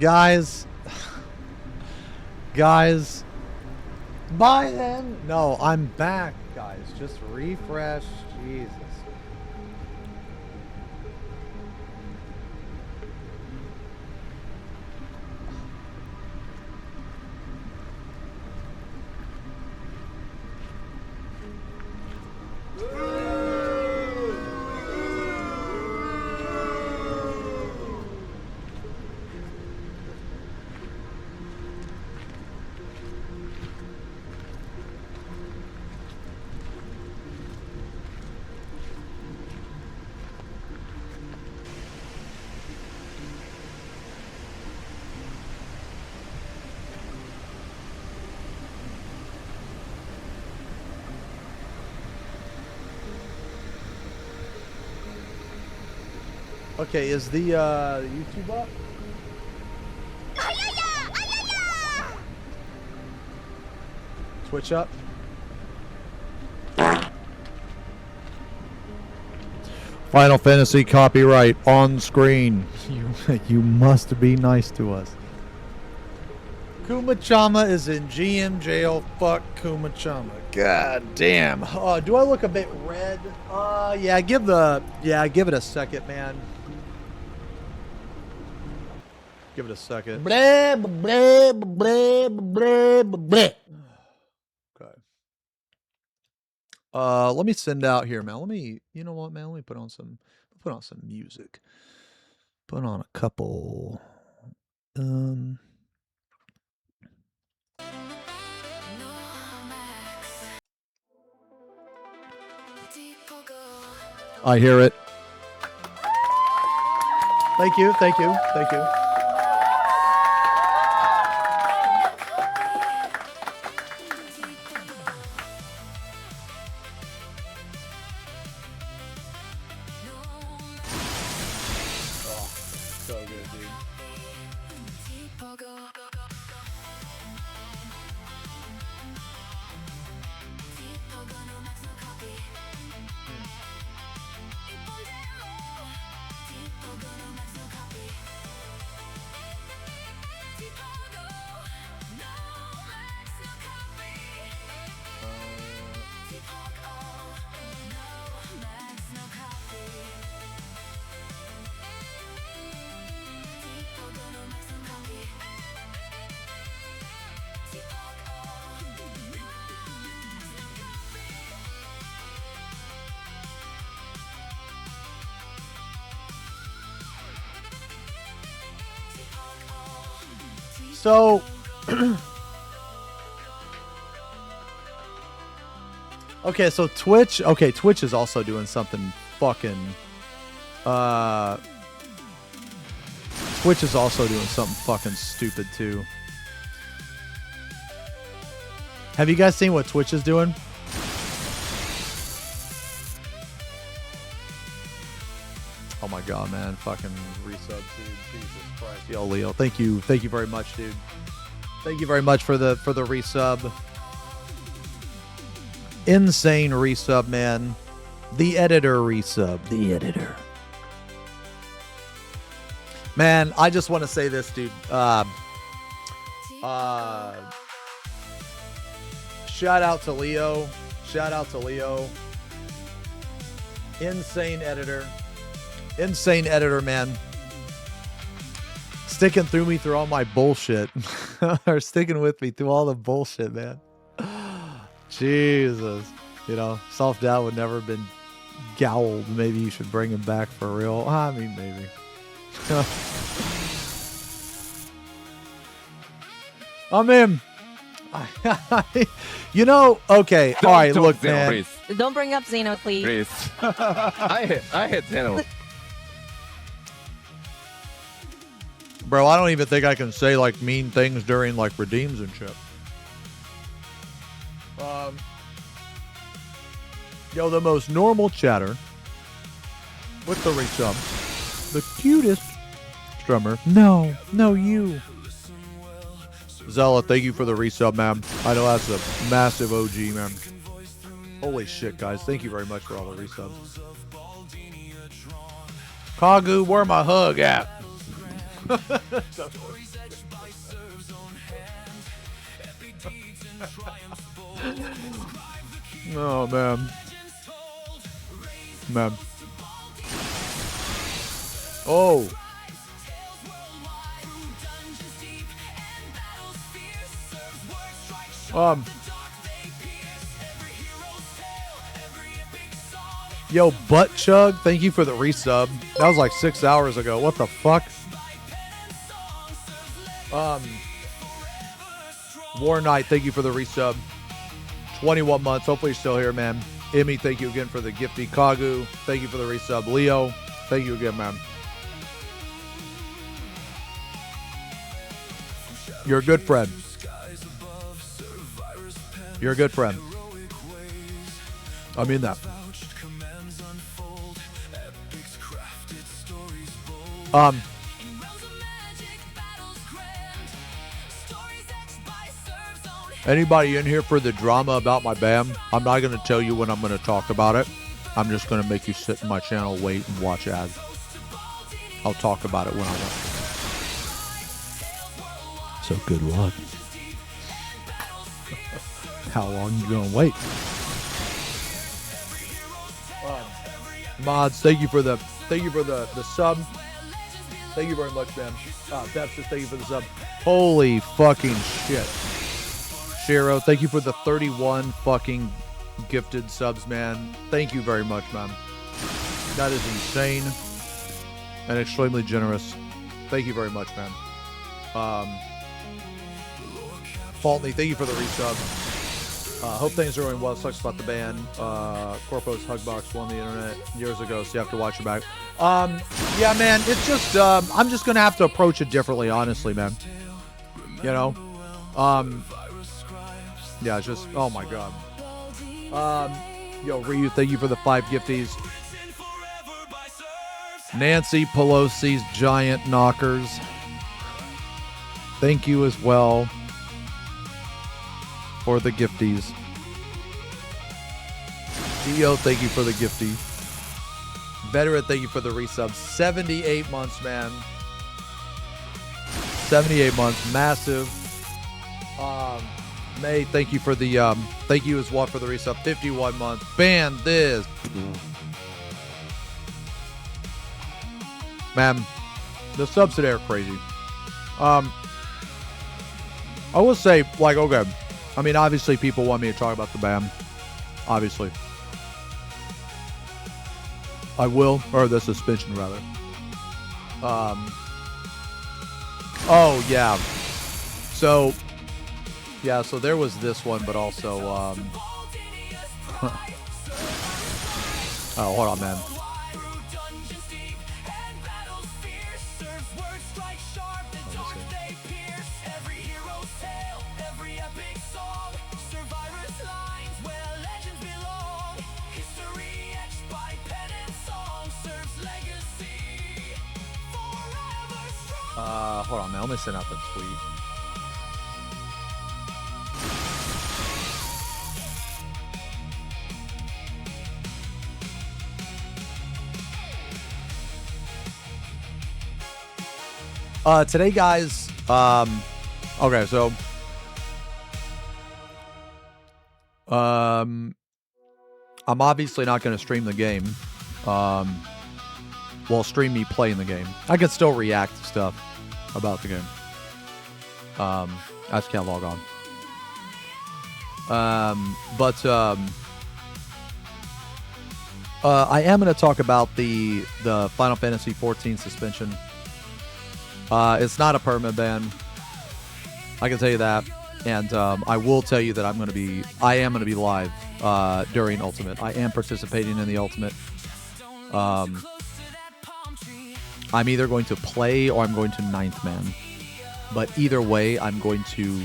Guys. Guys. Bye then. No, I'm back, guys. Just refresh. Jesus. Okay, is the YouTube up? Twitch up? Final Fantasy copyright on screen. You must be nice to us. Kuma-chama is in GM jail. Fuck Kuma-chama. God damn. Do I look a bit red? Yeah, give it a second, man. Give it a second. Blah, blah, blah, blah, blah. Okay. Let me send out here, man. You know what, man? Let me put on some music. Put on a couple. I hear it. Thank you. So good, dude. So, okay, so Twitch is also doing something fucking, Twitch is also doing something fucking stupid too. Have you guys seen what Twitch is doing? Oh my god, man. Fucking resub, dude. Jesus Christ. Yo, Leo. Thank you very much, dude. Thank you very much for the resub. Insane resub, man. The editor resub. The editor. Man, I just want to say this, dude. Shout out to Leo. Insane editor. Insane editor, man. Sticking through me through all my bullshit. Or sticking with me through all the bullshit, man. Jesus. You know, self-doubt would never have been gowled. Maybe you should bring him back for real. I mean, maybe. I'm in. You know, okay. All right, look, Xeno, man. Please. Don't bring up Xeno, please. Please. I hate Xeno. Bro, I don't even think I can say like mean things during like redeems and shit. Yo, the most normal chatter with the resub. The cutest strummer. No, you. Zella, thank you for the resub, man. I know that's a massive OG, man. Holy shit, guys. Thank you very much for all the resubs. Kagu, where my hug at? Oh, man. Man. Oh. Yo, Butt Chug, thank you for the resub. That was like 6 hours ago. What the fuck? War Knight, thank you for the resub. 21 months. Hopefully you're still here, man. Emmy, thank you again for the gifty. Kagu, thank you for the resub. Leo, thank you again, man. You're a good friend. You're a good friend. I mean that. Anybody in here for the drama about my BAM? I'm not going to tell you when I'm going to talk about it. I'm just going to make you sit in my channel, wait, and watch ads. I'll talk about it when I want. So good luck. How long you going to wait? Mods, thank you for the sub. Thank you very much, man. Pepsis, thank you for the sub. Holy fucking shit. Shiro, thank you for the 31 fucking gifted subs, man. Thank you very much, man. That is insane and extremely generous. Thank you very much, man. Faultney, thank you for the resub. Hope things are going well. Sucks about the ban. Corpo's Hugbox won the internet years ago, so you have to watch your back. Yeah, man, it's just, I'm just going to have to approach it differently, honestly, man. You know? Yeah, it's just, oh my god. Yo, Ryu, thank you for the 5 gifties. Nancy Pelosi's giant knockers. Thank you as well for the gifties. Dio, thank you for the gifty. Veteran, thank you for the resub. 78 months, man. 78 months, massive. May, thank you for the thank you as well for the resub. 51 months. Ban this. Man, the subs today are crazy. I will say, like, okay. I mean, obviously people want me to talk about the BAM. Obviously. I will, or the suspension rather. Oh yeah. So yeah, so there was this one, but also oh, hold on, man. Hold on, man. Let me send out the tweet. Today, guys, okay, so, I'm obviously not going to stream the game, well, stream me playing the game. I can still react to stuff about the game. I just can't log on. I am going to talk about the Final Fantasy XIV suspension. It's not a permanent ban. I can tell you that, and I will tell you that I am going to be live during Ultimate. I am participating in the Ultimate. I'm either going to play or I'm going to 9th man. But either way, I'm going to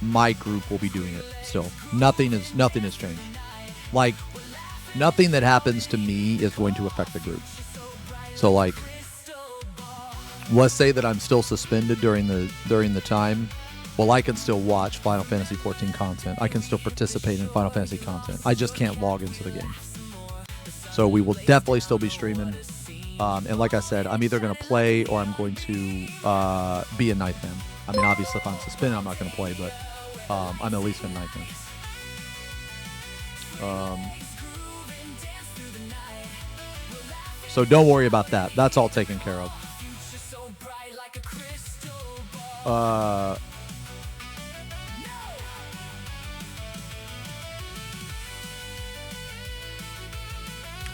my group will be doing it still. Nothing has changed. Like, nothing that happens to me is going to affect the group. So, like, let's say that I'm still suspended during the time. Well, I can still watch Final Fantasy XIV content. I can still participate in Final Fantasy content. I just can't log into the game. So we will definitely still be streaming. And like I said, I'm either going to play or I'm going to be a 9th man. I mean, obviously, if I'm suspended, I'm not going to play, but I'm at least in nightmares. So don't worry about that. That's all taken care of.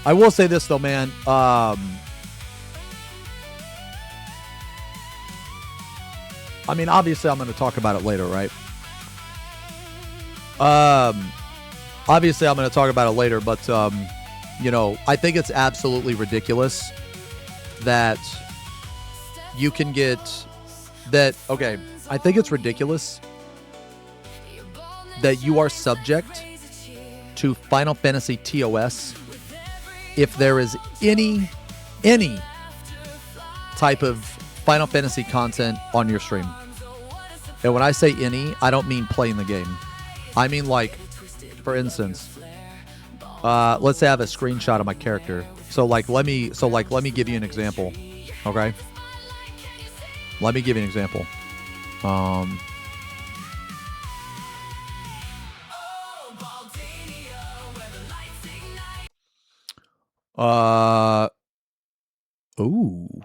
I will say this though, man. I mean, obviously, I'm going to talk about it later, right? Obviously, I'm going to talk about it later, but you know, I think it's absolutely ridiculous that you can get that. Okay, I think it's ridiculous that you are subject to Final Fantasy TOS if there is any type of Final Fantasy content on your stream. And when I say any, I don't mean playing the game. I mean, like, for instance, let's say I have a screenshot of my character. So let me give you an example. Okay? Let me give you an example. Ooh.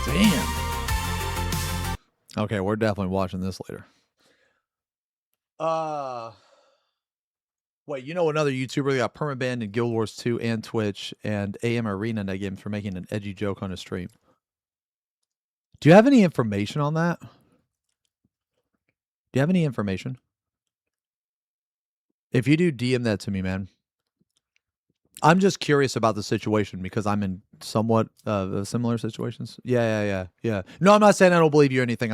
Damn. Okay, we're definitely watching this later. Wait, you know another YouTuber that got permabanned in Guild Wars 2 and Twitch and AM Arena Game for making an edgy joke on his stream. Do you have any information on that? Do you have any information? If you do, DM that to me, man. I'm just curious about the situation because I'm in somewhat similar situations. Yeah. No, I'm not saying I don't believe you or anything.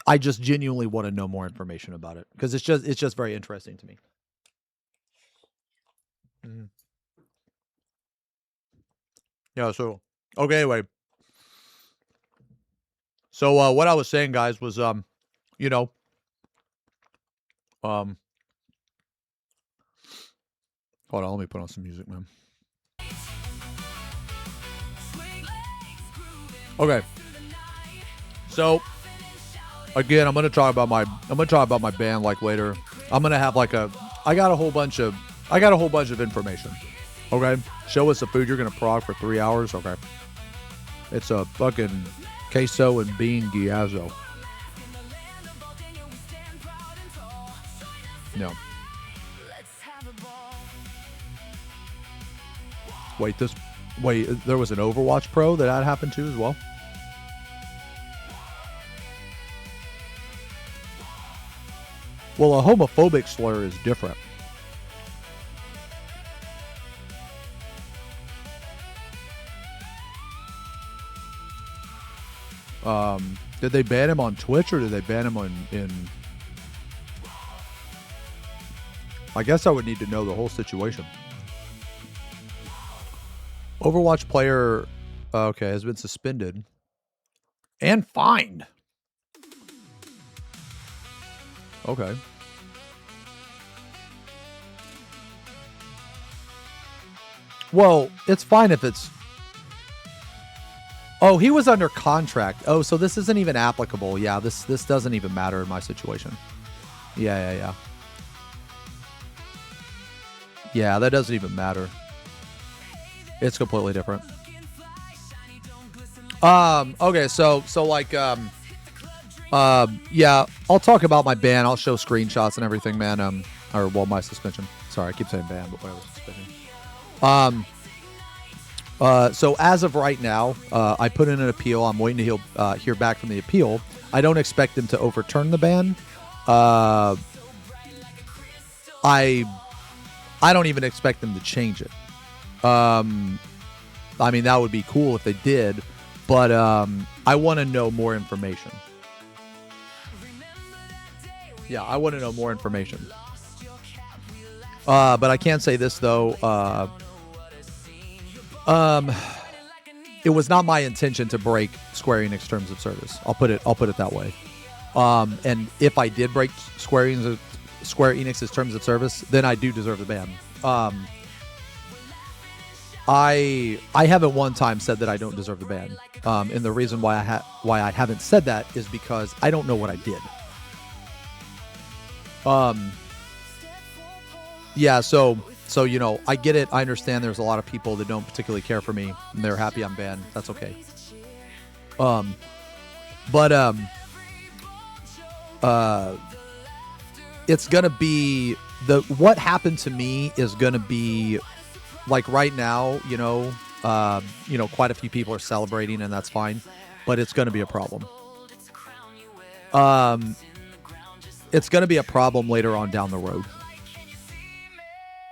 I just genuinely want to know more information about it because it's just very interesting to me. Mm-hmm. Yeah. So okay. Anyway. So what I was saying, guys, was you know, hold on. Let me put on some music, man. Okay. So again, I'm gonna talk about my band like later. I'm gonna have like I got a whole bunch of information. Okay. Show us the food you're gonna prog for 3 hours. Okay. It's a fucking queso and bean ghiazzo. No. Wait, there was an Overwatch Pro that happened to as well? Well, a homophobic slur is different. Did they ban him on Twitch or did they ban him in... I guess I would need to know the whole situation. Overwatch player, okay, has been suspended and fined. Okay. Well, it's fine if it's... Oh, he was under contract. Oh, so this isn't even applicable. Yeah, this doesn't even matter in my situation. Yeah. Yeah, that doesn't even matter. It's completely different. Okay, so like yeah, I'll talk about my ban. I'll show screenshots and everything, man. Or well, my suspension. Sorry, I keep saying ban, but whatever, suspension. So as of right now, I put in an appeal. I'm waiting to hear back from the appeal. I don't expect them to overturn the ban. I don't even expect them to change it. I mean, that would be cool if they did, but I want to know more information. Yeah, I want to know more information. But I can say this though. It was not my intention to break Square Enix terms of service. I'll put it that way. And if I did break Square Enix's terms of service, then I do deserve the ban. I haven't one time said that I don't deserve the ban. And the reason why I haven't said that is because I don't know what I did. Yeah, so you know, I get it. I understand there's a lot of people that don't particularly care for me and they're happy I'm banned. That's okay. It's going to be what happened to me is going to be like right now, you know, quite a few people are celebrating and that's fine, but it's going to be a problem. It's going to be a problem later on down the road.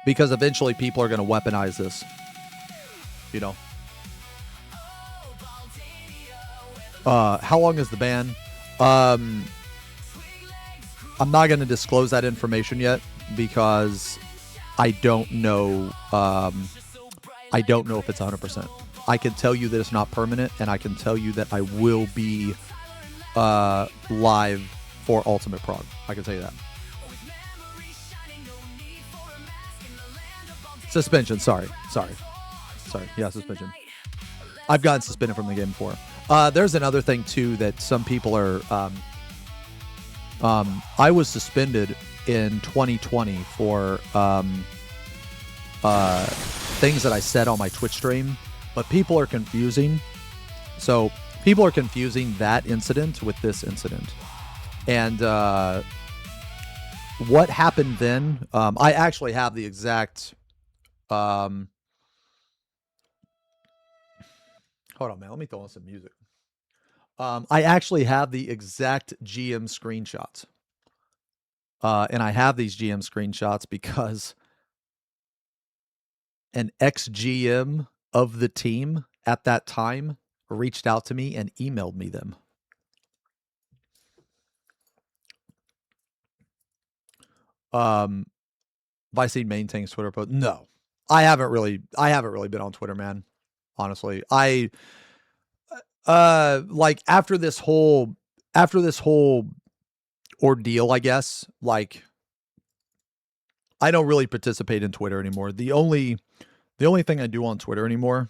Because eventually people are going to weaponize this, you know. How long is the ban? I'm not going to disclose that information yet because I don't know. I don't know if it's 100%. I can tell you that it's not permanent, and I can tell you that I will be live for Ultimate Prog. I can tell you that. Suspension, sorry. Yeah, suspension. I've gotten suspended from the game before. There's another thing, too, that some people are... I was suspended in 2020 for things that I said on my Twitch stream, but people are confusing. So, people are confusing that incident with this incident. And what happened then... I actually have the exact... hold on, man. Let me throw on some music. I actually have the exact GM screenshots. And I have these GM screenshots because an ex-GM of the team at that time reached out to me and emailed me them. Vicene maintains Twitter post. No. I haven't really been on Twitter, man. Honestly, like after this whole ordeal, I guess, like I don't really participate in Twitter anymore. The only thing I do on Twitter anymore,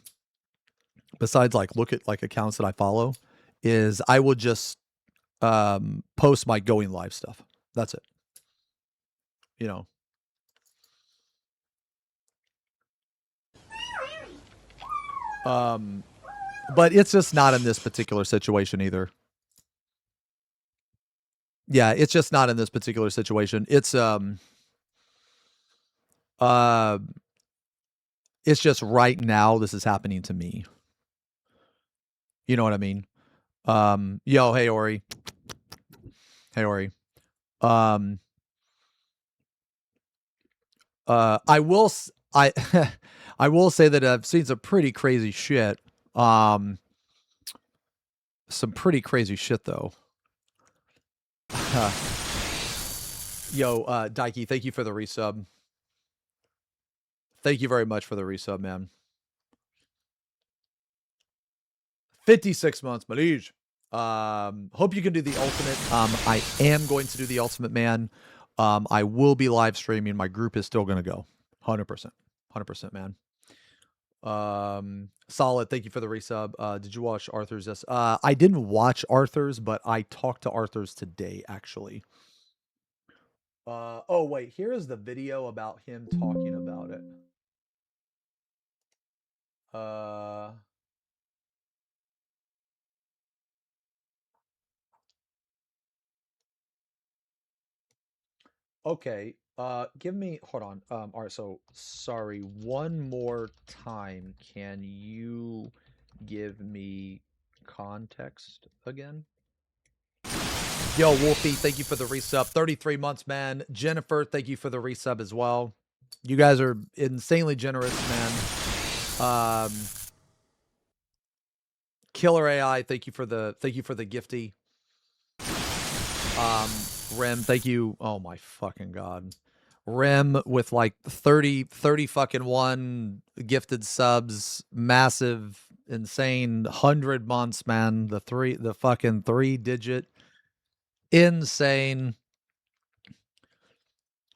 besides like look at like accounts that I follow, is I will just post my going live stuff. That's it. You know. But it's just not in this particular situation either. Yeah, it's just not in this particular situation. It's just right now this is happening to me. You know what I mean? Yo, hey Ori. Hey Ori. I will I will say that I've seen some pretty crazy shit. Some pretty crazy shit though. Yo, Daiki, thank you for the resub. Thank you very much for the resub, man. 56 months, my liege. Hope you can do the ultimate. I am going to do the ultimate, man. I will be live streaming. My group is still going to go. 100%. 100%, man. Solid. Thank you for the resub. Did you watch Arthur's? Yes. I didn't watch Arthur's, but I talked to Arthur's today, actually. Oh, wait. Here is the video about him talking about it. Okay. Give me, hold on. All right. So sorry. One more time. Can you give me context again? Yo, Wolfie, thank you for the resub. 33 months, man. Jennifer, thank you for the resub as well. You guys are insanely generous, man. Killer AI, thank you for the gifty. Rem, thank you. Oh my fucking god. Rim with like 30 fucking one gifted subs, massive, insane 100 months, man. The fucking 3-digit, insane.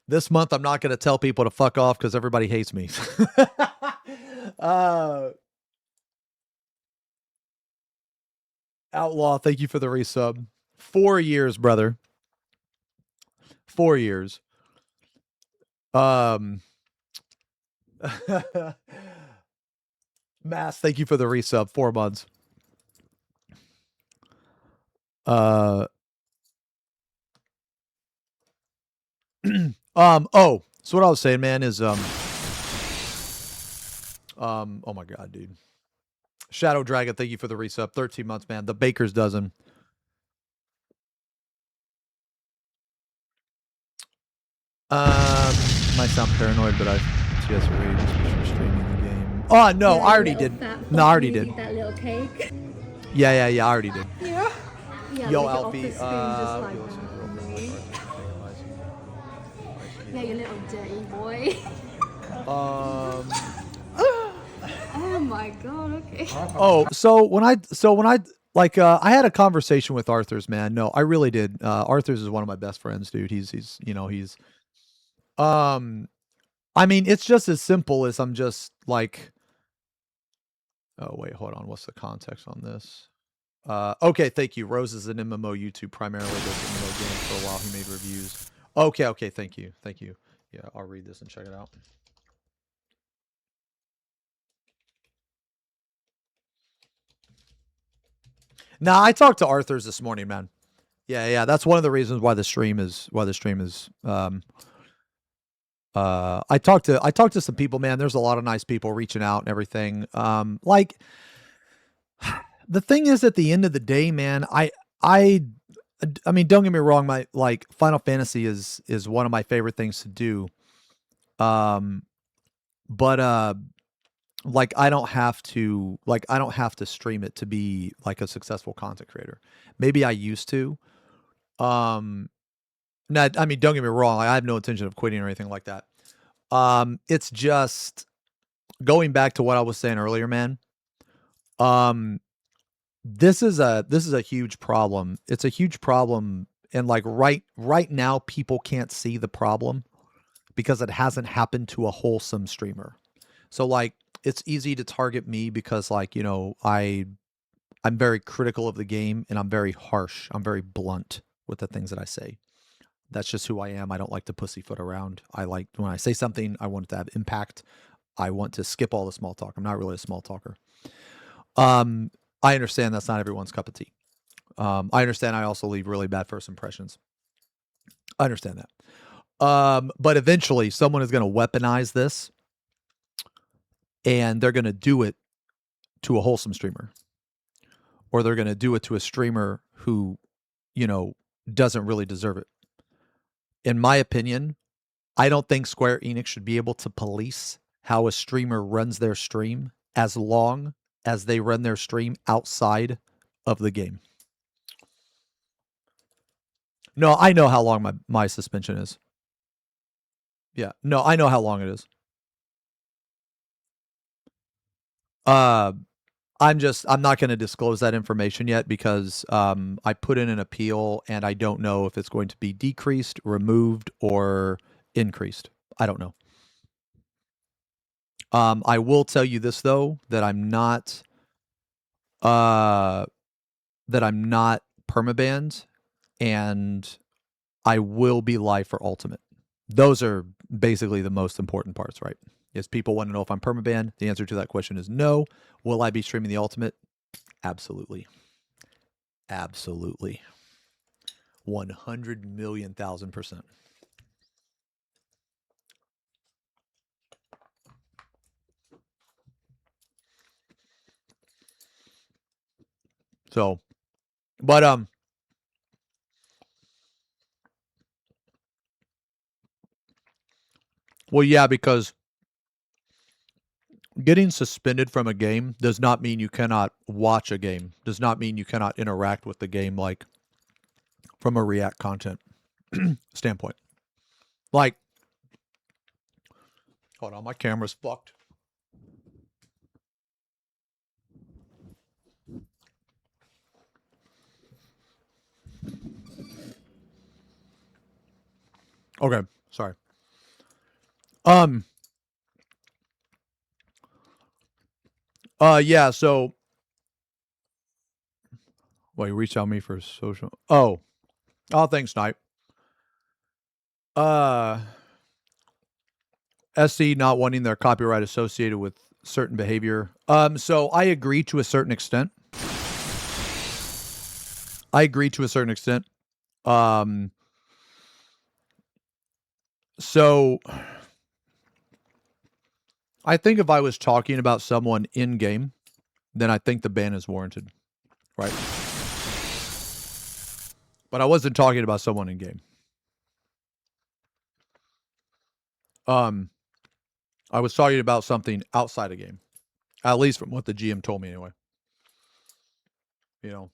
This month, I'm not going to tell people to fuck off because everybody hates me. Outlaw, thank you for the resub. 4 years, brother. 4 years. Mass, thank you for the resub. 4 months. Oh, so what I was saying, man, is oh my god, dude. Shadow Dragon, thank you for the resub. 13 months, man. The baker's dozen. Might sound paranoid, but I just rage for streaming the game. Oh no, I already did. No, I already did. That little cake. Yeah, I already did. Yeah. Yo, lick it off Alfie. the spoon just like me. Yeah, you little dirty boy. Oh my god. Okay. Oh, so when I like I had a conversation with Arthur's, man. No, I really did. Arthur's is one of my best friends, dude. He's I mean, it's just as simple as I'm just like, oh wait, hold on. What's the context on this? Okay, thank you. Rose is an MMO YouTube, primarily does MMO games for a while. He made reviews. Okay, thank you. Yeah, I'll read this and check it out. Nah, I talked to Arthur's this morning, man. Yeah, that's one of the reasons why the stream is I talked to some people, man. There's a lot of nice people reaching out and everything. Like the thing is, at the end of the day, man, I mean, don't get me wrong, my like Final Fantasy is one of my favorite things to do. But like I don't have to stream it to be like a successful content creator. Maybe I used to. Now, I mean, don't get me wrong, I have no intention of quitting or anything like that. It's just going back to what I was saying earlier, man. This is a huge problem. It's a huge problem, and like right now, people can't see the problem because it hasn't happened to a wholesome streamer. So like, it's easy to target me because like, you know, I'm very critical of the game and I'm very harsh. I'm very blunt with the things that I say. That's just who I am. I don't like to pussyfoot around. I like when I say something, I want it to have impact. I want to skip all the small talk. I'm not really a small talker. I understand that's not everyone's cup of tea. I understand I also leave really bad first impressions. I understand that. But eventually someone is going to weaponize this and they're going to do it to a wholesome streamer, or they're going to do it to a streamer who, you know, doesn't really deserve it. In my opinion, I don't think Square Enix should be able to police how a streamer runs their stream as long as they run their stream outside of the game. No, I know how long my suspension is. Yeah, no, I know how long it is. I'm not going to disclose that information yet because I put in an appeal and I don't know if it's going to be decreased, removed, or increased. I don't know. I will tell you this though, that I'm not permabanned, and I will be live for Ultimate. Those are basically the most important parts, right? Yes, people want to know if I'm permabanned. The answer to that question is no. Will I be streaming the Ultimate? Absolutely. Absolutely. 100,000,000%. So, but well, yeah, because getting suspended from a game does not mean you cannot watch a game. Does not mean you cannot interact with the game, like from a React content standpoint. Like, Hold on, my camera's fucked. Okay, sorry. Yeah, so wait, reach out me for social. Oh, thanks, Snipe. SC not wanting their copyright associated with certain behavior. So I agree to a certain extent. So I think if I was talking about someone in game, then I think the ban is warranted, right? But I wasn't talking about someone in game. I was talking about something outside of game, at least from what the GM told me anyway. You know,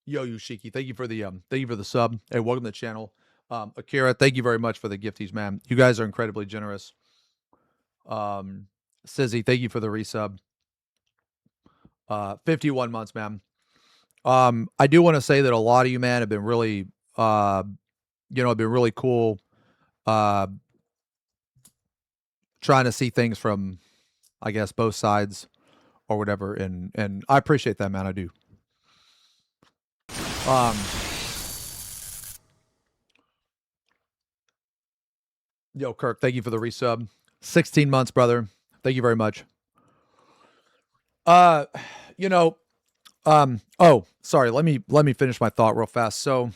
Yo Yushiki, thank you for the sub. Hey, welcome to the channel. Akira, thank you very much for the gifties, man. You guys are incredibly generous. Sizzy, thank you for the resub. 51 months, man. I do want to say that a lot of you, man, have been really, been really cool. Trying to see things from, I guess, both sides or whatever, and I appreciate that, man. I do. Yo, Kirk, thank you for the resub. 16 months, brother. Thank you very much. Oh, sorry. Let me finish my thought real fast. So,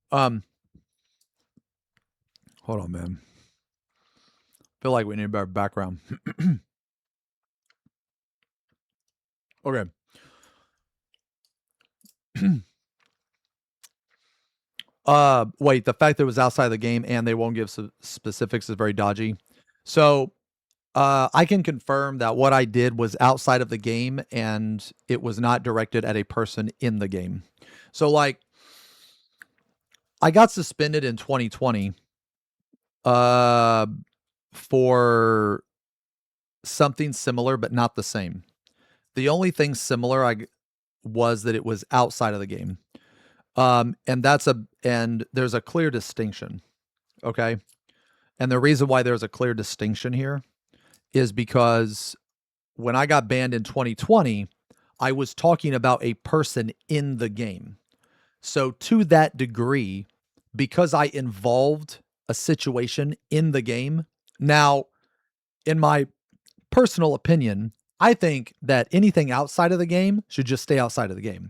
hold on, man. Feel like we need a better background. Okay. Wait, the fact that it was outside the game and they won't give specifics is very dodgy. So, I can confirm that what I did was outside of the game and it was not directed at a person in the game. So, like, I got suspended in 2020 for something similar, but not the same. The only thing similar was that it was outside of the game. And there's a clear distinction. Okay. And the reason why there's a clear distinction here is because when I got banned in 2020, I was talking about a person in the game. So to that degree, because I involved a situation in the game, now, in my personal opinion, I think that anything outside of the game should just stay outside of the game.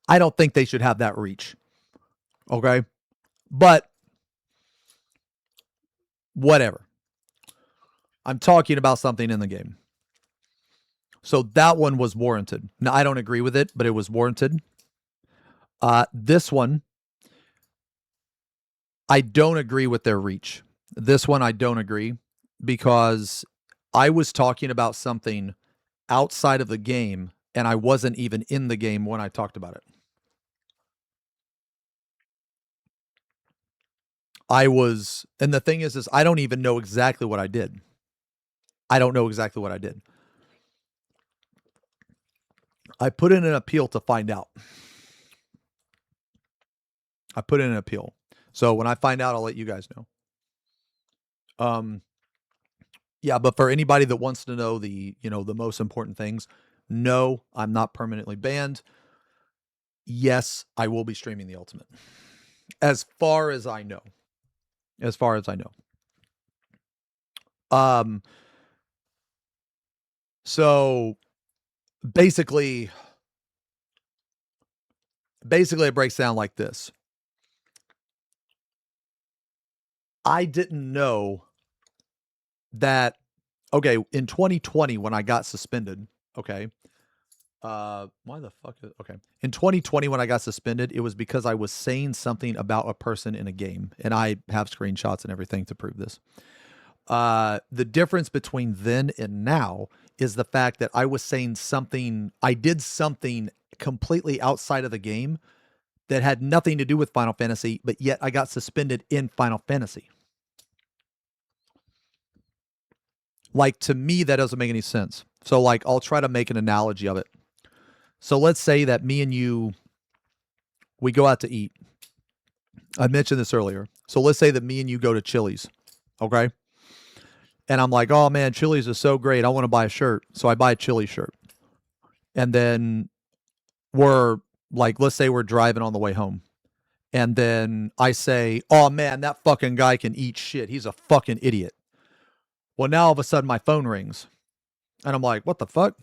I don't think they should have that reach. Okay? But whatever. I'm talking about something in the game. So that one was warranted. Now, I don't agree with it, but it was warranted. This one, I don't agree with their reach. This one, I don't agree because I was talking about something outside of the game and I wasn't even in the game when I talked about it. And the thing is I don't even know exactly what I did. I don't know exactly what I did. I put in an appeal to find out. I put in an appeal. So when I find out, I'll let you guys know. Yeah, but for anybody that wants to know the most important things, no, I'm not permanently banned. Yes, I will be streaming the Ultimate. As far as I know. So basically it breaks down like this. I didn't know that, okay, in 2020 when I got suspended, okay, why the fuck is, okay. In 2020 when I got suspended, it was because I was saying something about a person in a game, and I have screenshots and everything to prove this. The difference between then and now is the fact that I was saying something, I did something completely outside of the game that had nothing to do with Final Fantasy, but yet I got suspended in Final Fantasy. Like, to me, that doesn't make any sense. So, like, I'll try to make an analogy of it. So let's say that me and you, we go out to eat. I mentioned this earlier. So let's say that me and you go to Chili's, okay? And I'm like, oh man, Chili's is so great. I want to buy a shirt. So I buy a Chili's shirt. And then we're like, let's say we're driving on the way home. And then I say, oh man, that fucking guy can eat shit. He's a fucking idiot. Well, now all of a sudden my phone rings. And I'm like, what the fuck?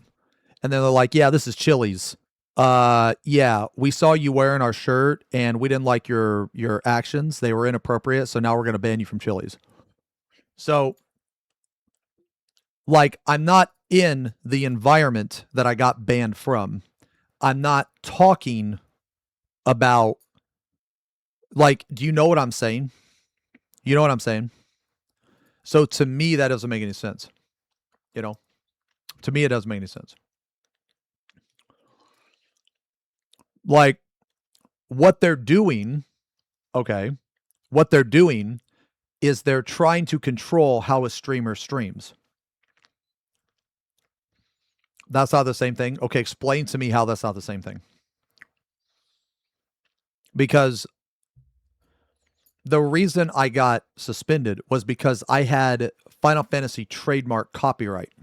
And then they're like, yeah, this is Chili's. Yeah, we saw you wearing our shirt and we didn't like your actions. They were inappropriate. So now we're going to ban you from Chili's. So, like, I'm not in the environment that I got banned from. I'm not talking about, like, do you know what I'm saying? You know what I'm saying? So to me, that doesn't make any sense. You know, to me, it doesn't make any sense. Like, what they're doing, okay, what they're doing is they're trying to control how a streamer streams. That's not the same thing. Okay, explain to me how that's not the same thing. Because the reason I got suspended was because I had Final Fantasy trademark copyright.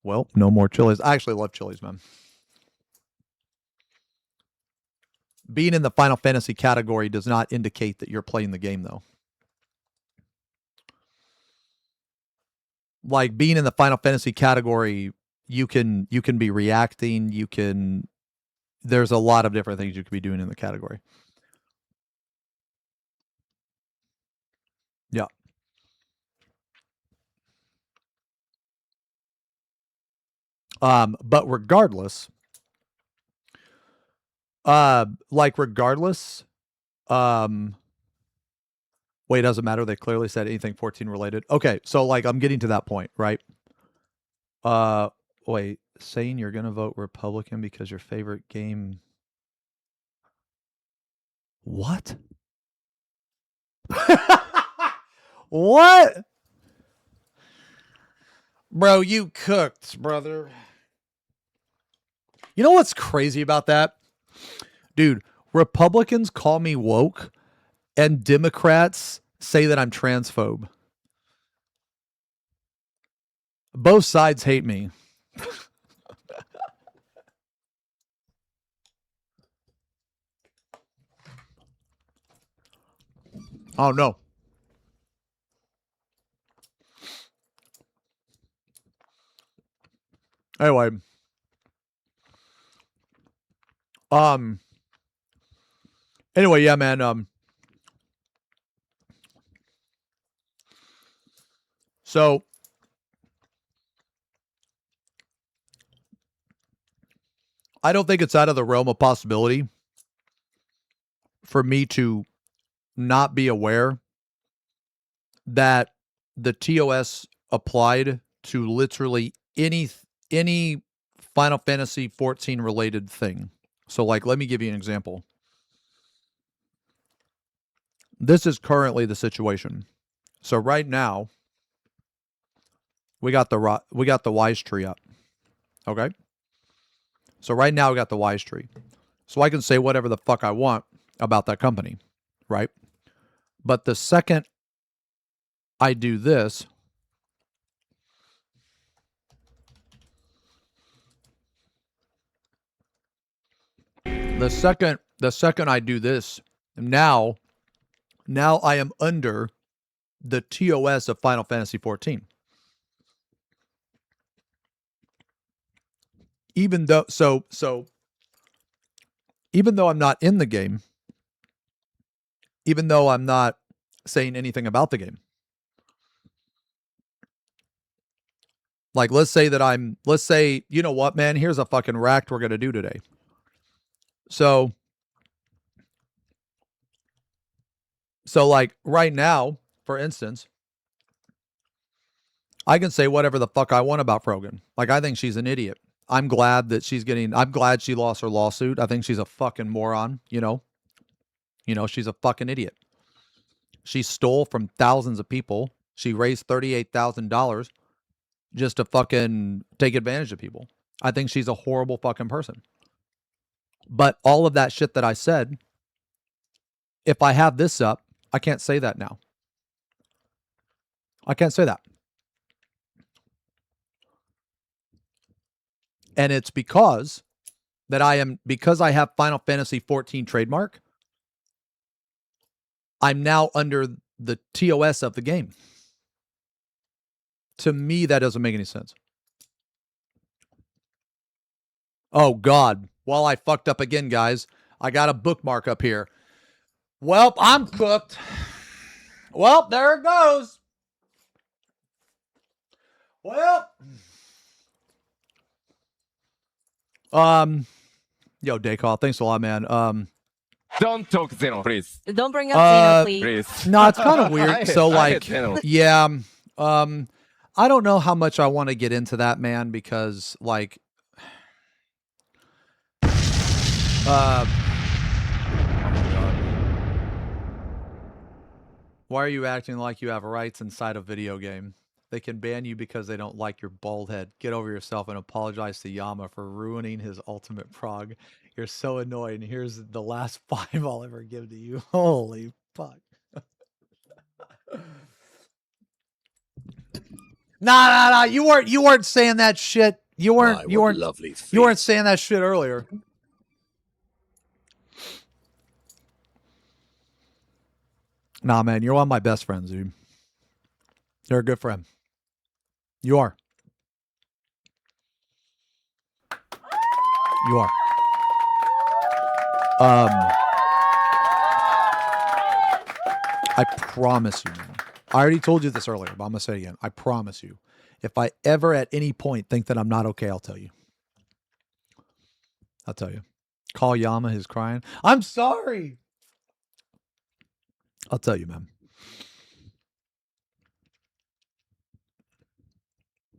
Well, no more Chili's. I actually love Chili's, man. Being in the Final Fantasy category does not indicate that you're playing the game, though. Like, being in the Final Fantasy category, you can be reacting, there's a lot of different things you could be doing in the category. Yeah. But regardless, regardless, wait, it doesn't matter. They clearly said anything 14 related. Okay, so like I'm getting to that point, right? Wait, saying you're gonna vote Republican because your favorite game. What? What? Bro, you cooked, brother. You know what's crazy about that? Dude, Republicans call me woke and Democrats say that I'm transphobe. Both sides hate me. Oh, no. Anyway. Anyway, yeah, man. So I don't think it's out of the realm of possibility for me to not be aware that the TOS applied to literally any Final Fantasy 14 related thing. So, like, let me give you an example. This is currently the situation. So right now, we got the wise tree up. Okay? So right now we got the wise tree. So I can say whatever the fuck I want about that company, right? But the second I do this, the second I do this, now I am under the TOS of Final Fantasy 14. Even though even though I'm not in the game, even though I'm not saying anything about the game. Like, let's say, you know what, man, here's a fucking rack we're going to do today. So like right now, for instance, I can say whatever the fuck I want about Frogan. Like, I think she's an idiot. I'm glad that I'm glad she lost her lawsuit. I think she's a fucking moron, you know? She's a fucking idiot. She stole from thousands of people. She raised $38,000 just to fucking take advantage of people. I think she's a horrible fucking person. But all of that shit that I said, if I have this up, I can't say that now. I can't say that. And it's because I have Final Fantasy 14 trademark, I'm now under the TOS of the game. To me, that doesn't make any sense. Oh, God. Well, I fucked up again, guys. I got a bookmark up here. Well, I'm cooked. Well, there it goes. Well. Yo, Daycall, thanks a lot, man. Don't talk Xeno, please. Don't bring up Xeno, please. Please. No, it's kind of weird. I So, hate like, Xeno. yeah, I don't know how much I want to get into that, man, because, like, oh my God. Why are you acting like you have rights inside a video game? They can ban you because they don't like your bald head. Get over yourself and apologize to Yama for ruining his ultimate prog. You're so annoying. Here's the last 5 I'll ever give to you. Holy fuck. Nah. You weren't saying that shit. You weren't saying that shit earlier. Nah, man, you're one of my best friends, dude. You're a good friend. You are. You are. I promise you, man. I already told you this earlier, but I'm going to say it again. I promise you. If I ever at any point think that I'm not okay, I'll tell you. I'll tell you. Call Yama, he's crying. I'm sorry. I'll tell you, man.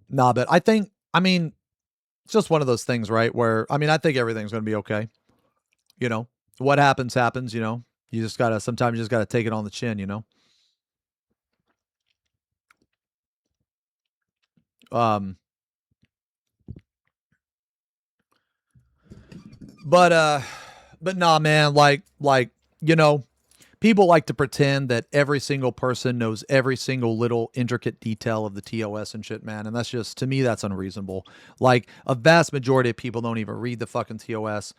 Nah, but I think, it's just one of those things, right? Where, I think everything's going to be okay. You know, what happens, you know. Sometimes you just got to take it on the chin, you know. But nah, man, like, you know, people like to pretend that every single person knows every single little intricate detail of the TOS and shit, man. And that's just, to me, that's unreasonable. Like, a vast majority of people don't even read the fucking TOS.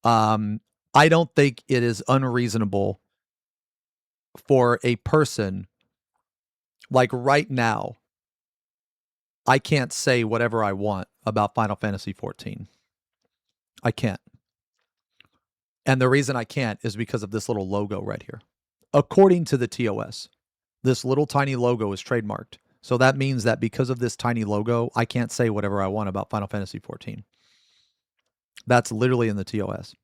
I don't think it is unreasonable for a person, like right now, I can't say whatever I want about Final Fantasy 14. I can't. And the reason I can't is because of this little logo right here. According to the TOS, this little tiny logo is trademarked. So that means that because of this tiny logo, I can't say whatever I want about Final Fantasy 14. That's literally in the TOS.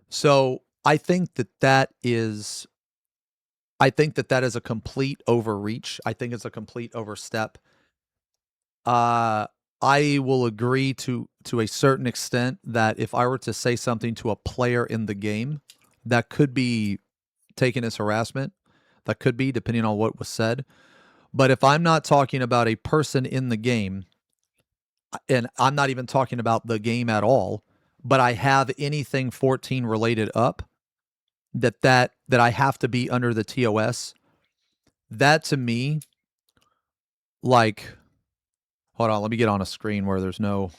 So I think that is a complete overreach. I think it's a complete overstep. I will agree to a certain extent that if I were to say something to a player in the game, that could be taken as harassment. That could be, depending on what was said. But if I'm not talking about a person in the game, and I'm not even talking about the game at all, but I have anything 14 related up, that I have to be under the TOS, that to me, like, hold on, let me get on a screen where there's no,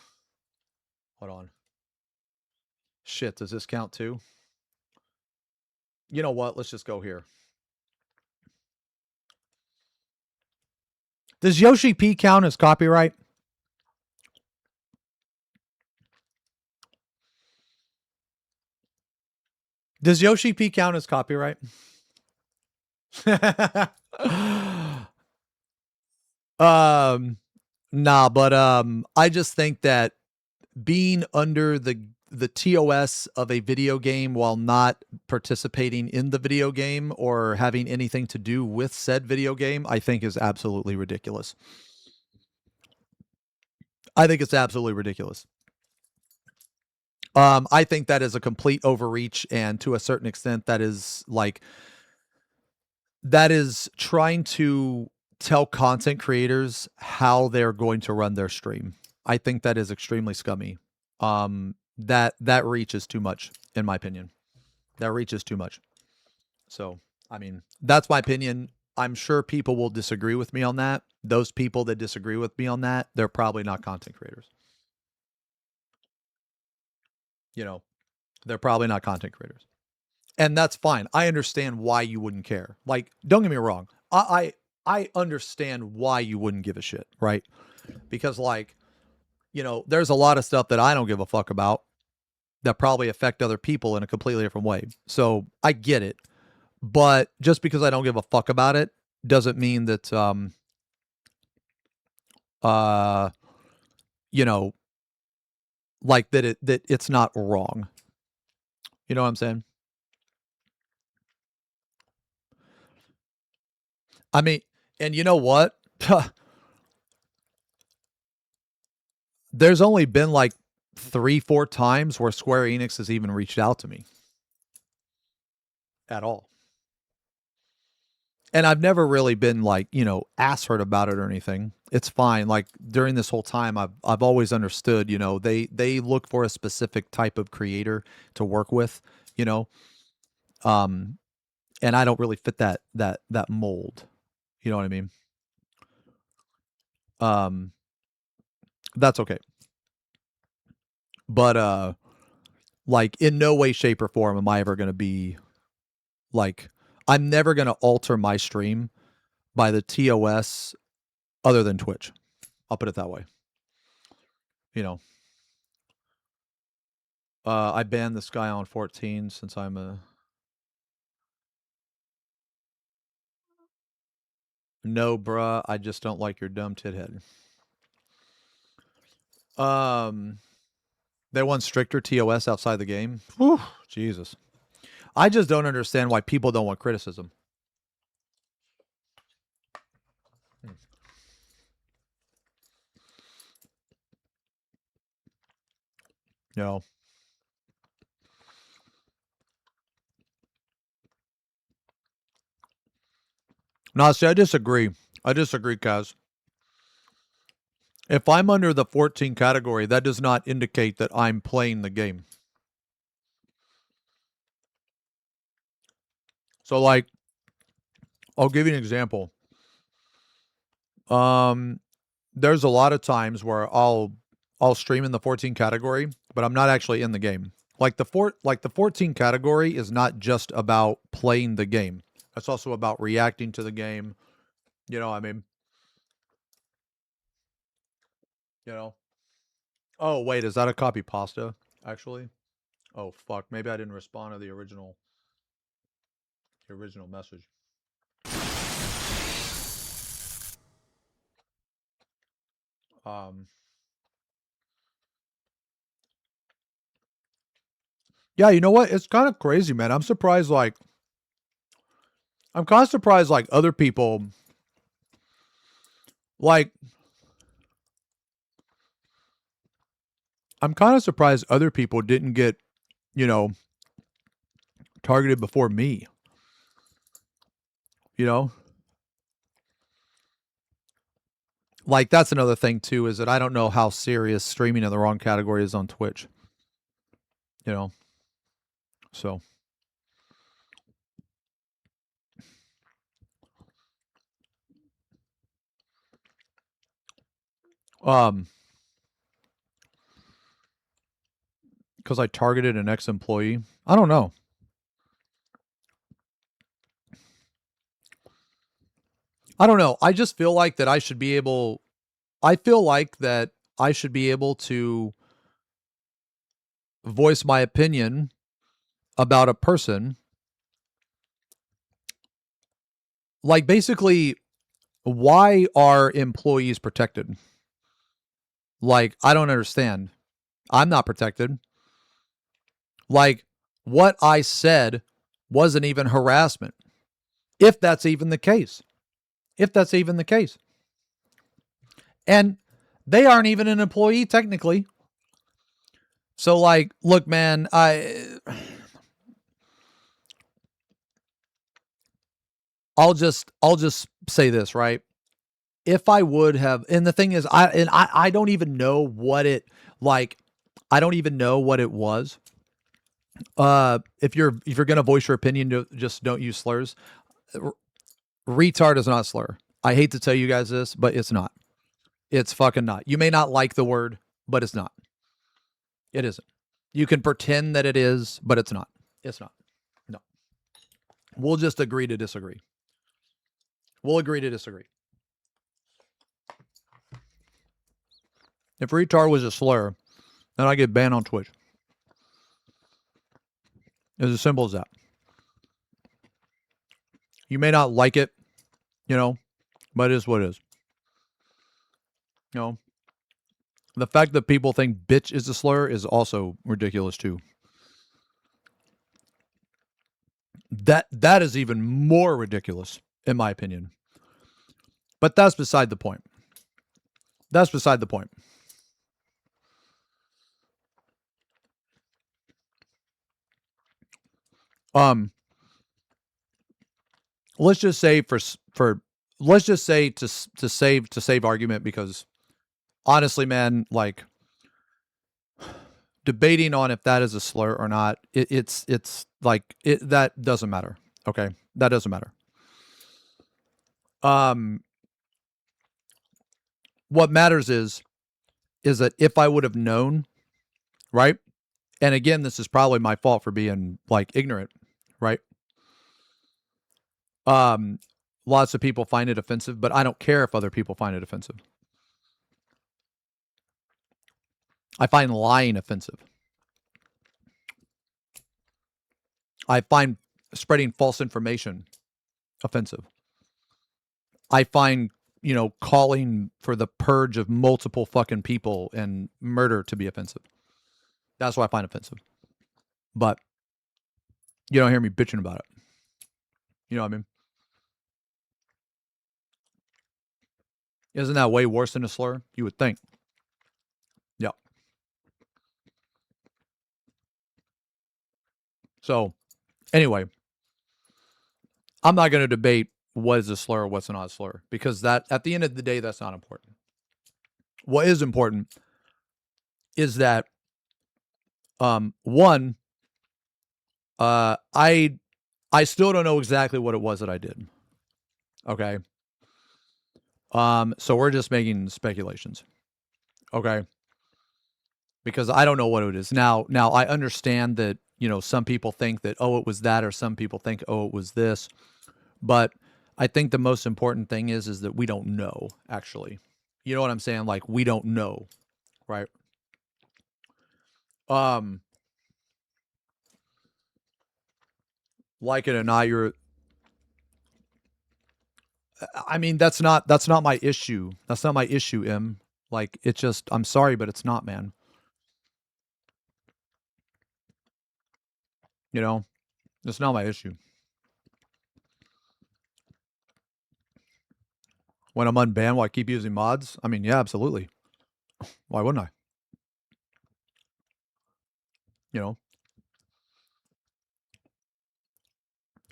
hold on. Shit, does this count too? You know what? Let's just go here. Does Yoshi P count as copyright? Does Yoshi P count as copyright? Nah, but I just think that being under the the TOS of a video game while not participating in the video game or having anything to do with said video game, I think is absolutely ridiculous. I think it's absolutely ridiculous. I think that is a complete overreach, and to a certain extent, that is trying to tell content creators how they're going to run their stream. I think that is extremely scummy. That reach is too much, in my opinion. That reach is too much. So, I mean, that's my opinion. I'm sure people will disagree with me on that. Those people that disagree with me on that, they're probably not content creators. You know, they're probably not content creators. And that's fine. I understand why you wouldn't care. Like, don't get me wrong. I understand why you wouldn't give a shit, right? Because, like, you know, there's a lot of stuff that I don't give a fuck about that probably affect other people in a completely different way. So I get it. But just because I don't give a fuck about it doesn't mean that, you know, like that it's not wrong. You know what I'm saying? I mean, and you know what? There's only been like 3-4 times where Square Enix has even reached out to me at all. And I've never really been like, you know, ass hurt about it or anything. It's fine. Like during this whole time, I've always understood, you know, they look for a specific type of creator to work with, you know. And I don't really fit that mold. You know what I mean? That's okay. But like in no way, shape, or form am I ever gonna be like, I'm never gonna alter my stream by the TOS other than Twitch. I'll put it that way. You know. I banned this guy on 14 since I'm a no, bruh. I just don't like your dumb tit head. They want stricter TOS outside the game. Whew, Jesus. I just don't understand why people don't want criticism. You know. No, see, I disagree. Kaz. If I'm under the 14 category, that does not indicate that I'm playing the game. So, like, I'll give you an example. There's a lot of times where I'll stream in the 14 category, but I'm not actually in the game. Like the 14 category is not just about playing the game. It's also about reacting to the game. You know, I mean, you know. Oh, wait, is that a copy pasta, actually? Oh, fuck. Maybe I didn't respond to the original message. Yeah, you know what? It's kind of crazy, man. I'm surprised, like, other people, like, I'm kind of surprised other people didn't get, you know, targeted before me. You know? Like, that's another thing, too, is that I don't know how serious streaming in the wrong category is on Twitch. You know? So. Because I targeted an ex-employee. I don't know. I just feel like that I should be able to voice my opinion about a person. Like, basically, why are employees protected? Like, I don't understand. I'm not protected. Like, what I said wasn't even harassment. If that's even the case. If that's even the case. And they aren't even an employee technically. So like, look, man, I'll just say this, right? If I would have, and the thing is, I don't even know what it like. I don't even know what it was. If you're gonna voice your opinion, just don't use slurs. Retard is not a slur. I hate to tell you guys this, but it's not. It's fucking not. You may not like the word, but it's not. It isn't. You can pretend that it is, but it's not. It's not. No. We'll just agree to disagree. We'll agree to disagree. If retard was a slur, then I get banned on Twitch. It's as simple as that. You may not like it, but it is what it is. The fact that people think bitch is a slur is also ridiculous too. That is even more ridiculous, in my opinion. But that's beside the point. That's beside the point. Let's just say let's just say to save argument, because honestly, man, like debating on if that is a slur or not, it's like that doesn't matter. Okay, that doesn't matter. What matters is that if I would have known, right? And again, this is probably my fault for being like ignorant, right? Lots of people find it offensive, but I don't care if other people find it offensive. I find lying offensive. I find spreading false information offensive. I find, calling for the purge of multiple fucking people and murder to be offensive. That's what I find offensive. But you don't hear me bitching about it. You know what I mean? Isn't that way worse than a slur? You would think. Yeah. So, anyway, I'm not going to debate what is a slur or what's not a slur, because that, at the end of the day, that's not important. What is important is that, one, I still don't know exactly what it was that I did. Okay. So we're just making speculations. Okay. Because I don't know what it is. Now I understand that, some people think that, oh, it was that, or some people think, oh, it was this. But I think the most important thing is that we don't know, actually. You know what I'm saying? Like, we don't know, right? Like it or not, I mean, that's not my issue. That's not my issue, M. Like, it's just, I'm sorry, but it's not, man. It's not my issue. When I'm unbanned, will I keep using mods? I mean, yeah, absolutely. Why wouldn't I?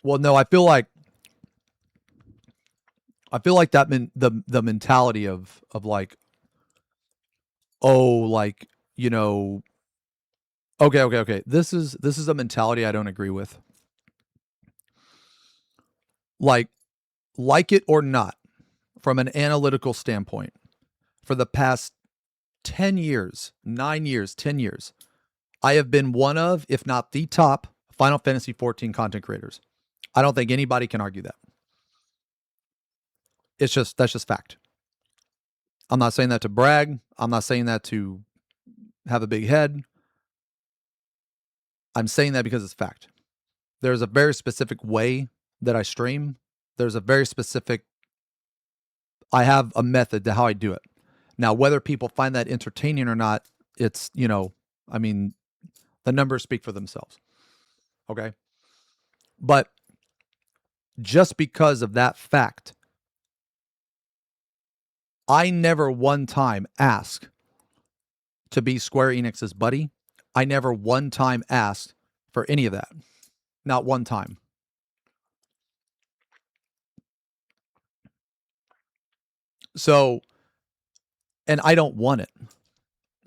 Well, no, I feel like that the mentality of like, oh, like, okay. This is a mentality I don't agree with. Like it or not, from an analytical standpoint, for the past 10 years, 9 years, 10 years, I have been one of, if not the top, Final Fantasy XIV content creators. I don't think anybody can argue that. That's just fact. I'm not saying that to brag. I'm not saying that to have a big head. I'm saying that because it's fact. There's a very specific way that I stream. There's a very specific, I have a method to how I do it. Now, whether people find that entertaining or not, it's, I mean, The numbers speak for themselves. Okay? But just because of that fact, I never one time asked to be Square Enix's buddy. I never one time asked for any of that. Not one time. So, and I don't want it.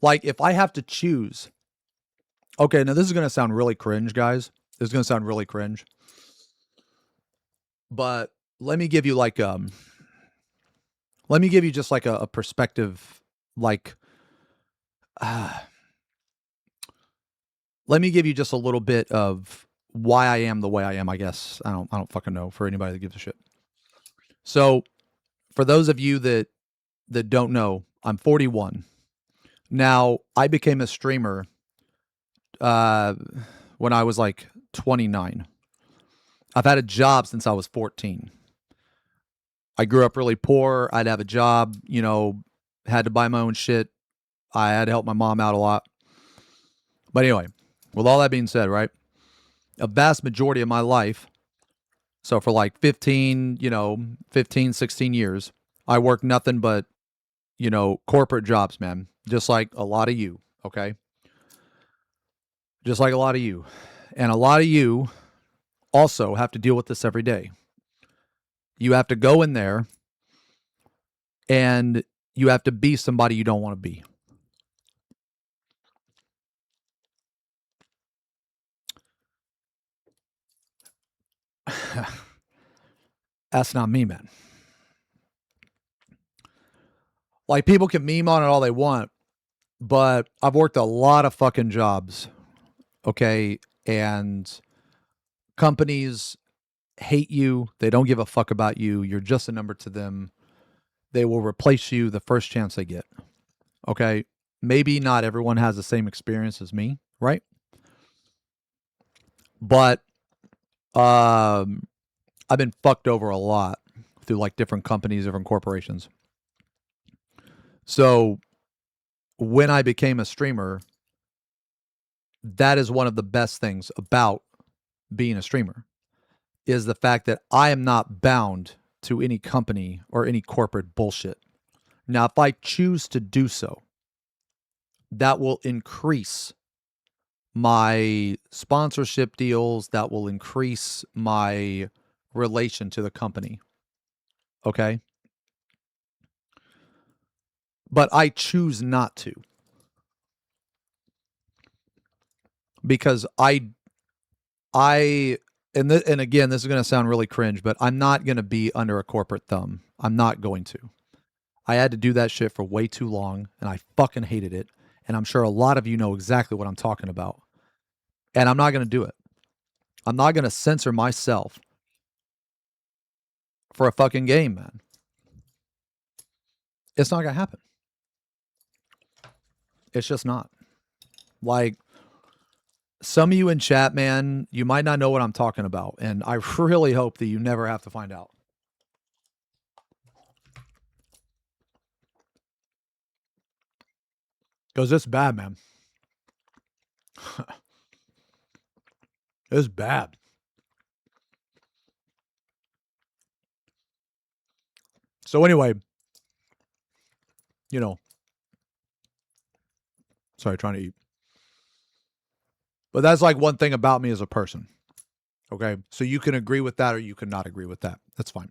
Like, if I have to choose. Okay, now this is going to sound really cringe, guys. This is going to sound really cringe. But let me give you like let me give you just like a perspective, like let me give you just a little bit of why I am the way I am, I guess. I don't fucking know, for anybody that gives a shit. So, for those of you that don't know, I'm 41. Now, I became a streamer when I was like 29. I've had a job since I was 14. I grew up really poor. I'd have a job, you know, had to buy my own shit. I had to help my mom out a lot. But anyway, with all that being said, right, a vast majority of my life, so for like 15, 16 years, I worked nothing but, corporate jobs, man. Just like a lot of you, okay? Just like a lot of you. And a lot of you also have to deal with this every day. You have to go in there and you have to be somebody you don't want to be. That's not me, man. Like, people can meme on it all they want, but I've worked a lot of fucking jobs, okay? And companies hate you. They don't give a fuck about you. You're just a number to them. They will replace you the first chance they get, okay? Maybe not everyone has the same experience as me, right? But I've been fucked over a lot through like different companies, different corporations. So when I became a streamer, that is one of the best things about being a streamer, is the fact that I am not bound to any company or any corporate bullshit. Now, if I choose to do so, that will increase my sponsorship deals, that will increase my relation to the company. Okay? But I choose not to. Because and again, this is going to sound really cringe, but I'm not going to be under a corporate thumb. I'm not going to. I had to do that shit for way too long, and I fucking hated it. And I'm sure a lot of you know exactly what I'm talking about. And I'm not going to do it. I'm not going to censor myself for a fucking game, man. It's not going to happen. It's just not. Like, some of you in chat, man, you might not know what I'm talking about. And I really hope that you never have to find out. Because it's bad, man. It's bad. So anyway, sorry, trying to eat. But that's like one thing about me as a person. Okay? So you can agree with that or you can not agree with that. That's fine.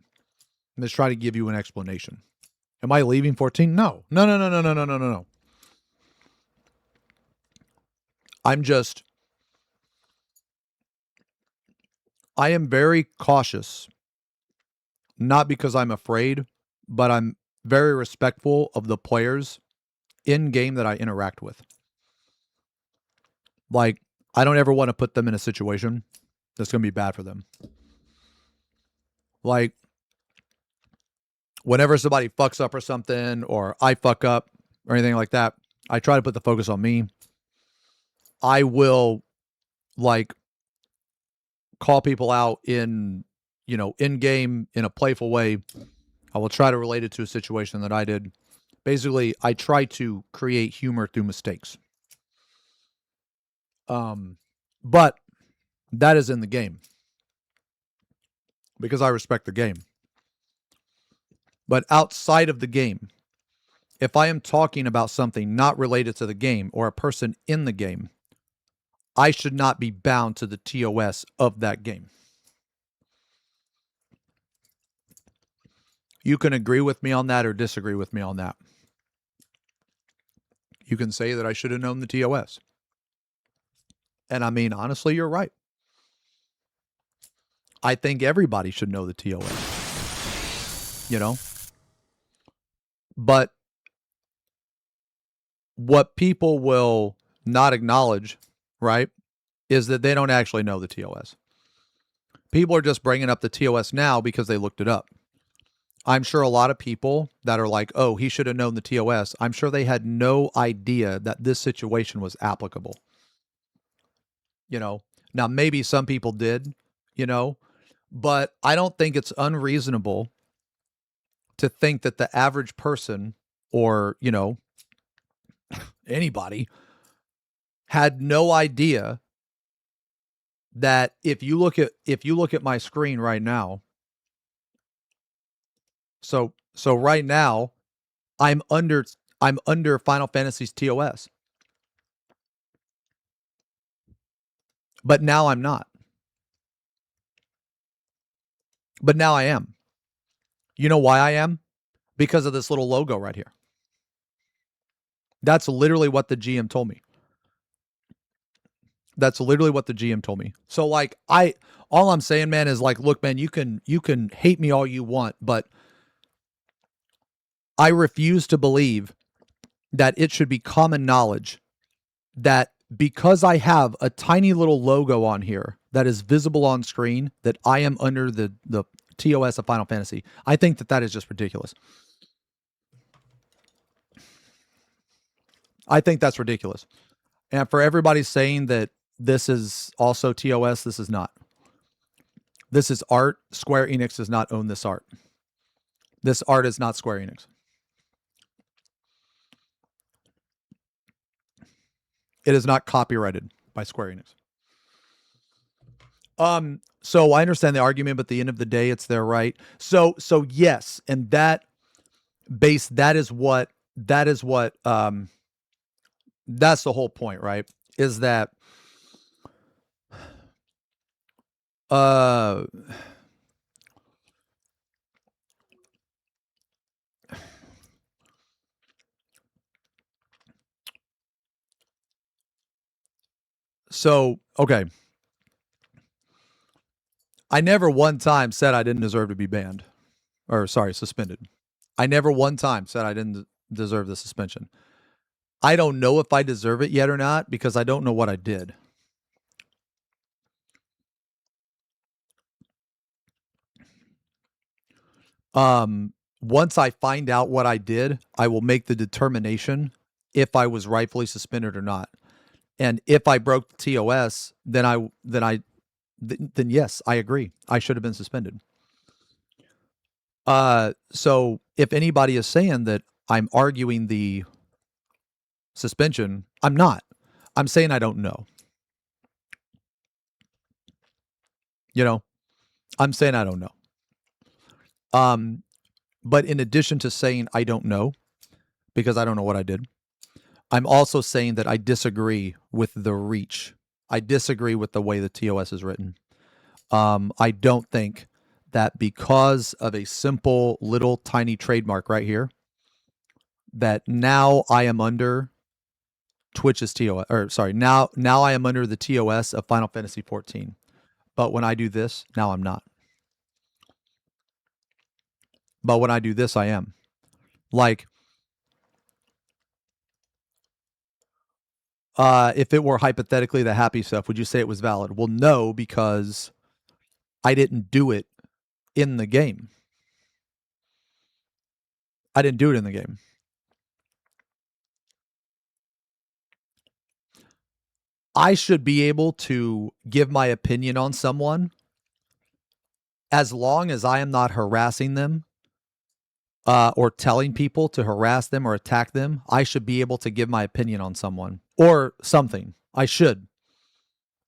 Let's try to give you an explanation. Am I leaving 14? No. No. I am very cautious, not because I'm afraid, but I'm very respectful of the players in game that I interact with. Like, I don't ever want to put them in a situation that's going to be bad for them. Like, whenever somebody fucks up or something, or I fuck up or anything like that, I try to put the focus on me. I will, like, call people out in game in a playful way. I will try to relate it to a situation that I did. Basically, I try to create humor through mistakes. But that is in the game because I respect the game. But outside of the game, if I am talking about something not related to the game or a person in the game, I should not be bound to the TOS of that game. You can agree with me on that or disagree with me on that. You can say that I should have known the TOS. And I mean, honestly, you're right. I think everybody should know the TOS. You know? But what people will not acknowledge, right, is that they don't actually know the TOS. People are just bringing up the TOS now because they looked it up. I'm sure a lot of people that are like, oh, he should have known the TOS. I'm sure they had no idea that this situation was applicable. You know, now maybe some people did, you know, but I don't think it's unreasonable to think that the average person or, you know, anybody had no idea that if you look at my screen right now, so right now I'm under Final Fantasy's TOS. But now I'm not. But now I am. You know why I am? Because of this little logo right here. That's literally what the GM told me. So like all I'm saying, man, is like, look, man, you can hate me all you want, but I refuse to believe that it should be common knowledge that because I have a tiny little logo on here that is visible on screen, that I am under the TOS of Final Fantasy. I think that is just ridiculous. I think that's ridiculous. And for everybody saying that this is also TOS, this is not. This is art. Square Enix does not own this art. This art is not Square Enix. It is not copyrighted by Square Enix. So I understand the argument, but at the end of the day, it's their right. So yes, and that is what that's the whole point, right? Is that so okay. I never one time said I didn't deserve to be banned. Or sorry, suspended. I never one time said I didn't deserve the suspension. I don't know if I deserve it yet or not because I don't know what I did. Once I find out what I did, I will make the determination if I was rightfully suspended or not. And if I broke the TOS, then yes, I agree. I should have been suspended. So if anybody is saying that I'm arguing the suspension, I'm not. I'm saying I don't know. You know, I'm saying I don't know. But in addition to saying I don't know, because I don't know what I did, I'm also saying that I disagree with the reach. I disagree with the way the TOS is written. I don't think that because of a simple little tiny trademark right here, that now I am under Twitch's TOS, or sorry, now I am under the TOS of Final Fantasy XIV. But when I do this, now I'm not. But when I do this, I am. Like, if it were hypothetically the happy stuff, would you say it was valid? Well, no, because I didn't do it in the game. I didn't do it in the game. I should be able to give my opinion on someone as long as I am not harassing them or telling people to harass them or attack them. I should be able to give my opinion on someone or something. I should.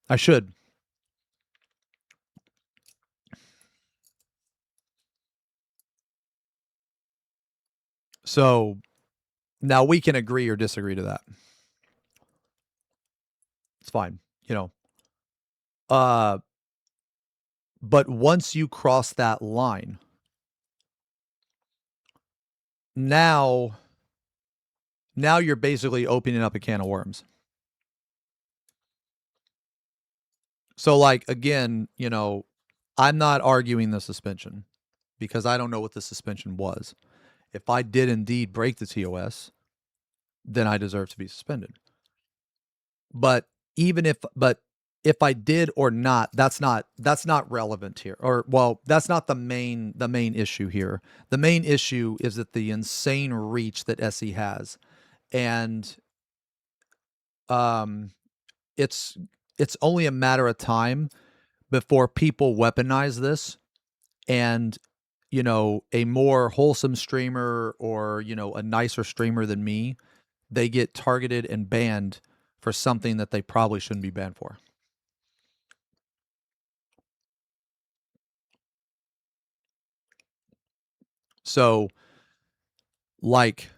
I should. So now we can agree or disagree to that. It's fine, you know. But once you cross that line, now you're basically opening up a can of worms. So like again, you know, I'm not arguing the suspension because I don't know what the suspension was. If I did indeed break the TOS, then I deserve to be suspended. But if I did or not, that's not relevant here. Or well, that's not the main issue here. The main issue is that the insane reach that SE has, and it's only a matter of time before people weaponize this, and you know, a more wholesome streamer or you know a nicer streamer than me, they get targeted and banned for something that they probably shouldn't be banned for. So, like,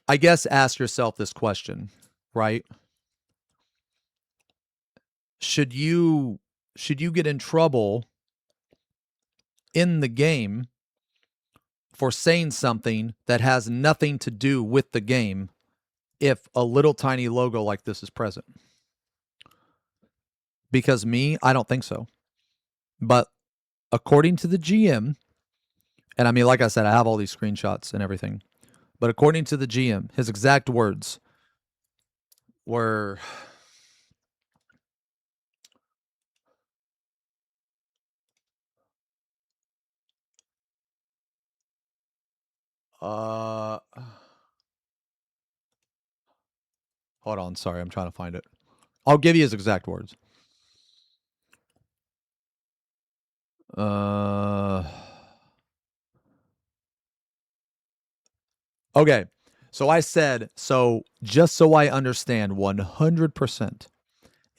I guess ask yourself this question, right? Should you get in trouble in the game for saying something that has nothing to do with the game if a little tiny logo like this is present? Because me, I don't think so. But according to the GM, and I mean, like I said, I have all these screenshots and everything, but according to the GM, his exact words were, hold on, sorry, I'm trying to find it. I'll give you his exact words. Okay. So I said, so just so I understand 100%,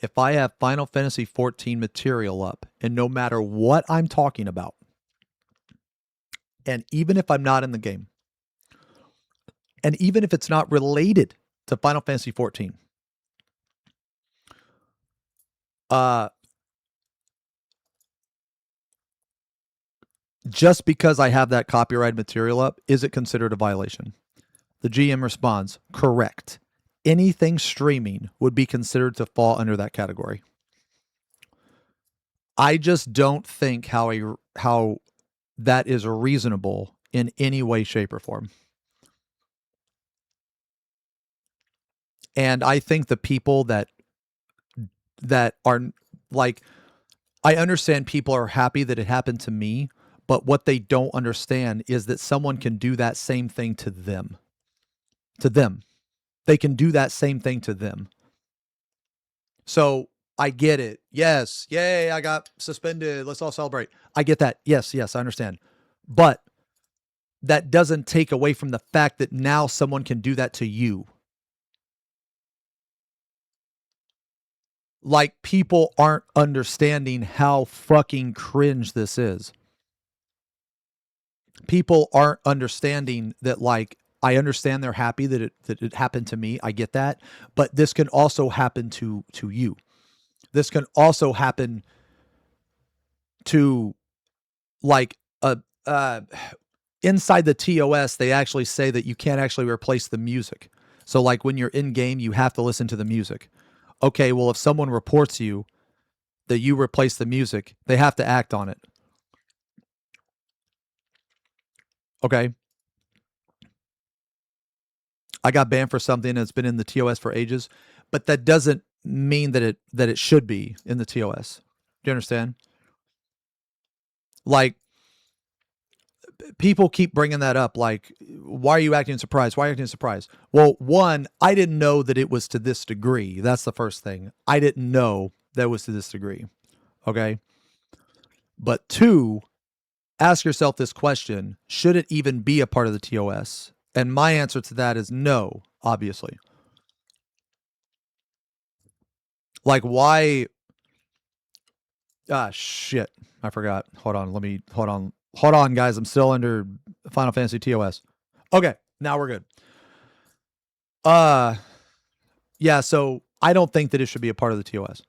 if I have Final Fantasy 14 material up, and no matter what I'm talking about, and even if I'm not in the game, and even if it's not related to Final Fantasy 14, just because I have that copyrighted material up, is it considered a violation? The GM responds, correct. Anything streaming would be considered to fall under that category. I just don't think how that is reasonable in any way, shape, or form. And I think the people that are like, I understand people are happy that it happened to me, but what they don't understand is that someone can do that same thing to them. To them. They can do that same thing to them. So I get it. Yes. Yay, I got suspended. Let's all celebrate. I get that. Yes, I understand. But that doesn't take away from the fact that now someone can do that to you. Like, people aren't understanding how fucking cringe this is. People aren't understanding that, like, I understand they're happy that it happened to me. I get that. But this can also happen to you. This can also happen to, like, inside the TOS, they actually say that you can't actually replace the music. So, like, when you're in game, you have to listen to the music. Okay, well, if someone reports you that you replace the music, they have to act on it. Okay. I got banned for something that's been in the TOS for ages, but that doesn't mean that it should be in the TOS. Do you understand? Like, people keep bringing that up. Like, why are you acting surprised? Why are you acting surprised? Well, one, I didn't know that it was to this degree. That's the first thing. I didn't know that it was to this degree. Okay. But two, ask yourself this question: should it even be a part of the TOS? And my answer to that is no, obviously. Like, why? Ah, shit. I forgot. Hold on, guys. I'm still under Final Fantasy TOS. Okay, now we're good. Yeah, so I don't think that it should be a part of the TOS.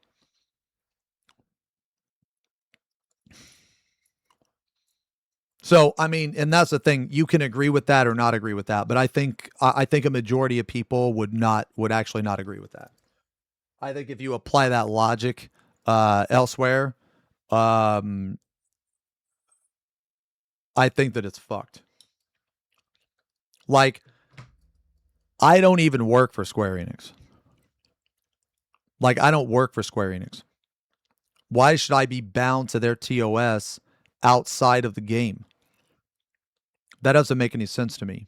So, I mean, and that's the thing. You can agree with that or not agree with that, but I think a majority of people would actually not agree with that. I think if you apply that logic elsewhere, I think that it's fucked. Like, I don't even work for Square Enix. Like, I don't work for Square Enix. Why should I be bound to their TOS outside of the game? That doesn't make any sense to me.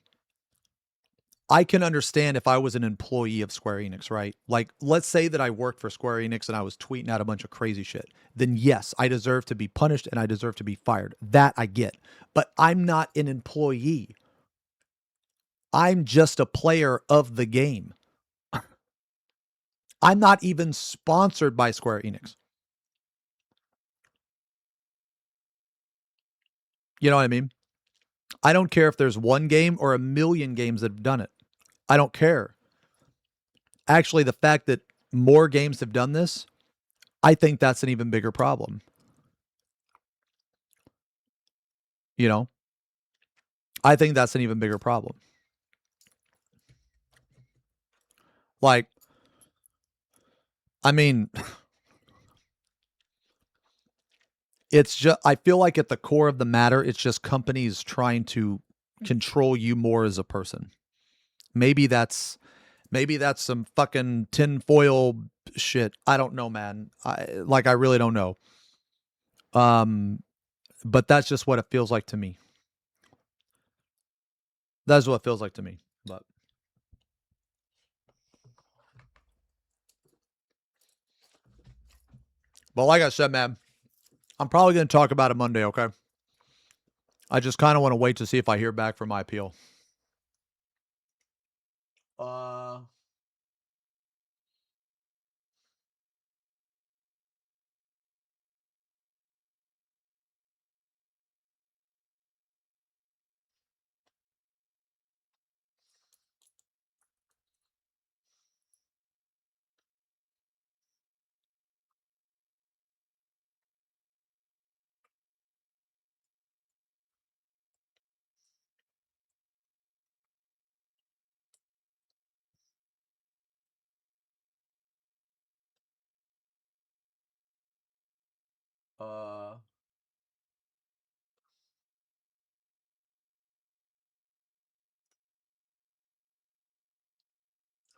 I can understand if I was an employee of Square Enix, right? Like, let's say that I worked for Square Enix and I was tweeting out a bunch of crazy shit. Then, yes, I deserve to be punished and I deserve to be fired. That I get. But I'm not an employee. I'm just a player of the game. I'm not even sponsored by Square Enix. You know what I mean? I don't care if there's one game or a million games that have done it. I don't care. Actually, the fact that more games have done this, I think that's an even bigger problem. You know? I think that's an even bigger problem. Like, I mean, it's just, I feel like at the core of the matter, it's just companies trying to control you more as a person. Maybe that's some fucking tinfoil shit. I don't know, man. I really don't know. But that's just what it feels like to me. That's what it feels like to me. But like I said, man, I'm probably going to talk about it Monday, okay? I just kind of want to wait to see if I hear back from my appeal.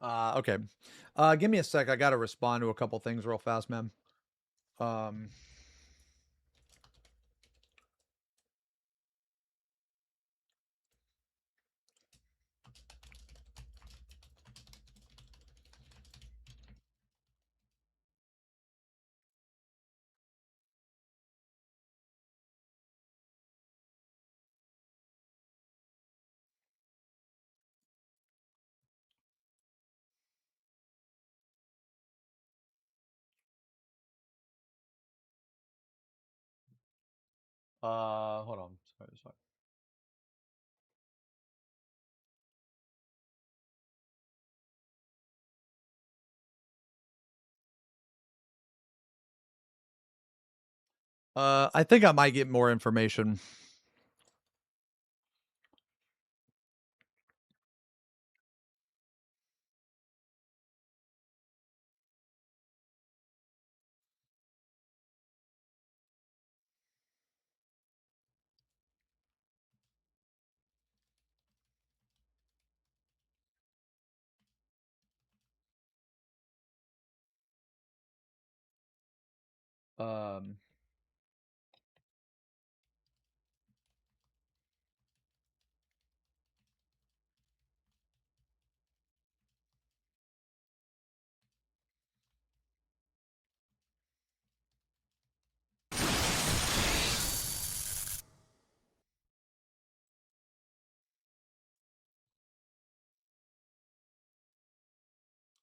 Okay. Give me a sec. I got to respond to a couple things real fast, man. Um, hold on. Sorry. I think I might get more information. Um,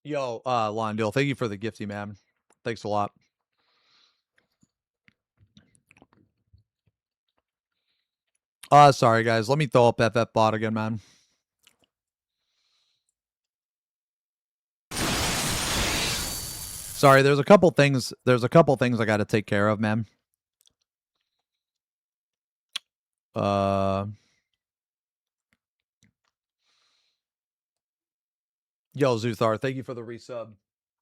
Yo, Londale, thank you for the gifty, man. Thanks a lot. Sorry guys. Let me throw up FF bot again, man. Sorry, there's a couple things I got to take care of, man. Yo, Zuthar, thank you for the resub.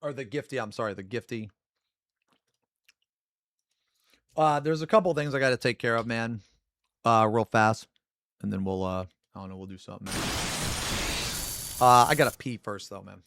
Or the gifty, I'm sorry, the gifty. There's a couple things I got to take care of, man. Real fast. And then we'll, I don't know, we'll do something, man. I got to pee first, though, man.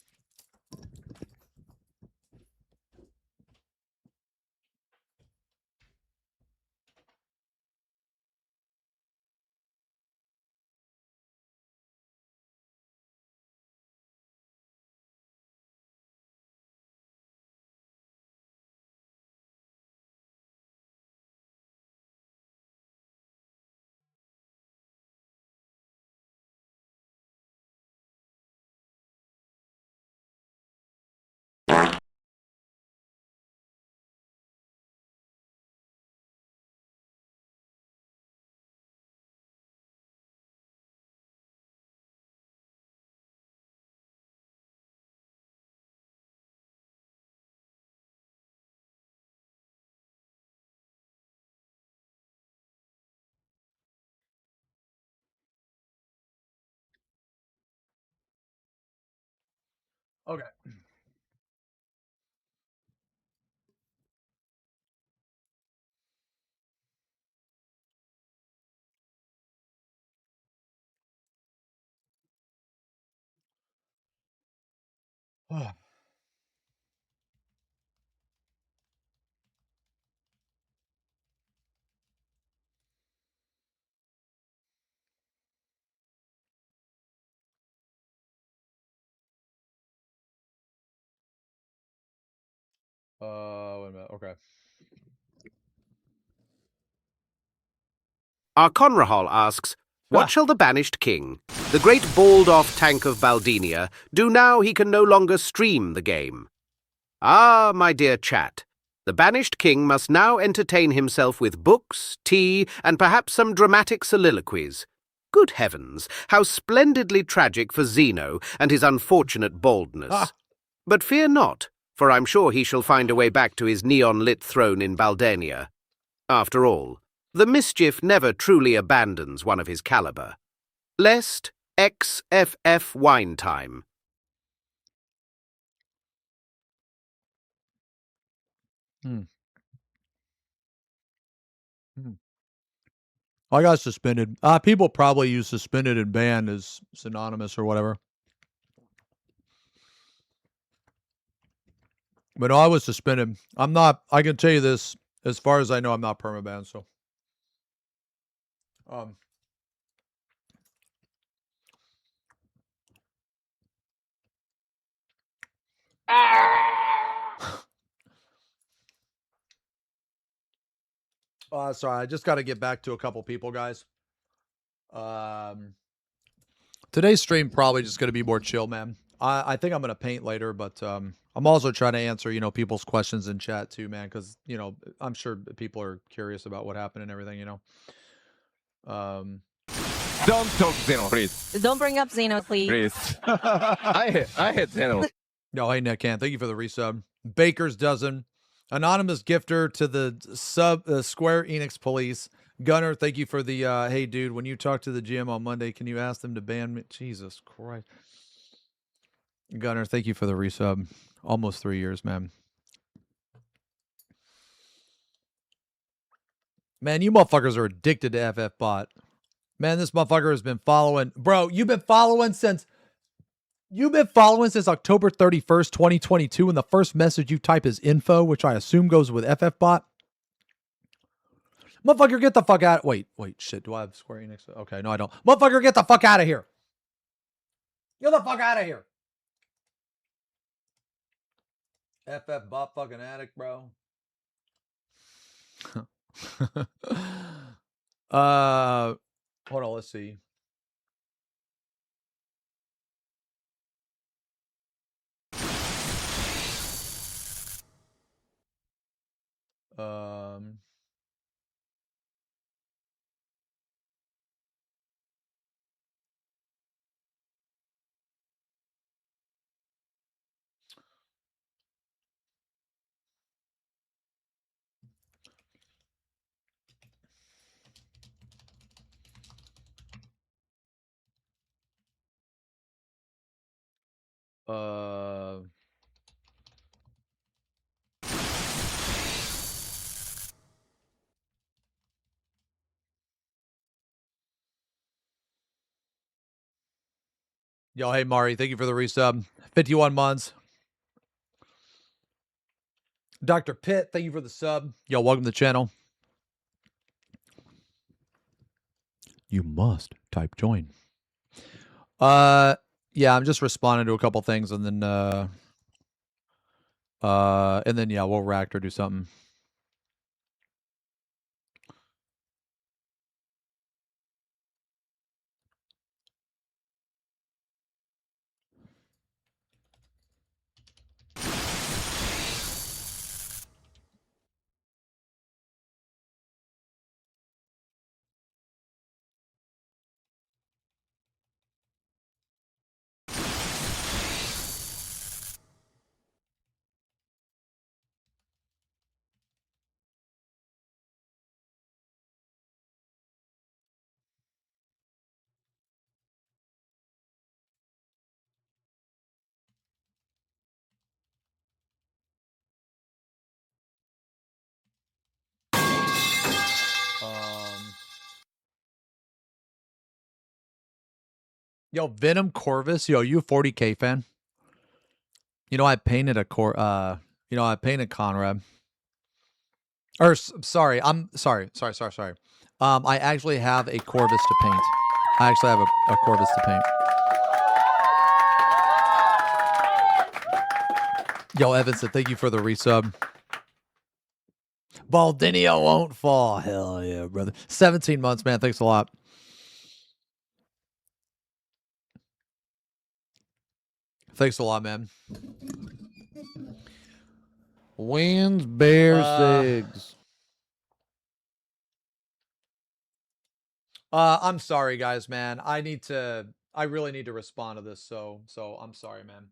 Okay. Wait a minute. Okay. Our Conrahal asks, what shall the banished king, the great balled-off tank of Baldinia, do now he can no longer stream the game? Ah, my dear chat, the banished king must now entertain himself with books, tea, and perhaps some dramatic soliloquies. Good heavens, how splendidly tragic for Xeno and his unfortunate baldness. But fear not, for I'm sure he shall find a way back to his neon-lit throne in Baldania. After all, the mischief never truly abandons one of his caliber. Lest XFF wine time. I got suspended. People probably use suspended and banned as synonymous or whatever. But no, I was suspended. I'm not, I can tell you this, as far as I know, I'm not permabanned, so. Sorry, I just got to get back to a couple people, guys. Today's stream probably just going to be more chill, man. I think I'm going to paint later, but I'm also trying to answer, you know, people's questions in chat too, man, because, you know, I'm sure people are curious about what happened and everything, you know. Don't talk Xeno, please. Don't bring up Xeno, please. Please. I hate Xeno. No, hey, Nick, thank you for the resub. Baker's Dozen. Anonymous gifter to the Square Enix police. Gunner, thank you for the, hey, dude, when you talk to the GM on Monday, can you ask them to ban me? Jesus Christ. Gunner, thank you for the resub. Almost 3 years, man. Man, you motherfuckers are addicted to FF bot. Man, this motherfucker has been following. Bro, you've been following since October 31st, 2022, and the first message you type is info, which I assume goes with FF bot. Motherfucker, get the fuck out. Wait, shit. Do I have Square Enix? Okay, no, I don't. Motherfucker, get the fuck out of here. Get the fuck out of here. FF bot fucking addict, bro. Hold on, let's see. Um. Yo, hey Mari, thank you for the resub. 51 months. Dr. Pitt, thank you for the sub. Yo, welcome to the channel. You must type join. Yeah, I'm just responding to a couple things and then yeah, we'll react or do something. Yo, Venom Corvus, yo, you a 40K fan? You know, I painted I painted Conrad. Or sorry, sorry. I actually have a Corvus to paint. I actually have a Corvus to paint. Yo, Evanson, thank you for the resub. Baldinio won't fall. Hell yeah, brother. 17 months, man. Thanks a lot. Thanks a lot, man. Wins, Bears, Sigs. I'm sorry, guys, man. I really need to respond to this, so I'm sorry, man.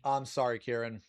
I'm sorry, Kieran.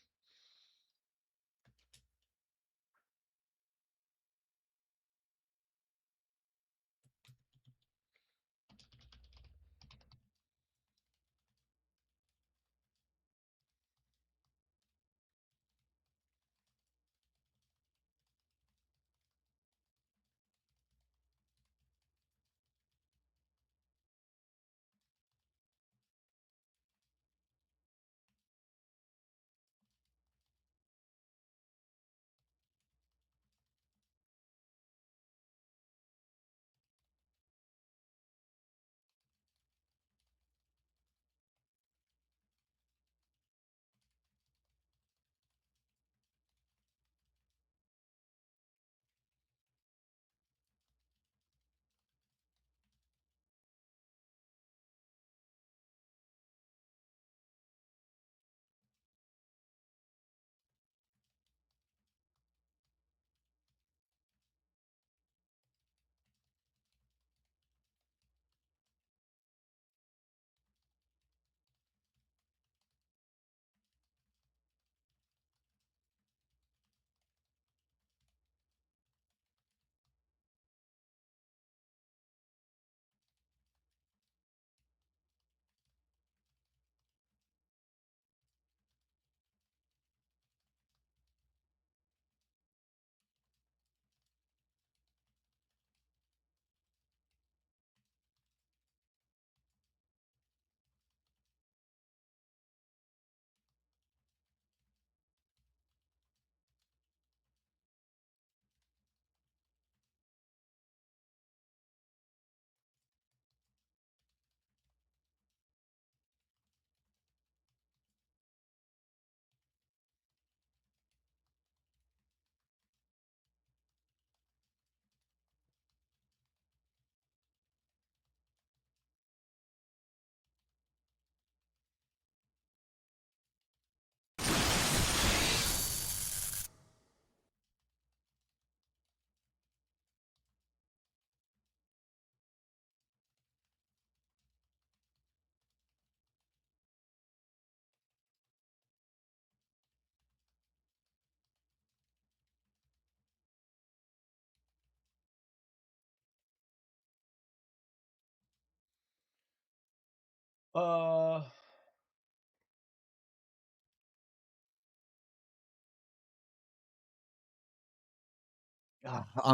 I'm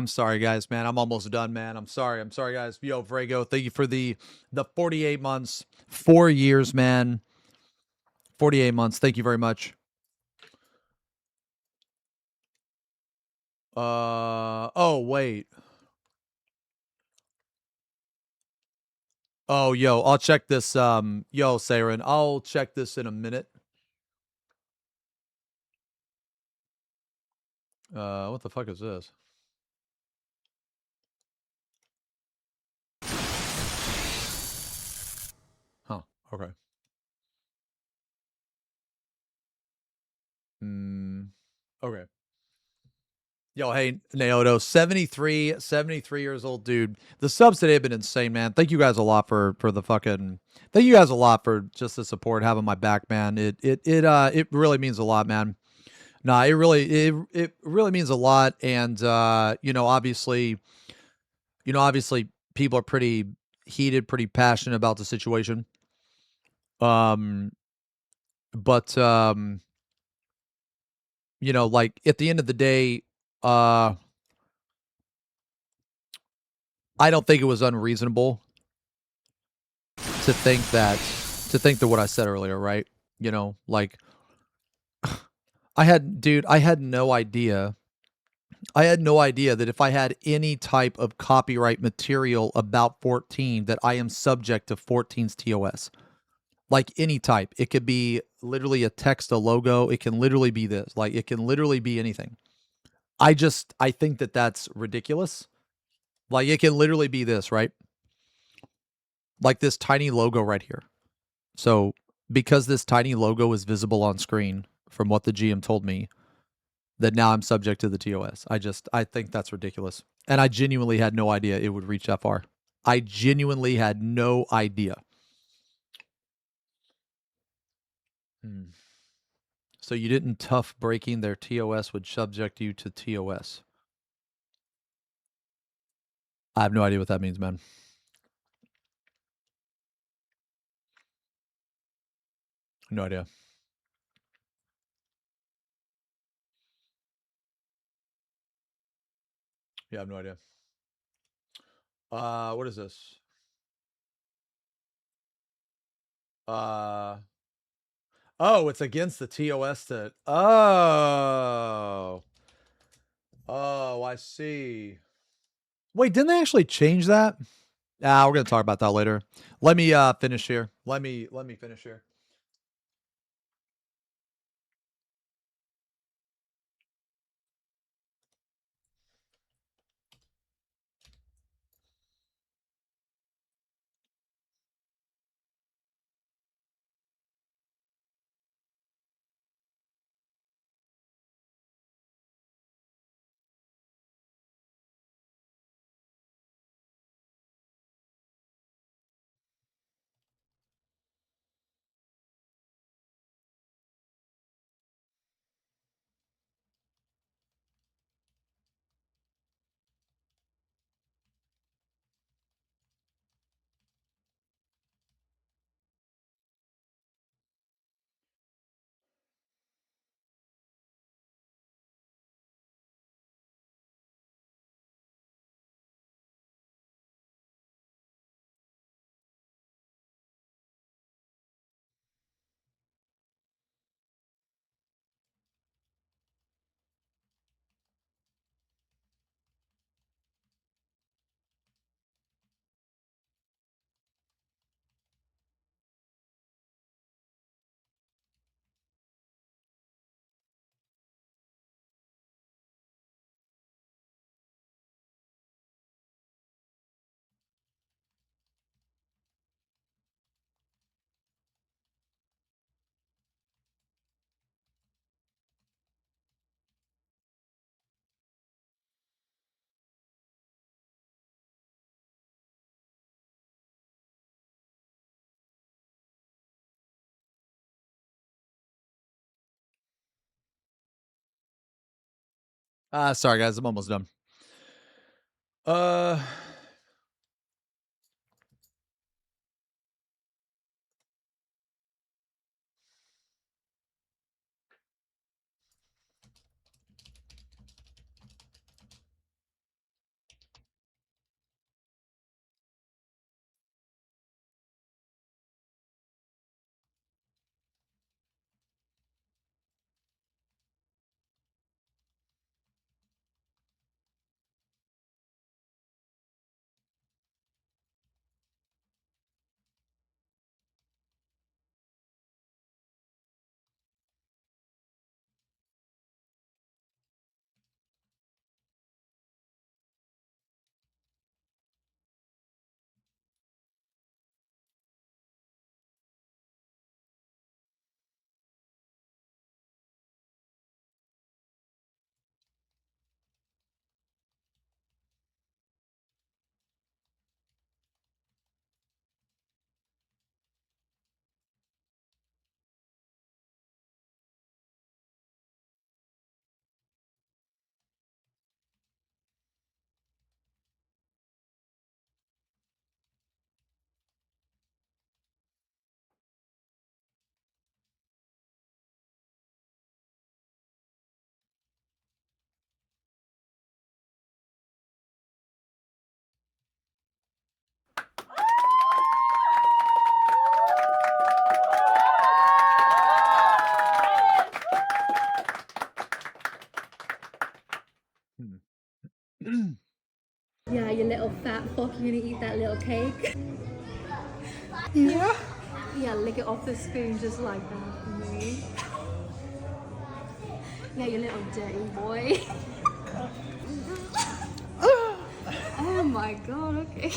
sorry, guys, man. I'm almost done, man. I'm sorry, guys. Yo, Vrago, thank you for the 48 months, 4 years, man. 48 months. Thank you very much. Oh, wait. Oh, yo, I'll check this. Yo, Saren, I'll check this in a minute. What the fuck is this? Huh. Okay. Okay. Yo, hey, Naoto, 73 years old, dude. The subs today have been insane, man. Thank you guys a lot for the fucking. Thank you guys a lot for just the support, having my back, man. It really means a lot, man. Nah, it really means a lot, and obviously, people are pretty heated, pretty passionate about the situation. But like at the end of the day, I don't think it was unreasonable to think that what I said earlier, right? Like I had no idea. I had no idea that if I had any type of copyright material about 14 that I am subject to 14's TOS. Like any type. It could be literally a text, a logo, it can literally be this. Like it can literally be anything. I think that that's ridiculous. Like it can literally be this, right? Like this tiny logo right here. So, because this tiny logo is visible on screen from what the GM told me, that now I'm subject to the TOS. I think that's ridiculous. And I genuinely had no idea it would reach that far. I genuinely had no idea. So you didn't tough breaking their TOS would subject you to TOS. I have no idea what that means, man. No idea. Yeah, I have no idea. What is this? Oh, it's against the TOS to. Oh, I see. Wait, didn't they actually change that? We're gonna talk about that later. Let me finish here. Let me finish here. Sorry guys, I'm almost done. Yeah, you little fat fuck, you gonna eat that little cake? Yeah. Yeah, lick it off the spoon just like that for me. Yeah, you little dirty boy. Oh my god, okay.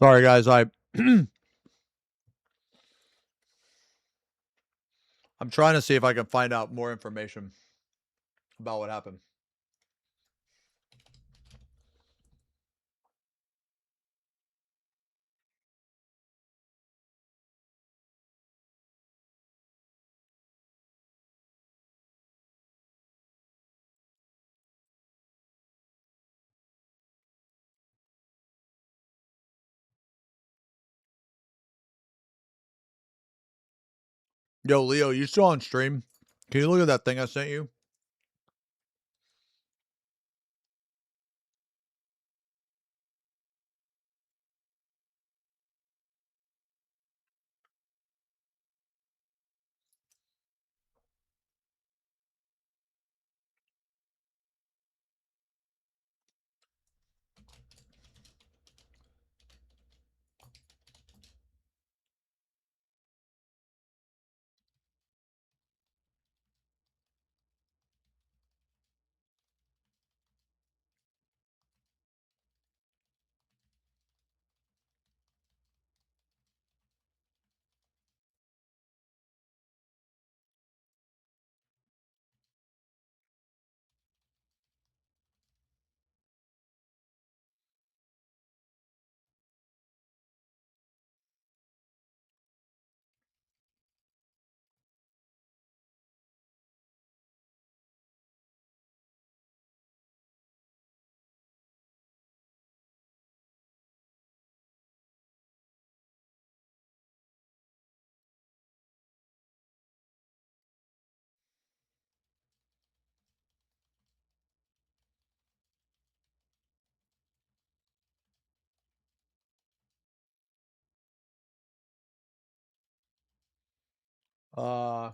Sorry, guys. I'm trying to see if I can find out more information about what happened. Yo, Leo, you still on stream? Can you look at that thing I sent you? Uh,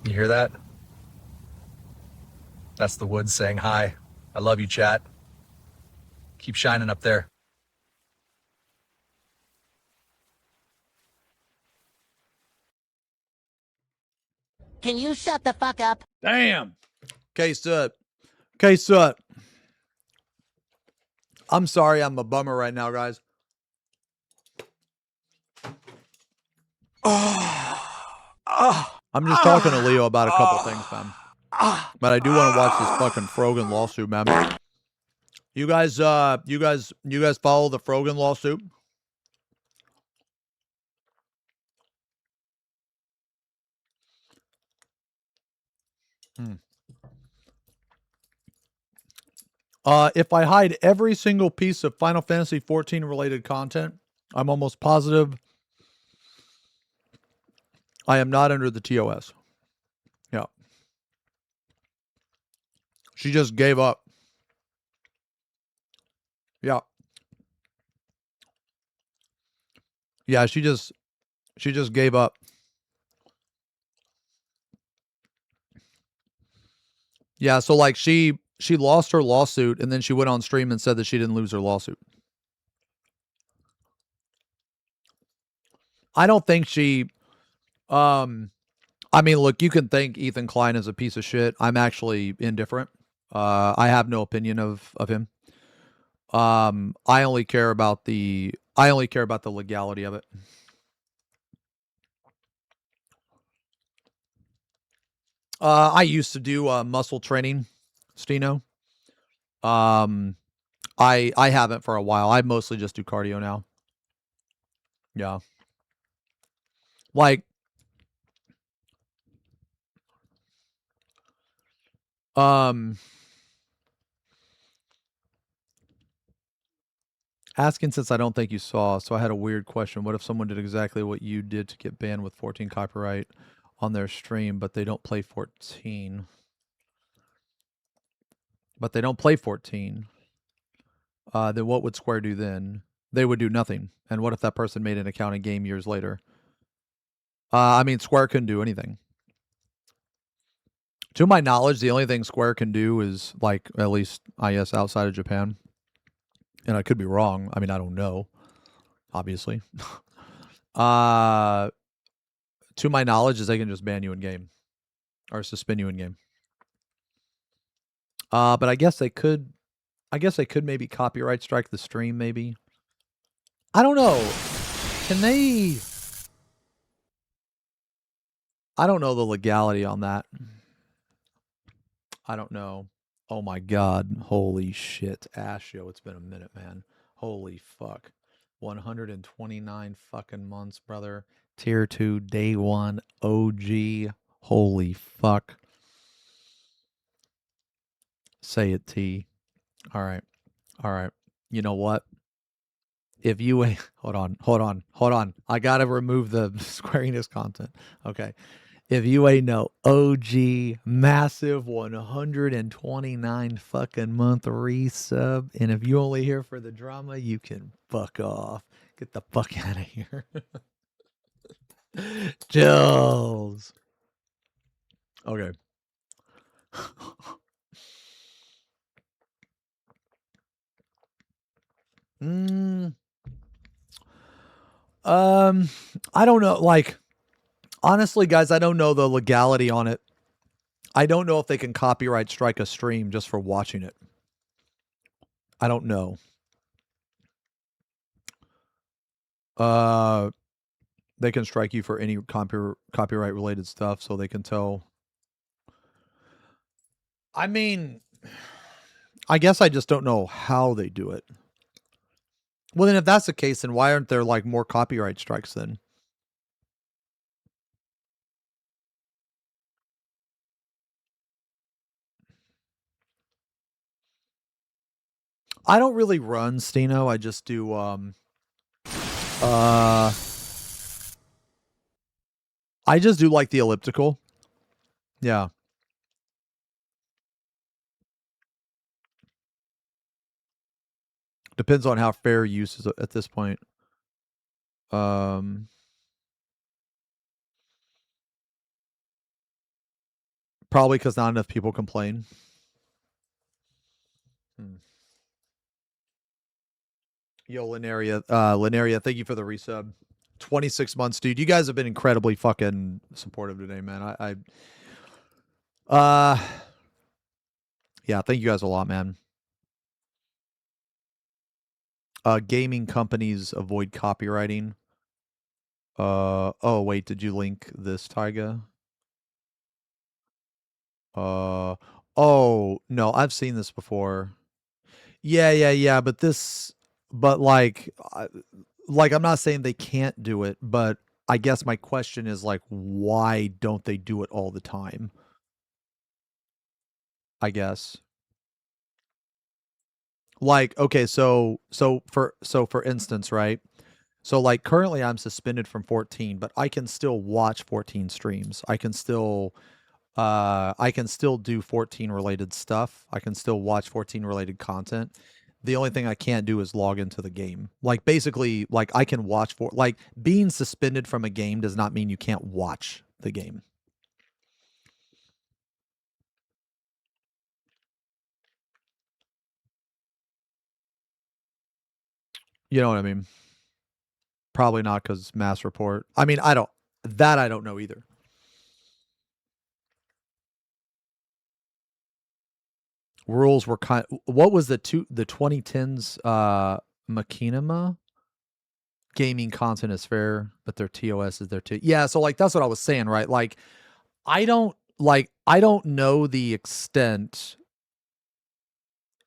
You hear that? That's the woods saying hi. I love you, chat. Keep shining up there. Can you shut the fuck up? damn. K-Sut. K-Sut. I'm sorry I'm a bummer right now, guys. I'm just talking to Leo about a couple things, man. But I do want to watch this fucking Frogan lawsuit, man. You guys follow the Frogan lawsuit? If I hide every single piece of Final Fantasy 14 related content, I'm almost positive I am not under the TOS. Yeah. She just gave up. Yeah. Yeah, she just gave up. Yeah, so like she lost her lawsuit and then she went on stream and said that she didn't lose her lawsuit. I don't think she I mean, look, you can think Ethan Klein is a piece of shit. I'm actually indifferent. I have no opinion of him. I only care about the legality of it. I used to do muscle training, Steno. I haven't for a while. I mostly just do cardio now. Yeah. Like asking since I don't think you saw, so I had a weird question. What if someone did exactly what you did to get banned with 14 copyright on their stream, but they don't play 14? But they don't play 14. Then what would Square do then? They would do nothing. And what if that person made an account in game years later? I mean, Square couldn't do anything. To my knowledge, the only thing Square can do is, like, at least, I guess, outside of Japan. And I could be wrong. I mean, I don't know. Obviously. To my knowledge, is they can just ban you in game. Or suspend you in game. But I guess they could maybe copyright strike the stream, maybe. I don't know. Can they... I don't know the legality on that. I don't know. Oh my god. Holy shit. Ashio, it's been a minute, man. Holy fuck. 129 fucking months, brother. Tier 2, day 1, OG. Holy fuck. Say it, T. Alright. Alright. You know what? If you... Hold on. I gotta remove the Square Enix content. Okay. If you ain't no OG massive 129 fucking month resub, and if you only here for the drama, you can fuck off. Get the fuck out of here. Jills. Okay. I don't know, like, honestly, guys, I don't know the legality on it. I don't know if they can copyright strike a stream just for watching it. I don't know. They can strike you for any copyright related stuff, so they can tell. I mean, I guess I just don't know how they do it. Well, then if that's the case, then why aren't there like more copyright strikes then? I don't really run Steno. I just do I just do like the elliptical. Yeah. Depends on how fair use is at this point. Probably because not enough people complain. Yo, Linearia, thank you for the resub. 26 months, dude. You guys have been incredibly fucking supportive today, man. Yeah, thank you guys a lot, man. Gaming companies avoid copywriting. Oh wait, did you link this, Tyga? Oh no, I've seen this before. Yeah, but like I'm not saying they can't do it, but I guess my question is like, why don't they do it all the time? I guess. Like, okay, so for instance, right? So like currently I'm suspended from 14, but I can still watch 14 streams. I can still do 14 related stuff. I can still watch 14 related content. The only thing I can't do is log into the game. Like basically, like I can watch for like being suspended from a game does not mean you can't watch the game. You know what I mean? Probably not because mass report. I mean, I don't know either. Rules were kind. What was the 2010s machinima? Gaming content is fair, but their TOS is their T. Yeah, so like that's what I was saying, right? Like I don't know the extent,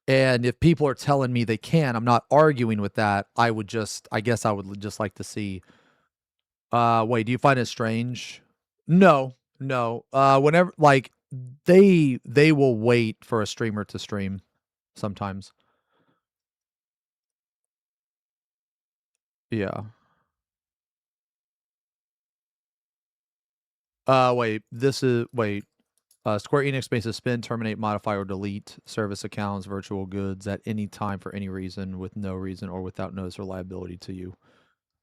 and if people are telling me they can, I'm not arguing with that. I guess I would just like to see. Wait, do you find it strange? No, no. Whenever like they will wait for a streamer to stream sometimes. Yeah. Wait. Square Enix may suspend, terminate, modify, or delete service accounts, virtual goods at any time for any reason, with no reason or without notice or liability to you.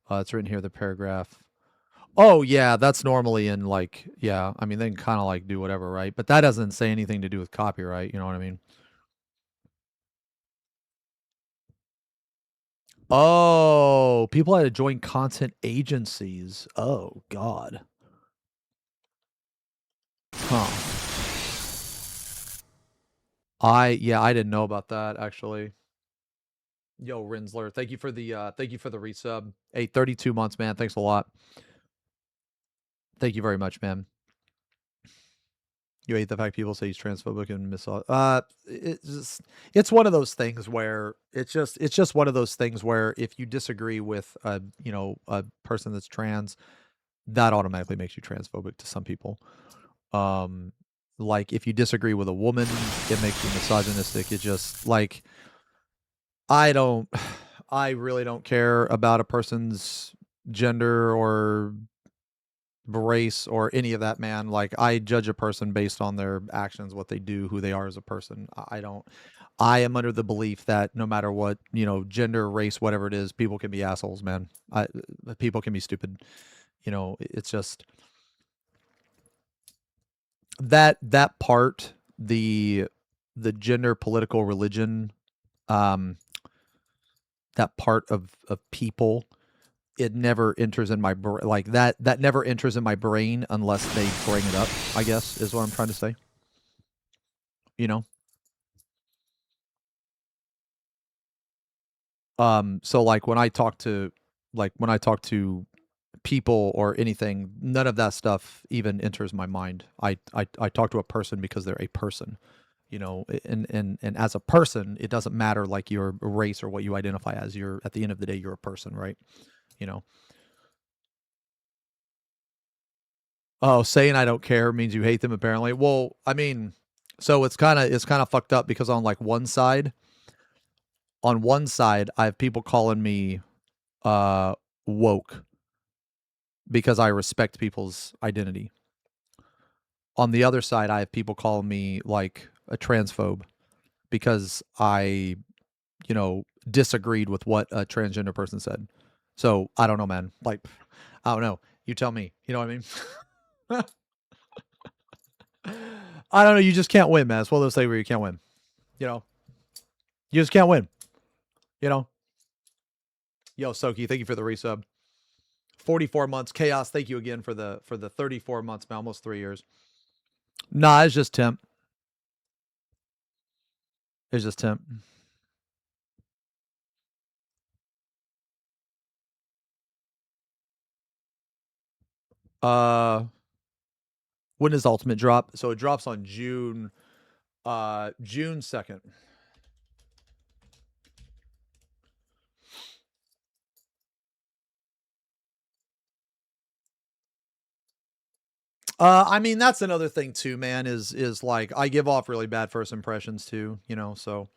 It's written here, the paragraph. Oh, yeah, that's normally in like, yeah, I mean, they can kind of like do whatever, right? But that doesn't say anything to do with copyright, you know what I mean? Oh, people had to join content agencies. Oh, God. Huh. I didn't know about that actually. Yo, Rinsler, thank you for the resub. Hey, 32 months, man. Thanks a lot. Thank you very much, man. You hate the fact people say he's transphobic and it's one of those things where it's just one of those things where if you disagree with a person that's trans, that automatically makes you transphobic to some people. Like if you disagree with a woman, it makes you misogynistic. It just like I really don't care about a person's gender or race or any of that, man. Like I judge a person based on their actions, what they do, who they are as a person. I am under the belief that no matter what, gender, race, whatever it is, people can be assholes, man. People can be stupid. It's just that part, the gender, political, religion, that part of people, it never enters in my brain. Like that never enters in my brain unless they bring it up, I guess is what I'm trying to say. So like when I talk to people or anything, none of that stuff even enters my mind. I talk to a person because they're a person, and as a person, it doesn't matter like your race or what you identify as. You're at the end of the day, you're a person, right? you know Oh, saying I don't care means you hate them apparently. Well, I mean, so it's kind of fucked up because on one side I have people calling me woke because I respect people's identity. On the other side I have people calling me like a transphobe because I, disagreed with what a transgender person said. So, I don't know, man. Like I don't know. You tell me. You know what I mean? I don't know. You just can't win, man. It's one of those things where you can't win. You know, you just can't win. You know. Yo, Soki, thank you for the resub. 44 months. Chaos, thank you again for the 34 months, man. Almost 3 years. Nah, it's just temp. It's just temp. Uh, when does Ultimate drop? So it drops on June 2nd. I mean that's another thing too, man. Is like I give off really bad first impressions too, so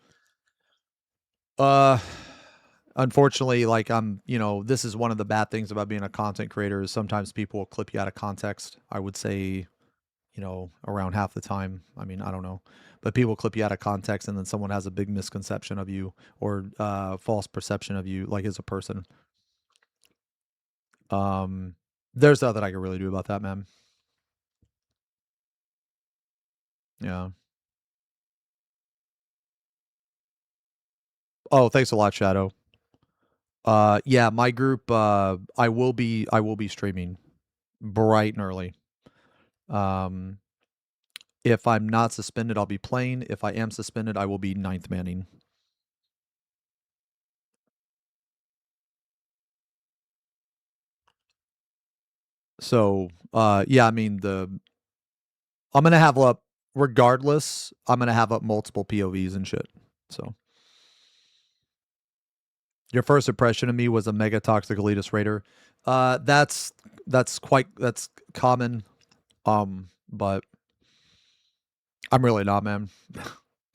Unfortunately, like this is one of the bad things about being a content creator is sometimes people will clip you out of context. I would say, around half the time. I mean, I don't know, but people clip you out of context, and then someone has a big misconception of you or false perception of you, like as a person. There's nothing I can really do about that, man. Yeah. Oh, thanks a lot, Shadow. Yeah, my group. I will be streaming bright and early. If I'm not suspended, I'll be playing. If I am suspended, I will be ninth manning. So, yeah, I mean I'm gonna have up regardless. I'm gonna have up multiple POVs and shit. So, your first impression of me was a mega toxic elitist raider. That's common. But I'm really not, man.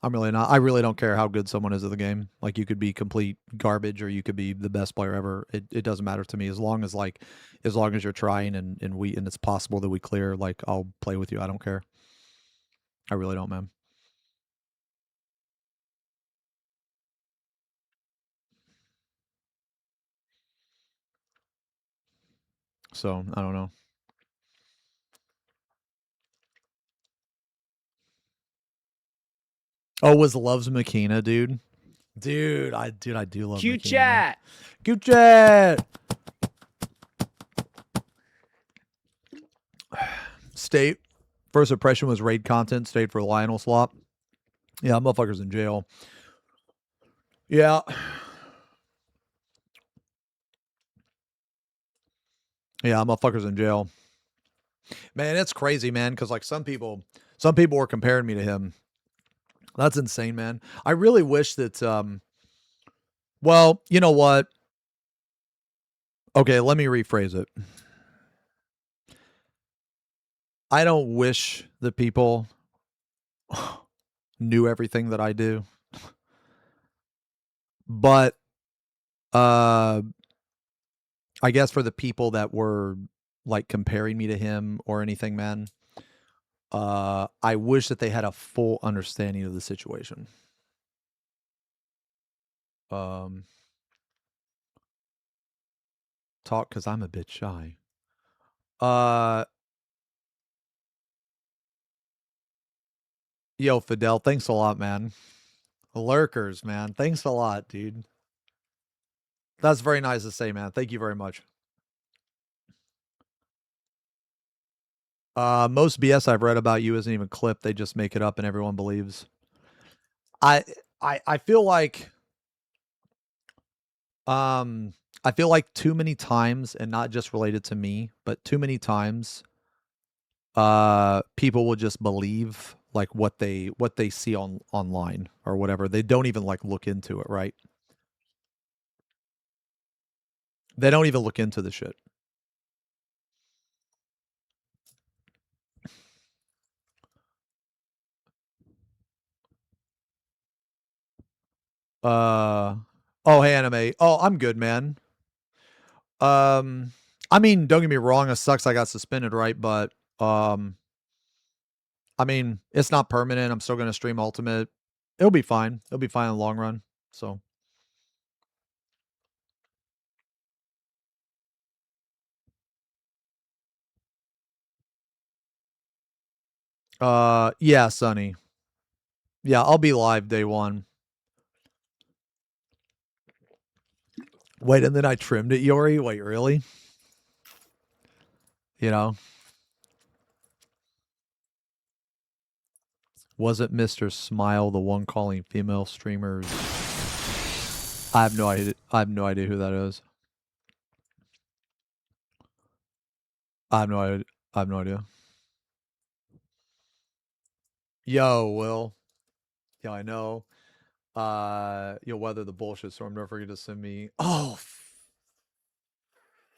I'm really not. I really don't care how good someone is at the game. Like, you could be complete garbage or you could be the best player ever. It doesn't matter to me as long as you're trying and it's possible that we clear. Like, I'll play with you. I don't care. I really don't, man. So I don't know. Oh, was Loves Makina, dude? Dude, I do love Q Makina. chat. Q chat. State. First impression was raid content. Stayed for Lionel swap. Yeah, motherfuckers in jail. Yeah. Yeah, motherfuckers in jail. Man, it's crazy, man, because like some people were comparing me to him. That's insane, man. I really wish that well, you know what? Okay, let me rephrase it. I don't wish that people knew everything that I do. But I guess for the people that were like comparing me to him or anything, man, I wish that they had a full understanding of the situation. Talk because I'm a bit shy. Yo, Fidel, thanks a lot, man. Lurkers, man. Thanks a lot, dude. That's very nice to say, man. Thank you very much. Most BS I've read about you isn't even clipped. They just make it up and everyone believes. I feel like I feel like too many times, and not just related to me, but too many times people will just believe like what they see online or whatever. They don't even like look into it, right? They don't even look into the shit. Oh, hey, anime. Oh, I'm good, man. I mean, don't get me wrong, it sucks I got suspended, right? But I mean, it's not permanent. I'm still gonna stream Ultimate. It'll be fine. It'll be fine in the long run. So yeah, Sonny. Yeah, I'll be live day one. Wait, and then I trimmed it, Yori? Wait, really? You know? Wasn't Mr. Smile the one calling female streamers? I have no idea. I have no idea who that is. I have no idea. I have no idea. Yo, Will. Yeah, I know. You'll weather the bullshit storm. Don't forget to send me. Oh,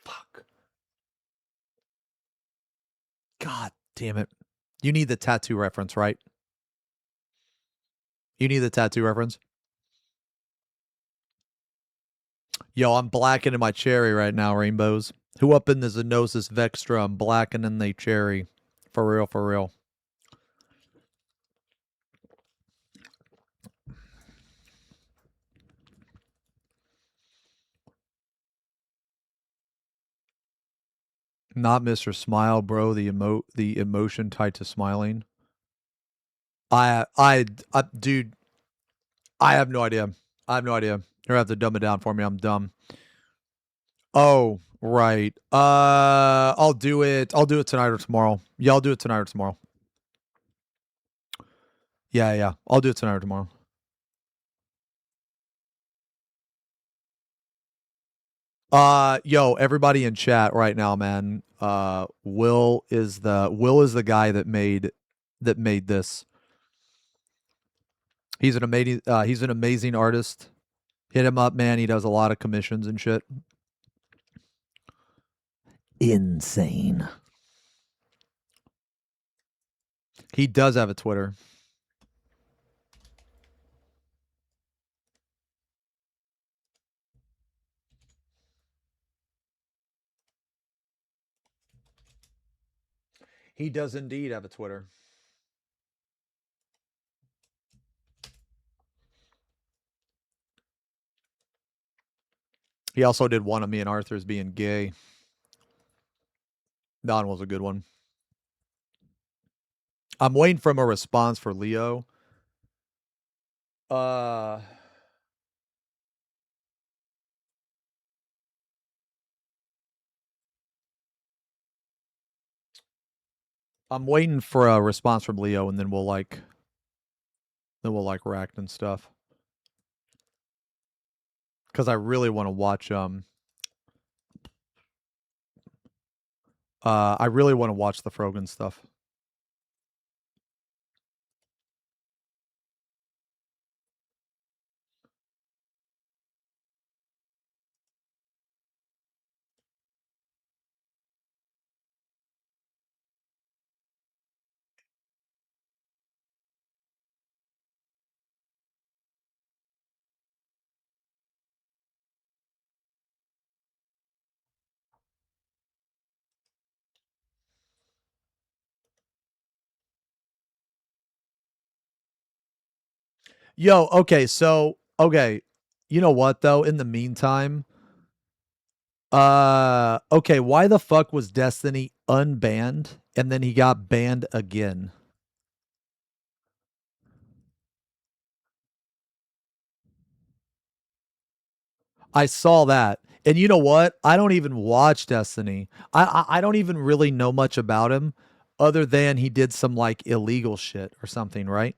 fuck. God damn it. You need the tattoo reference, right? You need the tattoo reference? Yo, I'm blackening my cherry right now, rainbows. Who up in the XenosysVex drum blackening they cherry? For real, for real. Not Mr. Smile, bro. The emotion tied to smiling. Dude, I have no idea. I have no idea. You're gonna have to dumb it down for me. I'm dumb. Oh, right. I'll do it. I'll do it tonight or tomorrow. Yeah, I'll do it tonight or tomorrow. Yeah, yeah. I'll do it tonight or tomorrow. Yo, everybody in chat right now, man. Will is the guy that made this. He's an amazing artist. Hit him up, man. He does a lot of commissions and shit. Insane. He does have a Twitter. He does indeed have a Twitter. He also did one of me and Arthur's being gay. That one was a good one. I'm waiting for a response for Leo. I'm waiting for a response from Leo, and then we'll rack and stuff. Because I really want to watch I really want to watch the Frogan stuff. Yo, okay, so okay. You know what though? In the meantime, okay, why the fuck was Destiny unbanned and then he got banned again? I saw that. And you know what? I don't even watch Destiny. I don't even really know much about him other than he did some like illegal shit or something, right?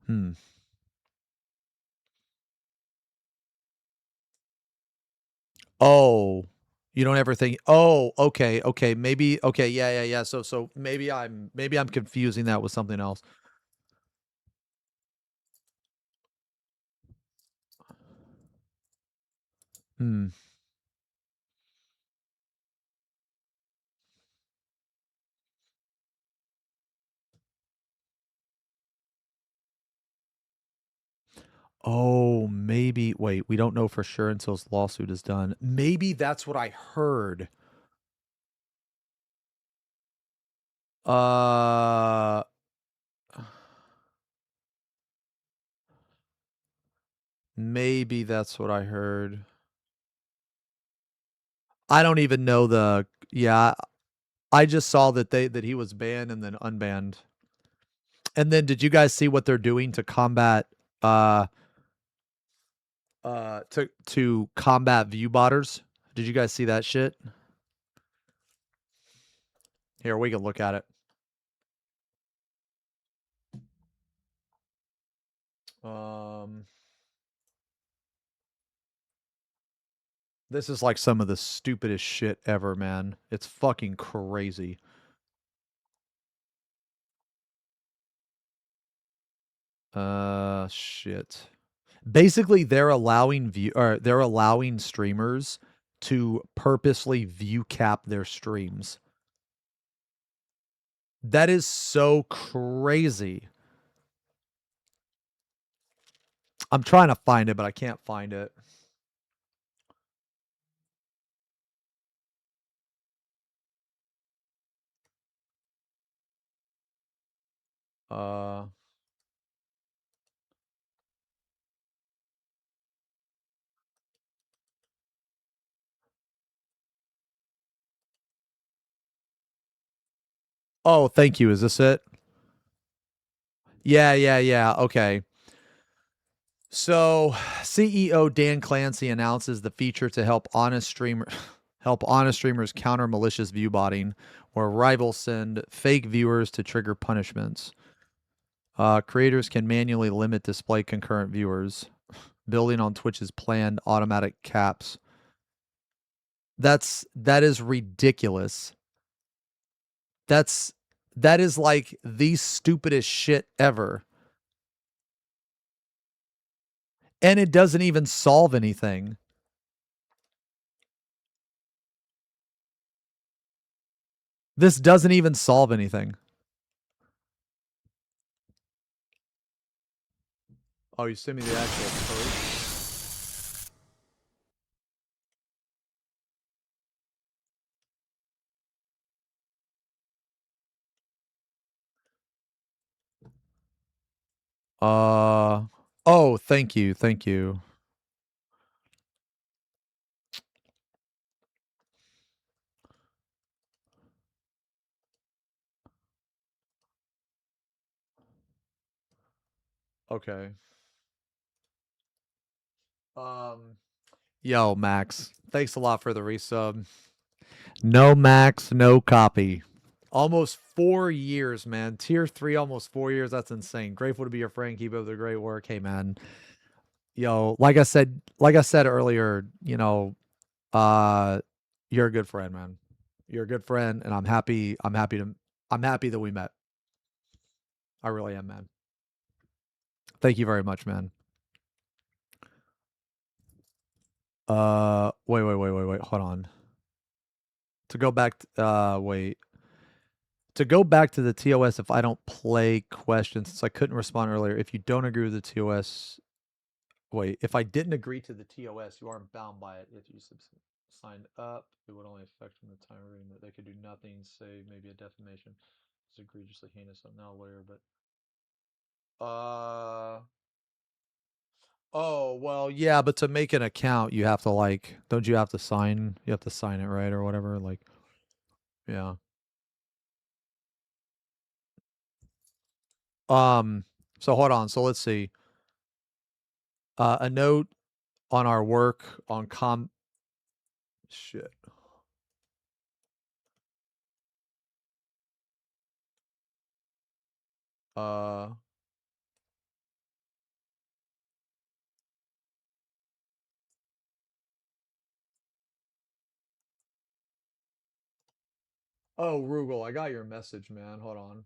Hmm. Oh, you don't ever think, oh, okay, okay, maybe, okay, yeah, yeah, yeah. So maybe I'm confusing that with something else. Hmm. Oh, maybe. Wait, we don't know for sure until his lawsuit is done. Maybe that's what I heard. Uh, maybe that's what I heard. I don't even know the. Yeah, I just saw that he was banned and then unbanned. And then, did you guys see what they're doing to combat to combat view botters? Did you guys see that shit? Here, we can look at it. This is like some of the stupidest shit ever, man. It's fucking crazy. Shit. Basically, they're allowing streamers to purposely view cap their streams. That is so crazy. I'm trying to find it, but I can't find it. Oh, thank you. Is this it? Yeah. Okay. So, CEO Dan Clancy announces the feature to help honest streamers counter malicious viewbotting, where rivals send fake viewers to trigger punishments. Creators can manually limit display concurrent viewers, building on Twitch's planned automatic caps. That is ridiculous. That is like the stupidest shit ever. And it doesn't even solve anything. This doesn't even solve anything. Oh, you sent me the actual code? Oh, thank you. Thank you. Okay. Yo, Max. Thanks a lot for the resub. No Max, no copy. Almost 4 years, man. Tier 3, almost 4 years. That's insane. Grateful to be your friend. Keep up the great work. Hey, man. Yo, like I said earlier, you know, you're a good friend, man. You're a good friend, and I'm happy that we met. I really am, man. Thank you very much, man. Wait. Hold on. To go back, wait. To go back to the TOS, if I don't play questions, since I couldn't respond earlier, if you don't agree with the TOS, wait, if I didn't agree to the TOS, you aren't bound by it. If you signed up, it would only affect from the time agreement. They could do nothing, say maybe a defamation. It's egregiously heinous. I'm not a lawyer, but oh, well, yeah, but to make an account, you have to don't you have to sign? You have to sign it, right, or whatever. Like, yeah. So hold on. So let's see. A note on our work on shit. Oh, Rugal, I got your message, man. Hold on.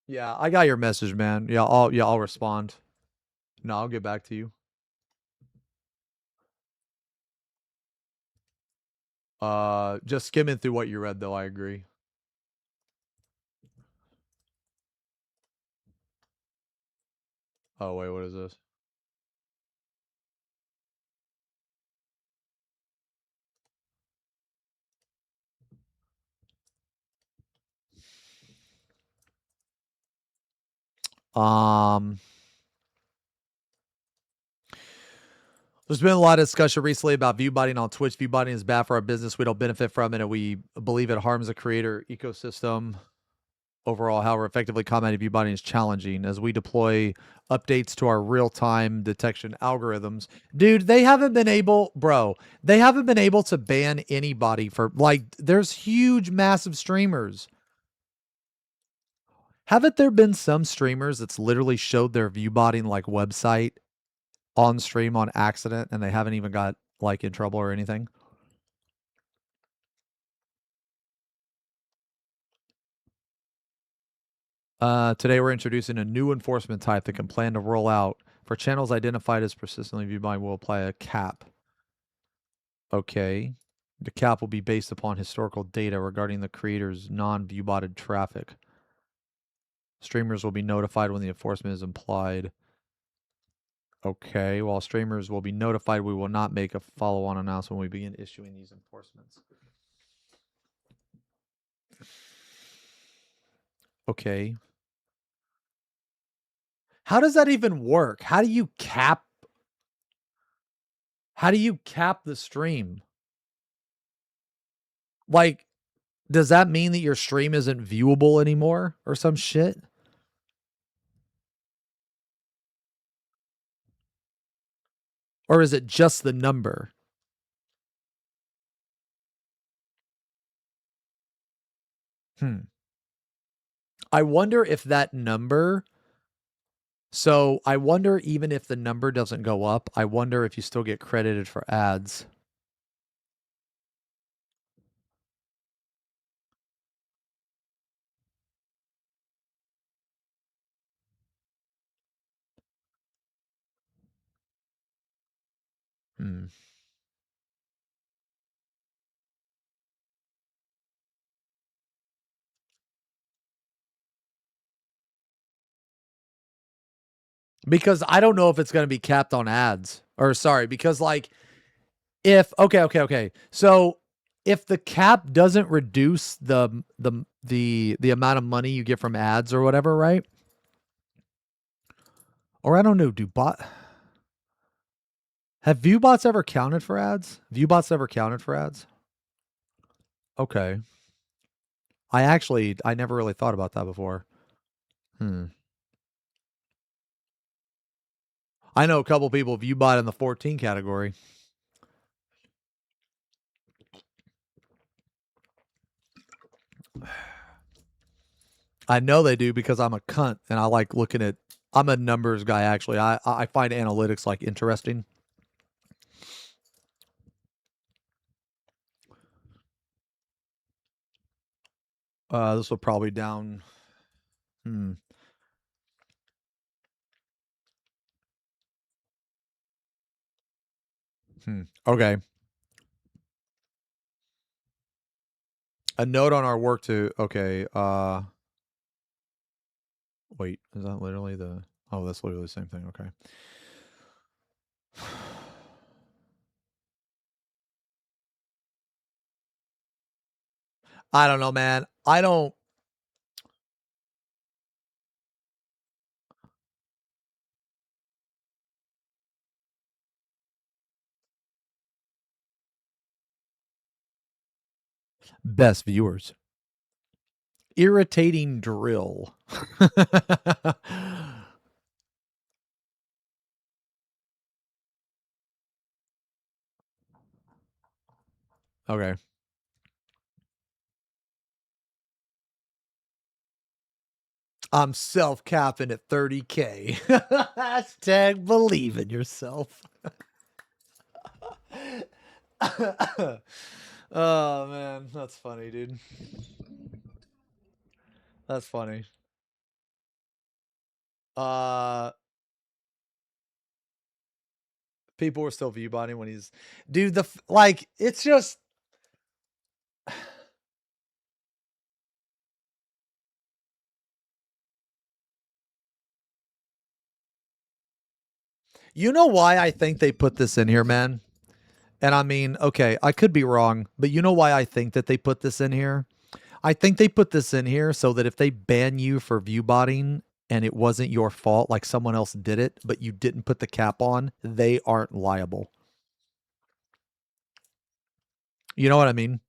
Yeah, I got your message, man. Yeah, I'll respond. No, I'll get back to you. Just skimming through what you read, though. I agree. Oh wait, what is this? There's been a lot of discussion recently about viewbotting on Twitch. Viewbotting is bad for our business. We don't benefit from it, and we believe it harms the creator ecosystem. Overall, however, effectively combating viewbotting is challenging as we deploy updates to our real-time detection algorithms. Dude, they haven't been able to ban anybody for, there's huge, massive streamers. Haven't there been some streamers that's literally showed their viewbotting, website on stream on accident, and they haven't even got, in trouble or anything? Today we're introducing a new enforcement type that can plan to roll out. For channels identified as persistently viewed by, we'll apply a cap. Okay. The cap will be based upon historical data regarding the creator's non-viewbotted traffic. Streamers will be notified when the enforcement is implied. Okay. While streamers will be notified, we will not make a follow-on announcement when we begin issuing these enforcements. Okay. How does that even work? How do you cap the stream? Like, does that mean that your stream isn't viewable anymore or some shit? Or is it just the number? I wonder if that number... So I wonder, even if the number doesn't go up, I wonder if you still get credited for ads. Because I don't know if it's going to be capped on ads. Or sorry, because like if okay. So if the cap doesn't reduce the amount of money you get from ads or whatever, right? Or I don't know, have viewbots ever counted for ads? Viewbots ever counted for ads? Okay. I never really thought about that before. I know a couple people viewbot in the 14 category. I know they do because I'm a cunt and I like looking at... I'm a numbers guy, actually. I find analytics like interesting. This will probably down... Okay. A note on our work to... Okay. Wait, is that literally the... Oh, that's literally the same thing. Okay. I don't know, man. I don't... Best viewers. Irritating drill. Okay. I'm self-capping at 30K. Hashtag believe in yourself. Oh, man. That's funny, dude. That's funny. People were still viewbotting when he's... Dude, like, it's just... You know why I think they put this in here, man? And I mean, okay, I could be wrong, but you know why I think that they put this in here? I think they put this in here so that if they ban you for viewbotting and it wasn't your fault, like someone else did it, but you didn't put the cap on, they aren't liable. You know what I mean?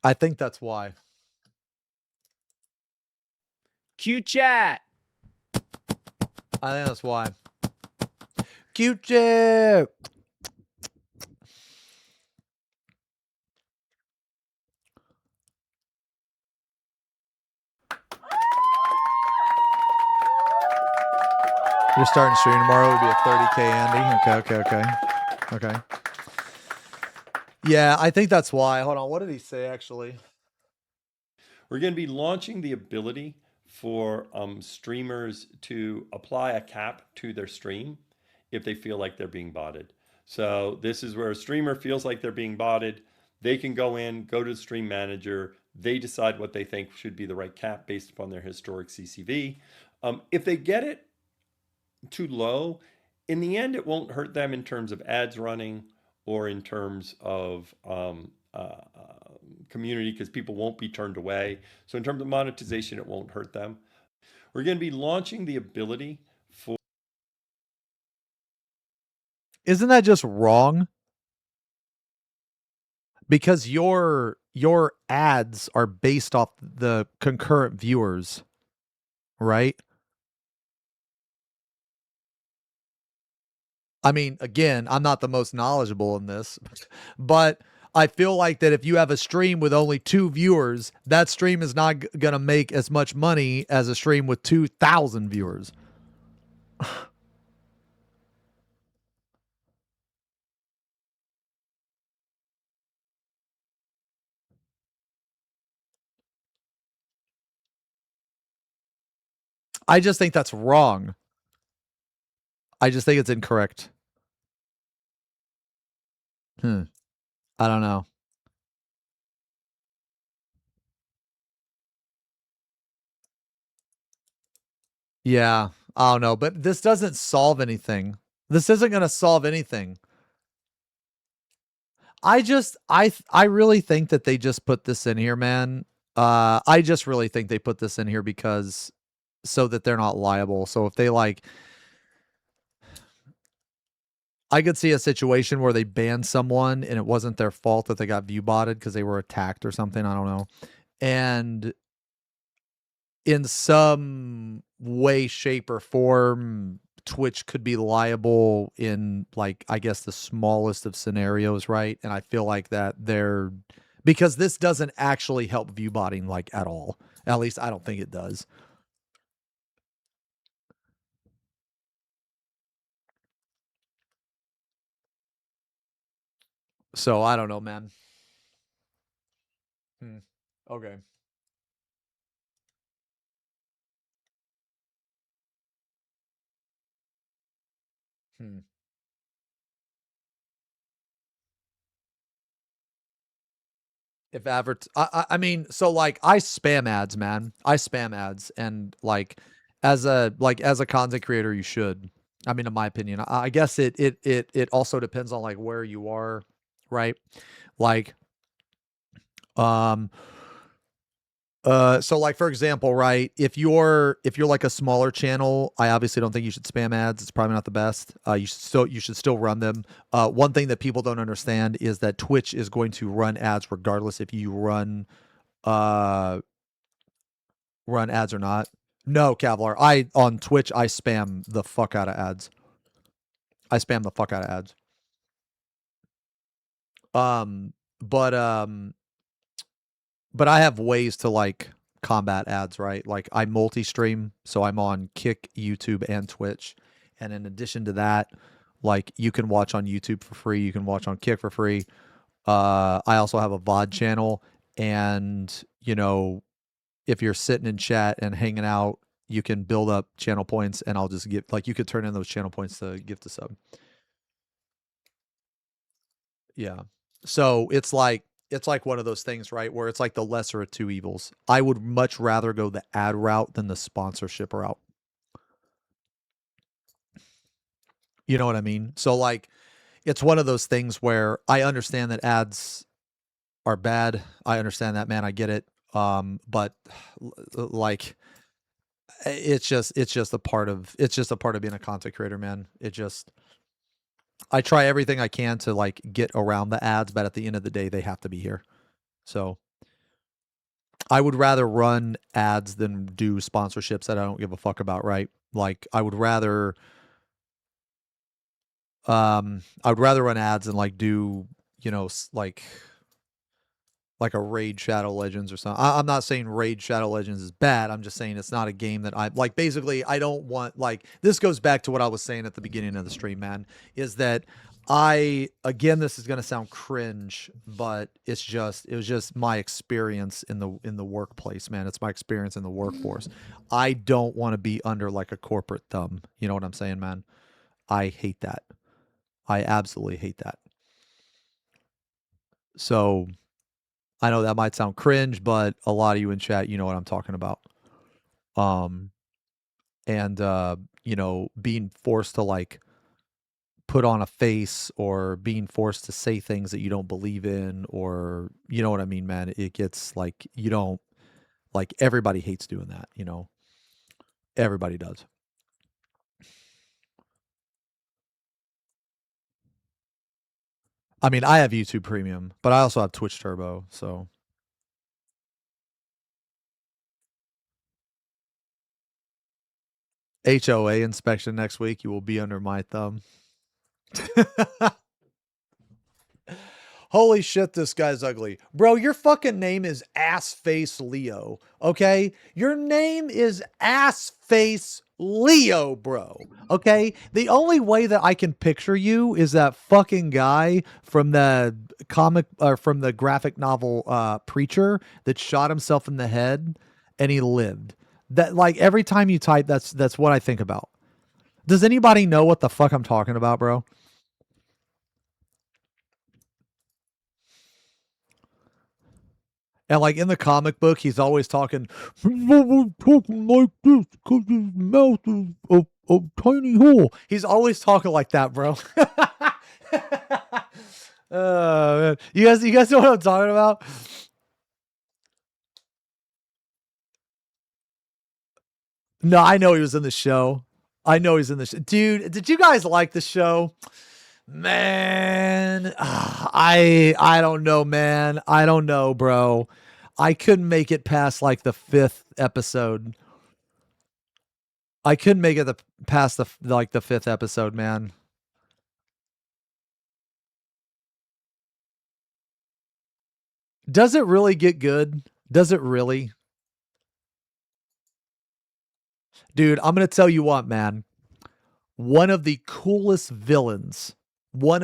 I think that's why. Q chat. I think that's why. Cute chip. You're starting stream tomorrow. It would be a 30K Andy. Okay. Yeah, I think that's why. Hold on. What did he say, actually? We're going to be launching the ability for streamers to apply a cap to their stream if they feel like they're being botted. So this is where a streamer feels like they're being botted. They can go in, go to the stream manager. They decide what they think should be the right cap based upon their historic CCV. If they get it too low, in the end, it won't hurt them in terms of ads running or in terms of community, because people won't be turned away. So in terms of monetization, it won't hurt them. We're going to be launching the ability for... Isn't that just wrong? Because your ads are based off the concurrent viewers, right? I mean, again, I'm not the most knowledgeable in this, but I feel like that if you have a stream with only 2 viewers, that stream is not going to make as much money as a stream with 2,000 viewers. I just think that's wrong. I just think it's incorrect. I don't know. Yeah, I don't know, but this doesn't solve anything. This isn't going to solve anything. I really think that they just put this in here, man. I just really think they put this in here because so that they're not liable. So if they like, I could see a situation where they banned someone and it wasn't their fault that they got view botted because they were attacked or something. I don't know. And in some way, shape, or form, Twitch could be liable in, like, I guess the smallest of scenarios, right? And I feel like that they're, because this doesn't actually help view botting, like, at all. At least I don't think it does. So I don't know, man. Okay. If I mean, so like I spam ads, man. I spam ads, and like as a content creator, you should. I mean, in my opinion, I guess it also depends on like where you are, right? Like, so like for example, right, if you're like a smaller channel, I obviously don't think you should spam ads. It's probably not the best. You should still run them. One thing that people don't understand is that Twitch is going to run ads regardless if you run ads or not. No, Kevlar. On Twitch I spam the fuck out of ads. I spam the fuck out of ads. But I have ways to like combat ads, right? Like I multi-stream, so I'm on Kick, YouTube, and Twitch. And in addition to that, like you can watch on YouTube for free, you can watch on Kick for free. I also have a VOD channel, and you know, if you're sitting in chat and hanging out, you can build up channel points, and I'll just give, like, you could turn in those channel points to gift a sub. Yeah. So it's like one of those things, right, where it's like the lesser of 2 evils. I would much rather go the ad route than the sponsorship route. You know what I mean? So like it's one of those things where I understand that ads are bad. I understand that, man. I get it. But like it's just a part of being a content creator, man. I try everything I can to like get around the ads, but at the end of the day, they have to be here. So I would rather run ads than do sponsorships that I don't give a fuck about, right? Like I would rather run ads and like do, you know, like a Raid Shadow Legends or something. I'm not saying Raid Shadow Legends is bad. I'm just saying it's not a game that I like. Basically, I don't want, like, this goes back to what I was saying at the beginning of the stream, man, is that Again, this is gonna sound cringe, but it was just my experience in the workplace, man. It's my experience in the workforce. I don't want to be under like a corporate thumb. You know what I'm saying, man? I hate that. I absolutely hate that. So I know that might sound cringe, but a lot of you in chat, you know what I'm talking about. And you know, being forced to like put on a face or being forced to say things that you don't believe in, or you know what I mean, man. It gets like you don't like everybody hates doing that, you know. Everybody does. I mean, I have YouTube Premium, but I also have Twitch Turbo, so HOA inspection next week, you will be under my thumb. Holy shit, this guy's ugly. Bro, your fucking name is Assface Leo, okay? Your name is Assface Leo, bro, okay? The only way that I can picture you is that fucking guy from the comic, or from the graphic novel Preacher that shot himself in the head and he lived. That, like, every time you type, that's what I think about. Does anybody know what the fuck I'm talking about, bro? And like in the comic book, he's always talking, talking like this because his mouth is a tiny hole. He's always talking like that, bro. Man. You guys know what I'm talking about? No, I know he was in the show. I know he's in the show. Dude, did you guys like the show? Man, I don't know, man. I don't know, bro. I couldn't make it past like the 5th episode. I couldn't make it past the 5th episode, man. Does it really get good? Does it really? Dude, I'm going to tell you what, man. One of the coolest villains, I don't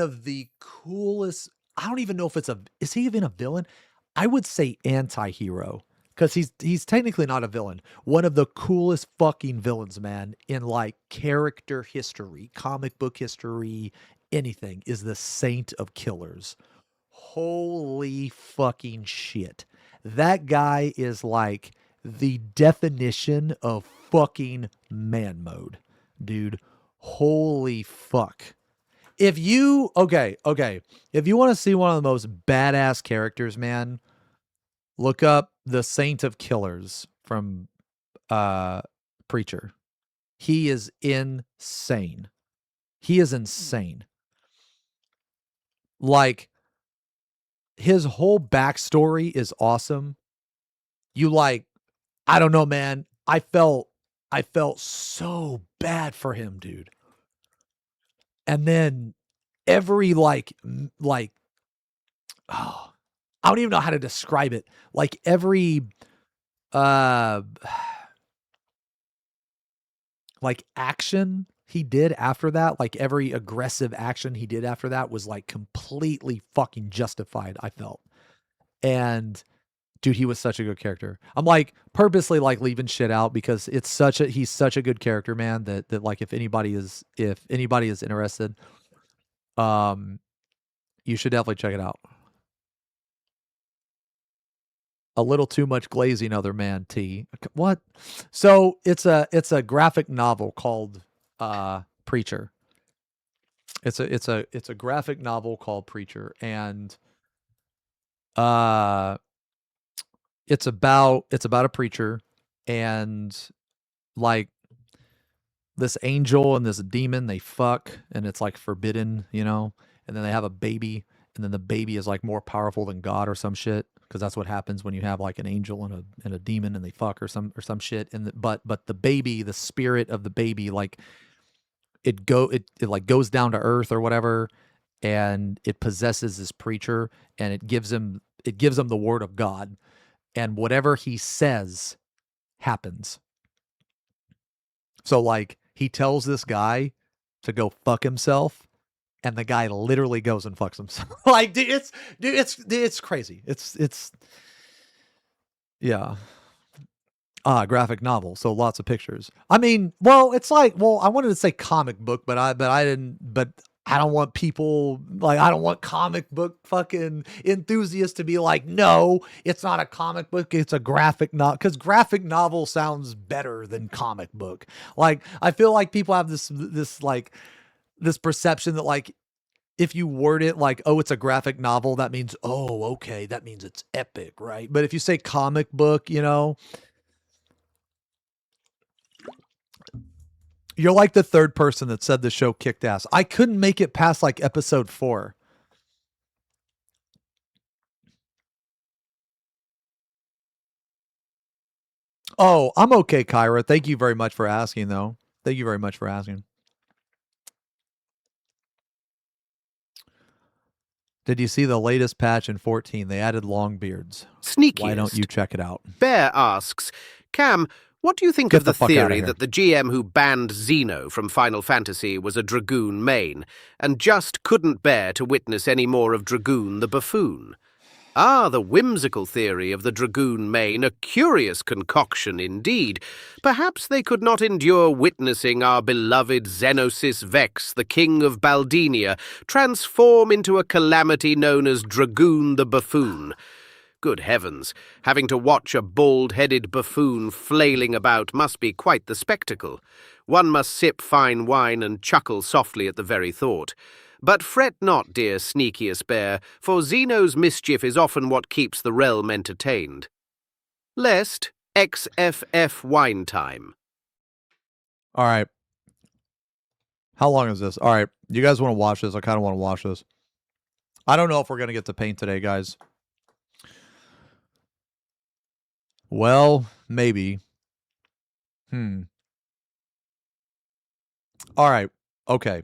even know if is he even a villain? I would say anti-hero, because he's technically not a villain. One of the coolest fucking villains, man, in like character history, comic book history, anything, is the Saint of Killers. Holy fucking shit. That guy is like the definition of fucking man mode, dude. Holy fuck. If you if you want to see one of the most badass characters, man, look up the Saint of Killers from Preacher. He is insane. He is insane. Like, his whole backstory is awesome. You like, I don't know, man. I felt so bad for him, dude. And then every like oh, I don't even know how to describe it. Like every like action he did after that, like every aggressive action he did after that was like completely fucking justified, I felt. And dude, he was such a good character. I'm like purposely like leaving shit out because he's such a good character, man, that like if anybody is interested, you should definitely check it out. A little too much glazing, other man. T. What? So it's a graphic novel called Preacher. It's a graphic novel called Preacher, and it's about a preacher, and like this angel and this demon, they fuck, and it's like forbidden, you know, and then they have a baby, and then the baby is like more powerful than God or some shit, because that's what happens when you have like an angel and a demon and they fuck or some shit. And but the baby, the spirit of the baby, like it like goes down to earth or whatever, and it possesses this preacher, and it gives him the word of God, and whatever he says happens. So like he tells this guy to go fuck himself, and the guy literally goes and fucks himself. Like, dude, it's crazy. It's yeah. Graphic novel, so lots of pictures. I mean, well, it's like, well, I wanted to say comic book, but I didn't, but I don't want people, like, I don't want comic book fucking enthusiasts to be like, no, it's not a comic book, it's a graphic novel, because graphic novel sounds better than comic book. Like, I feel like people have this perception that, like, if you word it like, oh, it's a graphic novel, that means, oh, okay, that means it's epic, right? But if you say comic book, you know, you're like the third person that said the show kicked ass. I couldn't make it past like episode 4. Oh, I'm okay, Kyra. Thank you very much for asking, though. Thank you very much for asking. Did you see the latest patch in 14? They added long beards. Sneakiest. Why don't you check it out? Bear asks, Cam, what do you think Get of the the fuck outta theory here. that the GM who banned Xeno from Final Fantasy was a Dragoon main, and just couldn't bear to witness any more of Dragoon the buffoon? Ah, the whimsical theory of the Dragoon main, a curious concoction indeed. Perhaps they could not endure witnessing our beloved XenosysVex, the king of Baldinia, transform into a calamity known as Dragoon the buffoon. Good heavens, having to watch a bald-headed buffoon flailing about must be quite the spectacle. One must sip fine wine and chuckle softly at the very thought. But fret not, dear sneakiest bear, for Xeno's mischief is often what keeps the realm entertained. Lest XFF wine time. All right. How long is this? All right. You guys want to watch this? I kind of want to watch this. I don't know if we're going to get to paint today, guys. Well, maybe. All right. Okay.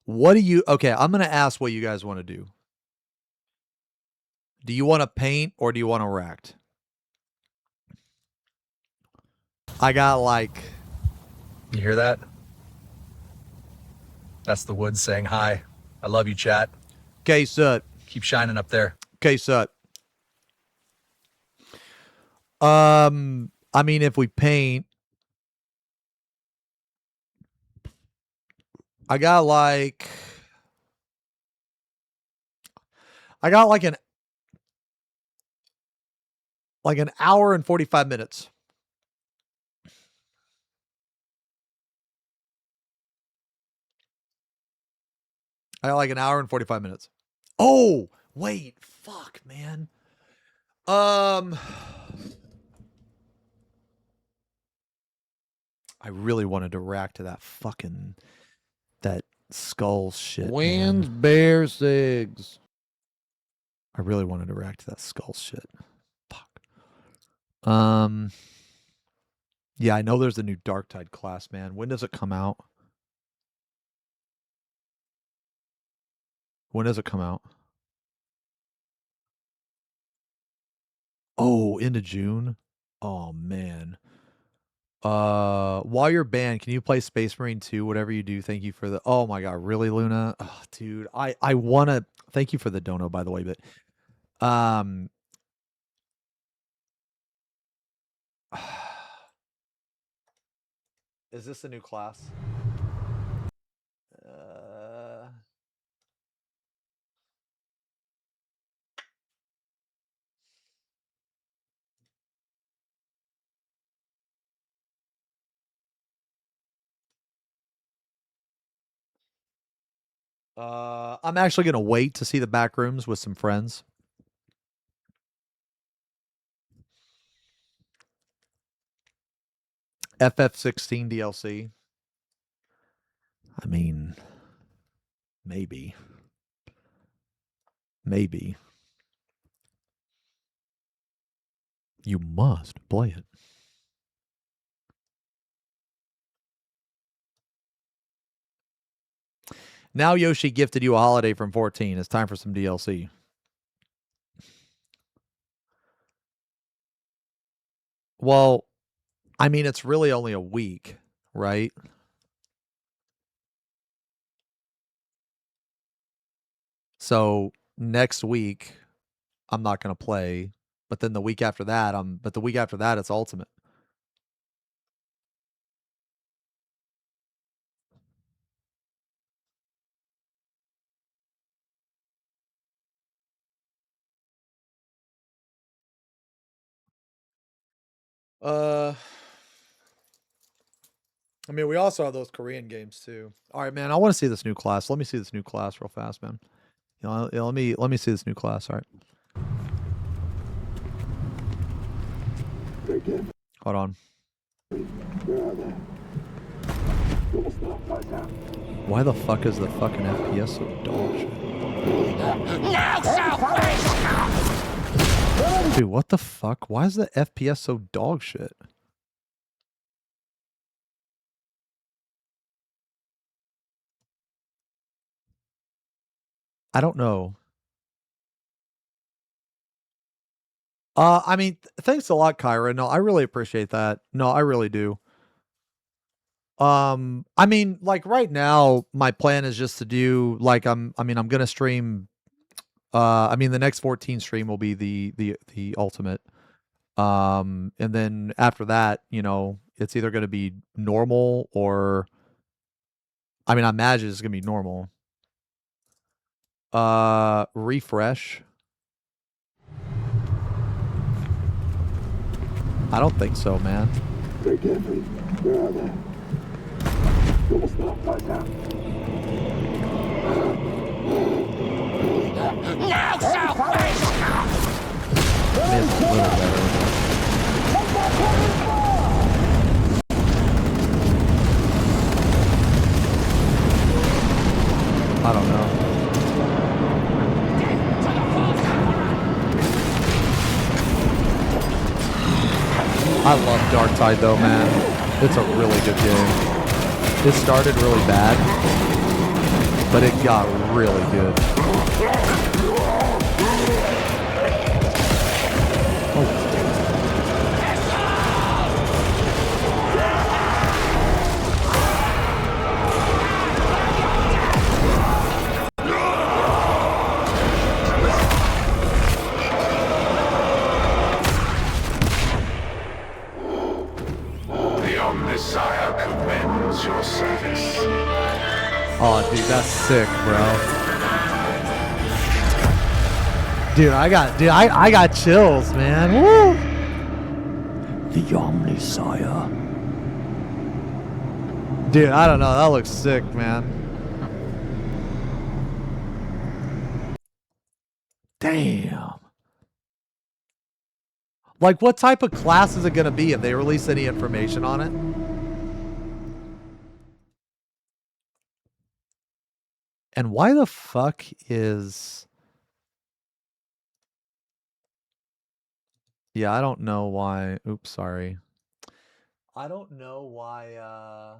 What do you... Okay, I'm going to ask what you guys want to do. Do you want to paint or do you want to ract? I got like... You hear that? That's the woods saying hi. I love you, chat. Okay, Sut. Keep shining up there. Okay, Sut. I mean, if we paint... I got like an hour and 45 minutes. I got like an hour and 45 minutes. Oh, wait. Fuck, man. I really wanted to react to that fucking... that skull shit. Wins, man. bear, sigs. I really wanted to react to that skull shit. Fuck. Yeah, I know there's a new Darktide class, man. When does it come out? When does it come out? Oh, into June? Oh, man. While you're banned, can you play Space Marine 2? Whatever you do, thank you for the... Oh my god, really, Luna? Oh, dude, I wanna... Thank you for the dono, by the way, but... Is this a new class? I'm actually gonna wait to see the back rooms with some friends. FF16 DLC. I mean, maybe. Maybe. You must play it. Now Yoshi gifted you a holiday from 14. It's time for some DLC. Well, I mean, it's really only a week, right? So next week, I'm not gonna play, but then the week after that, it's Ultimate. I mean, we also have those Korean games too. All right, man. I want to see this new class. Let me see this new class real fast, man. You know, let me see this new class. All right. Hold on. Why the fuck is the fucking FPS so dog shit? Dude, what the fuck? Why is the FPS so dog shit? I don't know. I mean, thanks a lot, Kyra. No, I really appreciate that. No, I really do. I mean, like right now, my plan is just to do like I'm gonna stream. I mean, the next 14 stream will be the ultimate. And then after that, you know, it's either gonna be normal or, I mean, I imagine it's gonna be normal. Refresh. I don't think so, man. I don't know. I love Dark Tide though, man. It's a really good game. It started really bad, but it got really good. Oh, dude, that's sick, bro. Dude, I got chills, man. Woo! The Omnisire. Dude, I don't know. That looks sick, man. Damn. Like, what type of class is it going to be if they release any information on it? And why the fuck is... Yeah, I don't know why... Oops, sorry. I don't know why,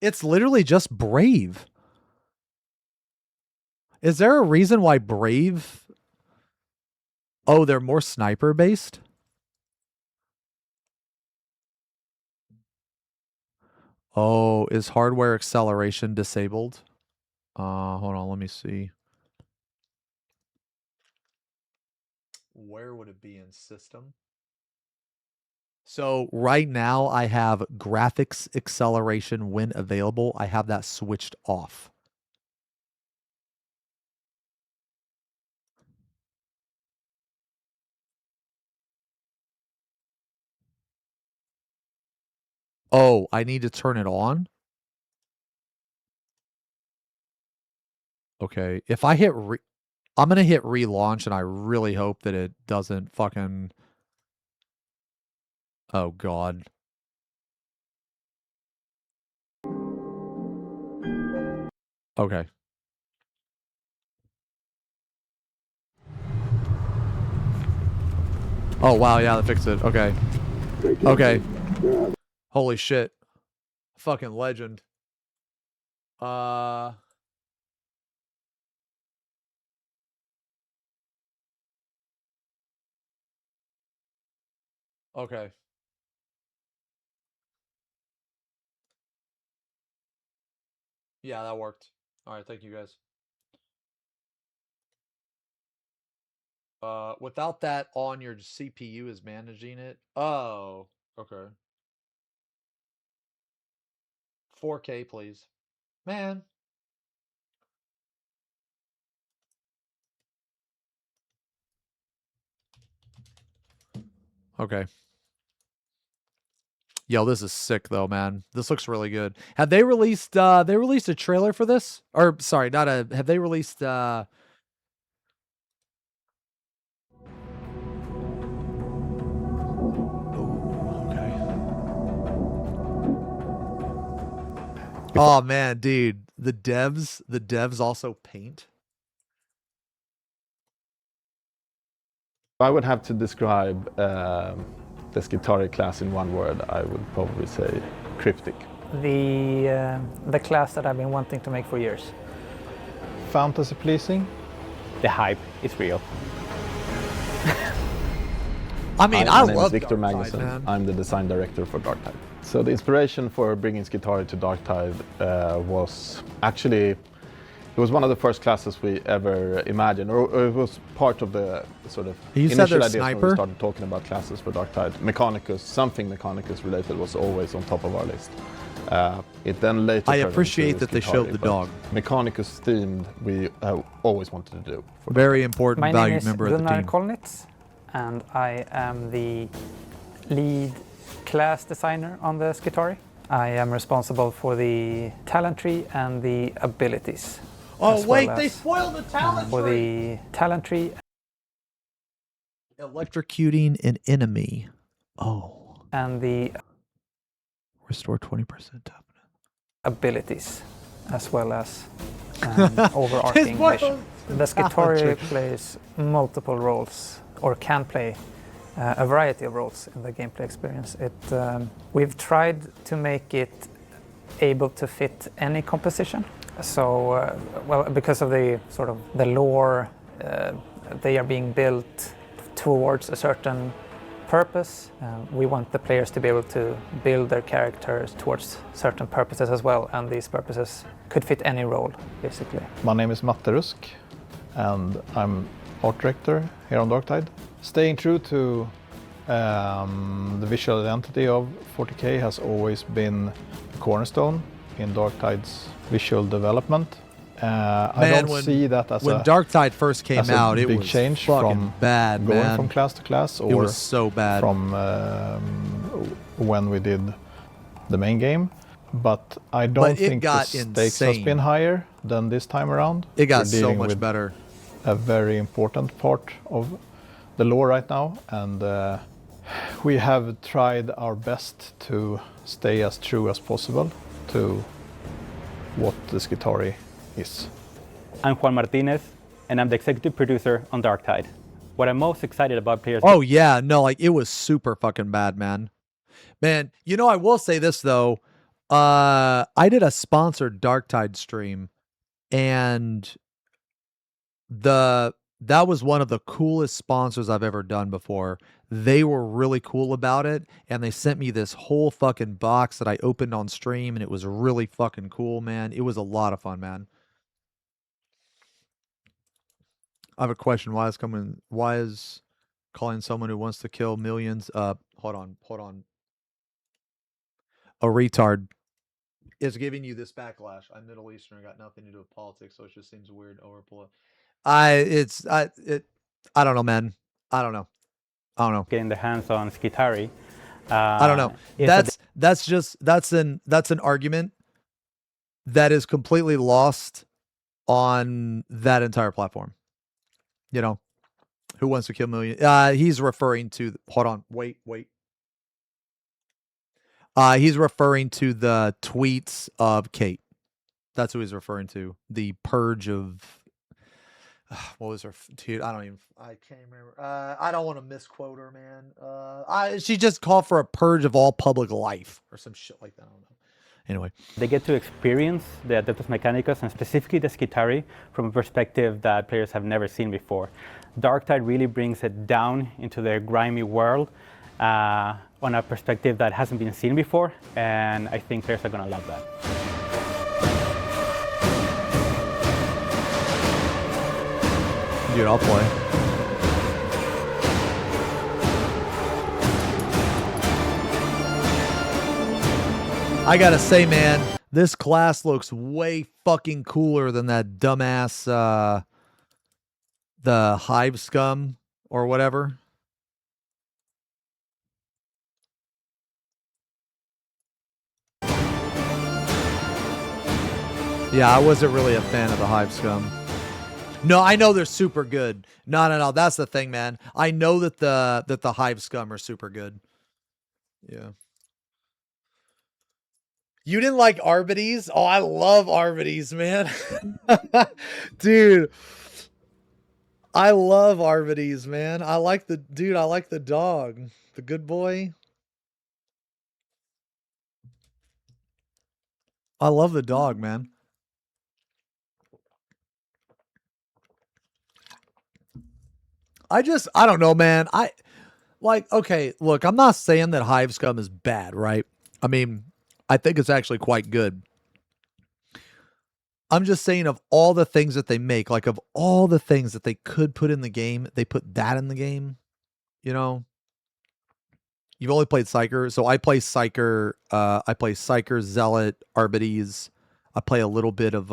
It's literally just Brave. Is there a reason why Brave... Oh, they're more sniper-based? Oh, is hardware acceleration disabled? Hold on, let me see. Where would it be in system? So right now I have graphics acceleration when available. I have that switched off. Oh, I need to turn it on? Okay, if I hit I'm going to hit relaunch and I really hope that it doesn't fucking... Oh, God. Okay. Oh, wow, yeah, that fixed it. Okay. Okay. Holy shit. Fucking legend. Okay. Yeah, that worked. All right, thank you guys. Without that on your CPU is managing it. Oh, okay. 4K, please. Man. Okay. Yo, this is sick though, man. This looks really good. Have they released a trailer for this? Or sorry, not a have they released okay. Oh man, dude. The devs also paint. I would have to describe the Skitarii class in one word. I would probably say cryptic. The class that I've been wanting to make for years. Fantasy pleasing. The hype is real. I mean, My I name love is Victor Darktide, Magnuson. man. I'm the design director for Darktide. So the inspiration for bringing Skitarii to Darktide was actually, it was one of the first classes we ever imagined, or it was part of the sort of You said initial they're ideas when we sniper? started talking about classes for Darktide. Mechanicus, something Mechanicus related was always on top of our list. It then later I turned appreciate into that they showed Skitarii, the but dog. Mechanicus themed, we always wanted to do. For Very important My name valued is member of the Gunnar team. Kolnitz, and I am the lead class designer on the Skitarii. I am responsible for the talent tree and the abilities. Oh as wait, well they as, spoiled the talent for tree. the talent tree Electrocuting an enemy. Oh. and the Restore 20% toughness. abilities, as well as overarching spoiled vision. The talent Skitarii tree. plays multiple roles, or can play a variety of roles in the gameplay experience. We've tried to make it able to fit any composition. So, well, because of the sort of the lore, they are being built towards a certain purpose. We want the players to be able to build their characters towards certain purposes as well, and these purposes could fit any role, basically. My name is Matte Rusk, and I'm art director here on Darktide. Staying true to the visual identity of 40K has always been a cornerstone in Darktide's visual development. I don't see that as when a Darktide first came as a out, it big was change fucking from bad, going man. from class to class, It or was so bad. from when we did the main game. But I don't it think the got stakes has insane. been higher than this time around. It got We're so dealing much with better. a very important part of the lore right now, and we have tried our best to stay as true as possible to what the Skitarii is. I'm Juan Martinez, and I'm the executive producer on Darktide. What I'm most excited about players... Oh yeah, no, like it was super fucking bad, man. Man, you know, I will say this though. I did a sponsored Darktide stream, and that was one of the coolest sponsors I've ever done before. They were really cool about it, and they sent me this whole fucking box that I opened on stream, and it was really fucking cool, man. It was a lot of fun, man. I have a question. Why is calling someone who wants to kill millions hold on. A retard is giving you this backlash. I'm Middle Eastern. I got nothing to do with politics, so it just seems weird. I don't know, man. I don't know. Getting their hands on Skitarii. I don't know. That's an argument that is completely lost on that entire platform. You know, who wants to kill millions? He's referring to. Hold on. Wait. He's referring to the tweets of Kate. That's who he's referring to. The purge of. What was her dude? I can't remember. I don't want to misquote her, man. She just called for a purge of all public life or some shit like that. I don't know. Anyway, They get to experience the Adeptus Mechanicus, and specifically the Skitarii, from a perspective that players have never seen before. Darktide really brings it down into their grimy world, on a perspective that hasn't been seen before, and I think players are going to love that. Dude, I'll play. I gotta say, man, this class looks way fucking cooler than that dumbass, the Hive Scum or whatever. Yeah, I wasn't really a fan of the Hive Scum. No, I know they're super good. No. That's the thing, man. I know that the Hive Scum are super good. Yeah. You didn't like Arbites? Oh, I love Arbites, man. Dude. I love Arbites, man. I like the dog. The good boy. I love the dog, man. I don't know, man. Okay, look, I'm not saying that Hive Scum is bad, right? I mean, I think it's actually quite good. I'm just saying, of all the things that they make, like of all the things that they could put in the game, they put that in the game. You know? You've only played Psyker, so I play Psyker, Zealot, Arbites. I play a little bit of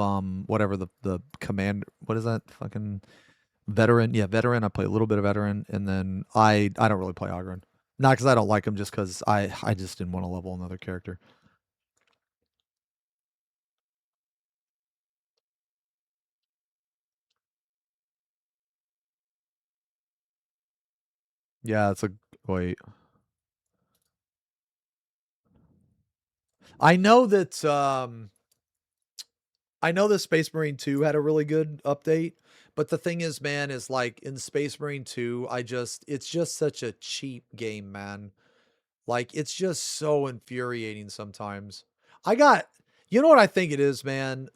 whatever the command, what is that? Fucking Veteran. Yeah, Veteran. I play a little bit of Veteran, and then I don't really play Ogryn. Not because I don't like him, just because I just didn't want to level another character. Yeah, it's a wait. I know that Space Marine 2 had a really good update, but the thing is, man, is like in Space Marine 2, it's just such a cheap game, man. Like it's just so infuriating sometimes. You know what I think it is, man?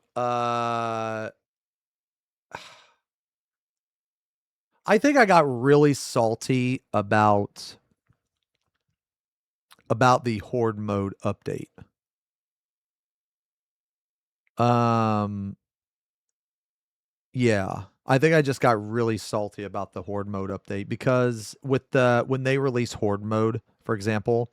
I think I got really salty about the Horde mode update. Yeah. I think I just got really salty about the Horde mode update because when they released Horde mode, for example,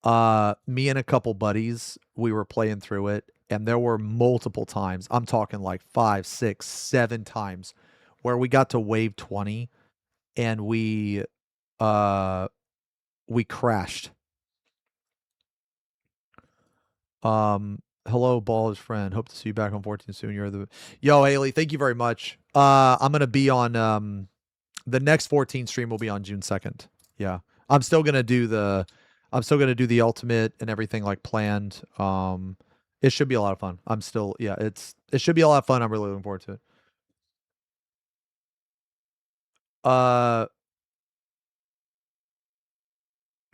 me and a couple buddies, we were playing through it, and there were multiple times, I'm talking like 5, 6, 7 times, where we got to wave 20 and we crashed. Hello, Ball's friend. Hope to see you back on 14 soon. Yo, Haley, thank you very much. I'm gonna be on the next 14 stream will be on June 2nd. Yeah. I'm still gonna do the ultimate and everything like planned. It should be a lot of fun. It should be a lot of fun. I'm really looking forward to it.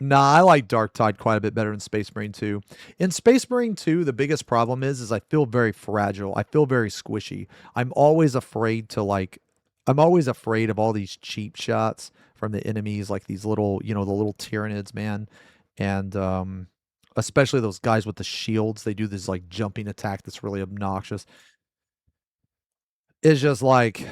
Nah, I like Dark Tide quite a bit better than Space Marine 2. In Space Marine 2, the biggest problem is I feel very fragile. I feel very squishy. I'm always afraid of all these cheap shots from the enemies, like these little, the little Tyranids, man. And especially those guys with the shields. They do this like jumping attack that's really obnoxious. It's just like...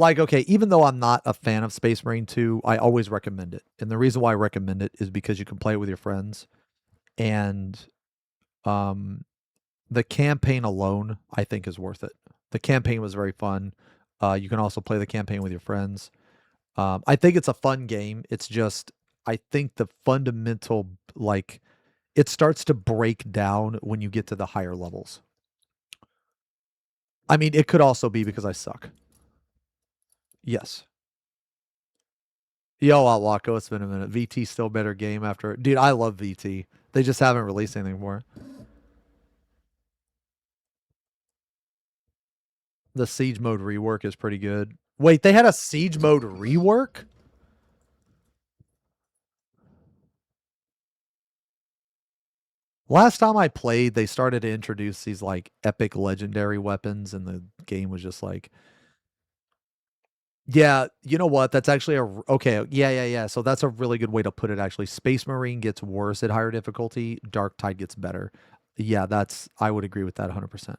okay, even though I'm not a fan of Space Marine 2, I always recommend it. And the reason why I recommend it is because you can play it with your friends. And the campaign alone, I think, is worth it. The campaign was very fun. You can also play the campaign with your friends. I think it's a fun game. It's just, I think the fundamental, it starts to break down when you get to the higher levels. I mean, it could also be because I suck. Yes. Yo, Outwacko, it's been a minute. VT still better game after... Dude, I love VT. They just haven't released anything more. The Siege mode rework is pretty good. Wait, they had a Siege mode rework? Last time I played, they started to introduce these like epic legendary weapons, and the game was just like, yeah, you know what? That's actually okay. Yeah. So that's a really good way to put it. Actually, Space Marine gets worse at higher difficulty. Dark Tide gets better. Yeah, I would agree with that 100%.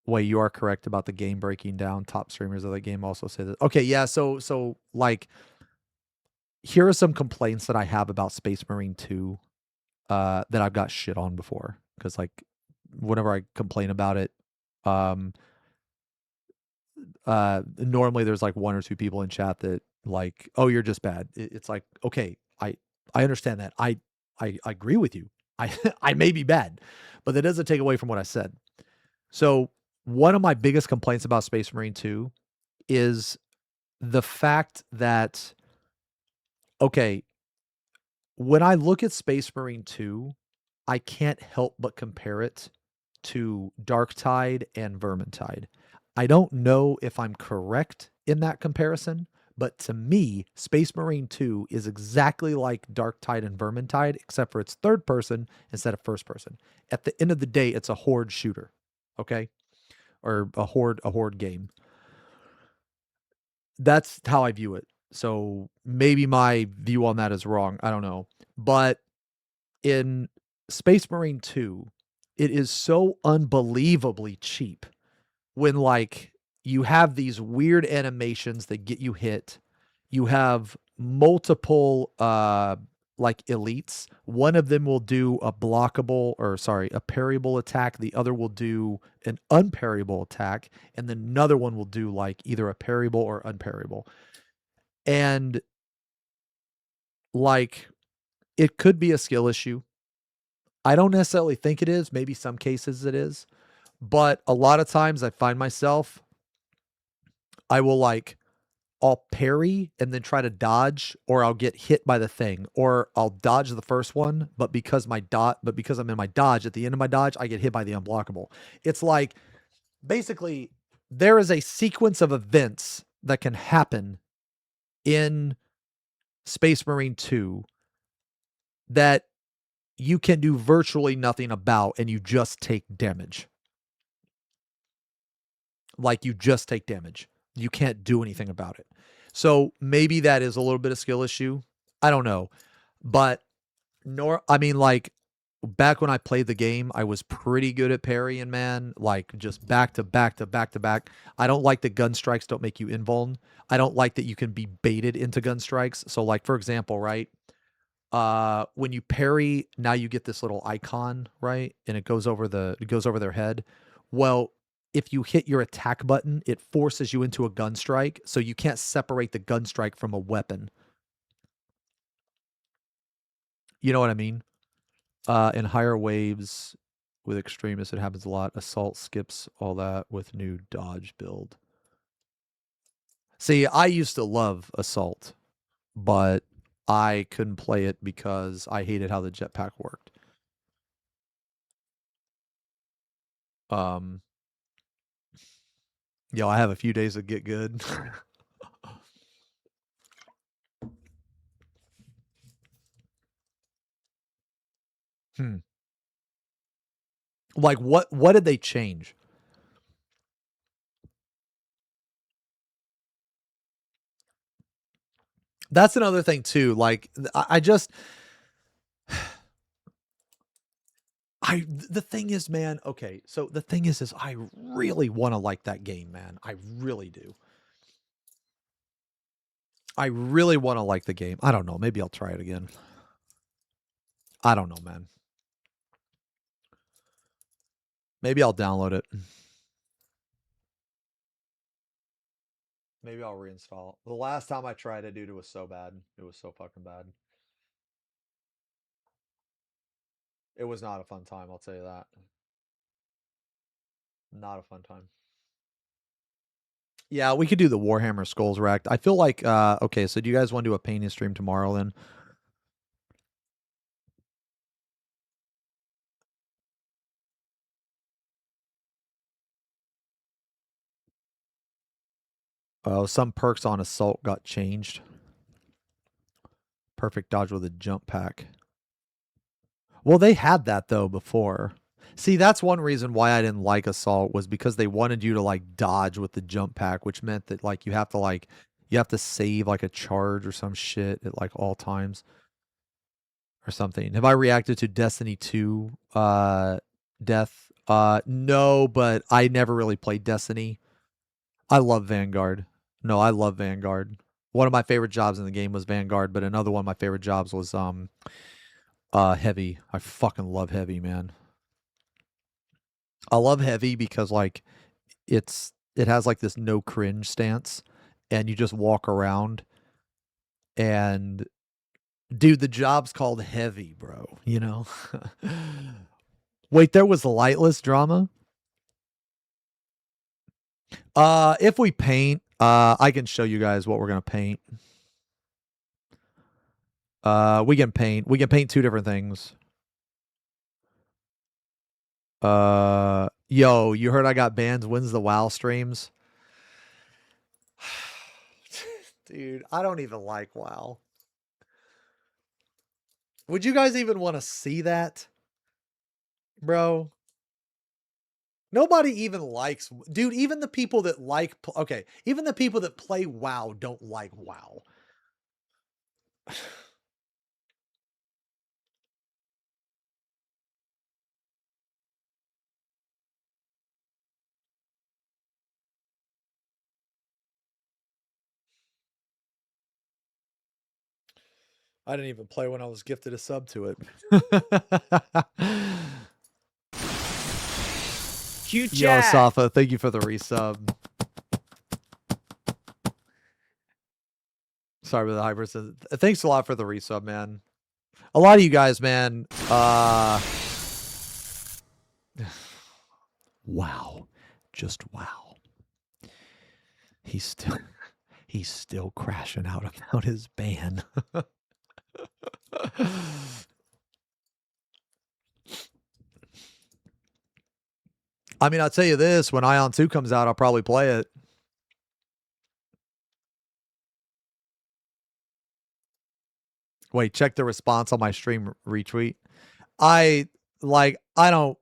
Wait, you are correct about the game breaking down. Top streamers of the game also say that. Okay, yeah. So like, here are some complaints that I have about Space Marine 2 that I've got shit on before, because like whenever I complain about it, normally there's like one or two people in chat that like, oh, you're just bad. It's like, okay, I understand that. I agree with you. I I may be bad, but that doesn't take away from what I said. So one of my biggest complaints about Space Marine 2 is the fact that, okay, when I look at Space Marine 2, I can't help but compare it to Darktide and Vermintide. I don't know if I'm correct in that comparison, but to me, Space Marine 2 is exactly like Darktide and Vermintide, except for it's third person instead of first person. At the end of the day, it's a horde shooter, okay? Or a horde game. That's how I view it. So maybe my view on that is wrong. I don't know. But in Space Marine 2, it is so unbelievably cheap when like you have these weird animations that get you hit. You have multiple like elites. One of them will do a parryable attack. The other will do an unparryable attack, and then another one will do like either a parryable or unparryable. And like it could be a skill issue. I don't necessarily think it is. Maybe some cases it is. But a lot of times I find myself, I'll parry and then try to dodge, or I'll get hit by the thing, or I'll dodge the first one, but because I'm in my dodge, at the end of my dodge, I get hit by the unblockable. It's like basically there is a sequence of events that can happen in Space Marine 2 that you can do virtually nothing about, and you just take damage. Like you just take damage. You can't do anything about it. So maybe that is a little bit of skill issue. I don't know. But like back when I played the game, I was pretty good at parrying, man. Like just back to back to back to back. I don't like that gun strikes don't make you invuln. I don't like that you can be baited into gun strikes. So like for example, right? When you parry, now you get this little icon, right? And it goes over their head. Well, if you hit your attack button, it forces you into a gun strike, so you can't separate the gun strike from a weapon. You know what I mean? In higher waves with extremists, it happens a lot. Assault skips all that with new dodge build. See, I used to love Assault, but I couldn't play it because I hated how the jetpack worked. Yo, I have a few days to get good. Like what did they change? That's another thing too. Like I just the thing is, man, okay. So the thing is I really want to like that game, man. I really do. I really want to like the game. I don't know. Maybe I'll try it again. I don't know, man. Maybe I'll download it. Maybe I'll reinstall it. The last time I tried it, dude, it was so bad. It was so fucking bad. It was not a fun time, I'll tell you that. Not a fun time. Yeah, we could do the Warhammer Skulls Wrecked. I feel like, okay, so do you guys want to do a painting stream tomorrow then? Oh, some perks on Assault got changed. Perfect dodge with a jump pack. Well, they had that though before. See, that's one reason why I didn't like Assault was because they wanted you to like dodge with the jump pack, which meant that like you have to save like a charge or some shit at like all times or something. Have I reacted to Destiny 2 death? No, but I never really played Destiny. I love Vanguard. No, I love Vanguard. One of my favorite jobs in the game was Vanguard, but another one of my favorite jobs was Heavy. I fucking love Heavy, man. I love Heavy because like it has like this no cringe stance and you just walk around and dude, the job's called Heavy, bro, you know? Wait, there was lightless drama? If we paint, I can show you guys what we're going to paint. We can paint 2 different things. Yo, you heard I got bans. When's the WoW streams? Dude, I don't even like WoW. Would you guys even want to see that? Bro. Nobody even likes... Dude, even the people that like... Okay, even the people that play WoW don't like WoW. I didn't even play when I was gifted a sub to it. Q chat. Yo, Safa, thank you for the resub. Sorry about the hyper. Thanks a lot for the resub, man. A lot of you guys, man. Wow. Just wow. He's still crashing out about his ban. I mean, I'll tell you this, when Ion 2 comes out, I'll probably play it. Wait, check the response on my stream retweet. I don't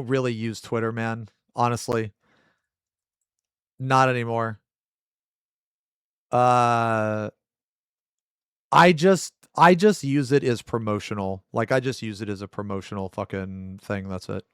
really use Twitter, man. Honestly. Not anymore. I just use it as promotional. Like I just use it as a promotional fucking thing. That's it.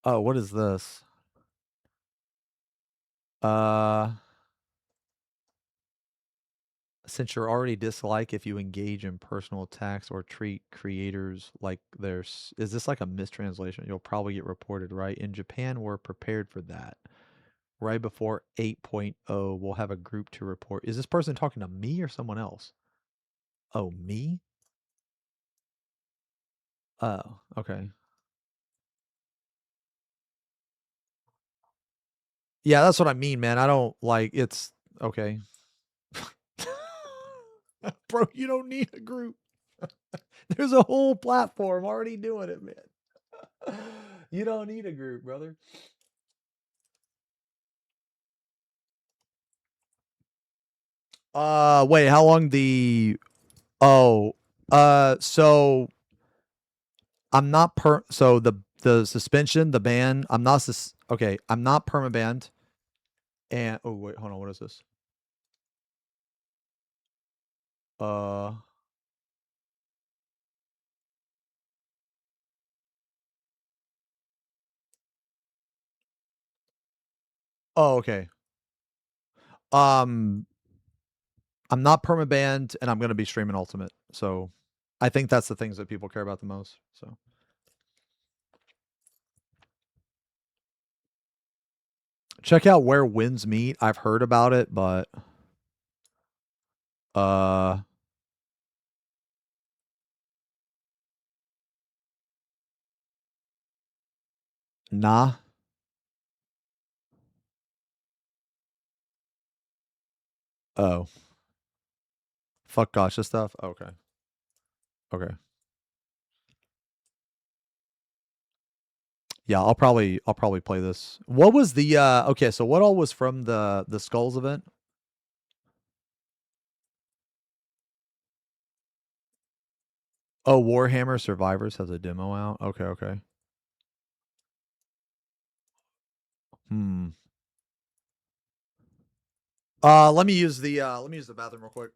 Oh, what is this? Since you're already dislike if you engage in personal attacks or treat creators like there's... Is this like a mistranslation? You'll probably get reported, right? In Japan, we're prepared for that. Right before 8.0, we'll have a group to report. Is this person talking to me or someone else? Oh, me? Oh, okay. Yeah, that's what I mean, man. I don't like it's okay. Bro, you don't need a group. There's a whole platform already doing it, man. You don't need a group, brother. Wait, how long the... Oh, so I'm not so the suspension, the ban, I'm not okay, I'm not permabanned. And oh wait, hold on, what is this? Oh, okay. I'm not permabanned and I'm going to be streaming Ultimate. So I think that's the things that people care about the most. So check out Where Winds Meet. I've heard about it, but nah. Oh. Fuck gotcha stuff? Okay. Okay. Yeah, I'll probably play this. What was the okay, so what all was from the Skulls event? Oh, Warhammer Survivors has a demo out. Okay, okay. Hmm. Let me use the bathroom real quick.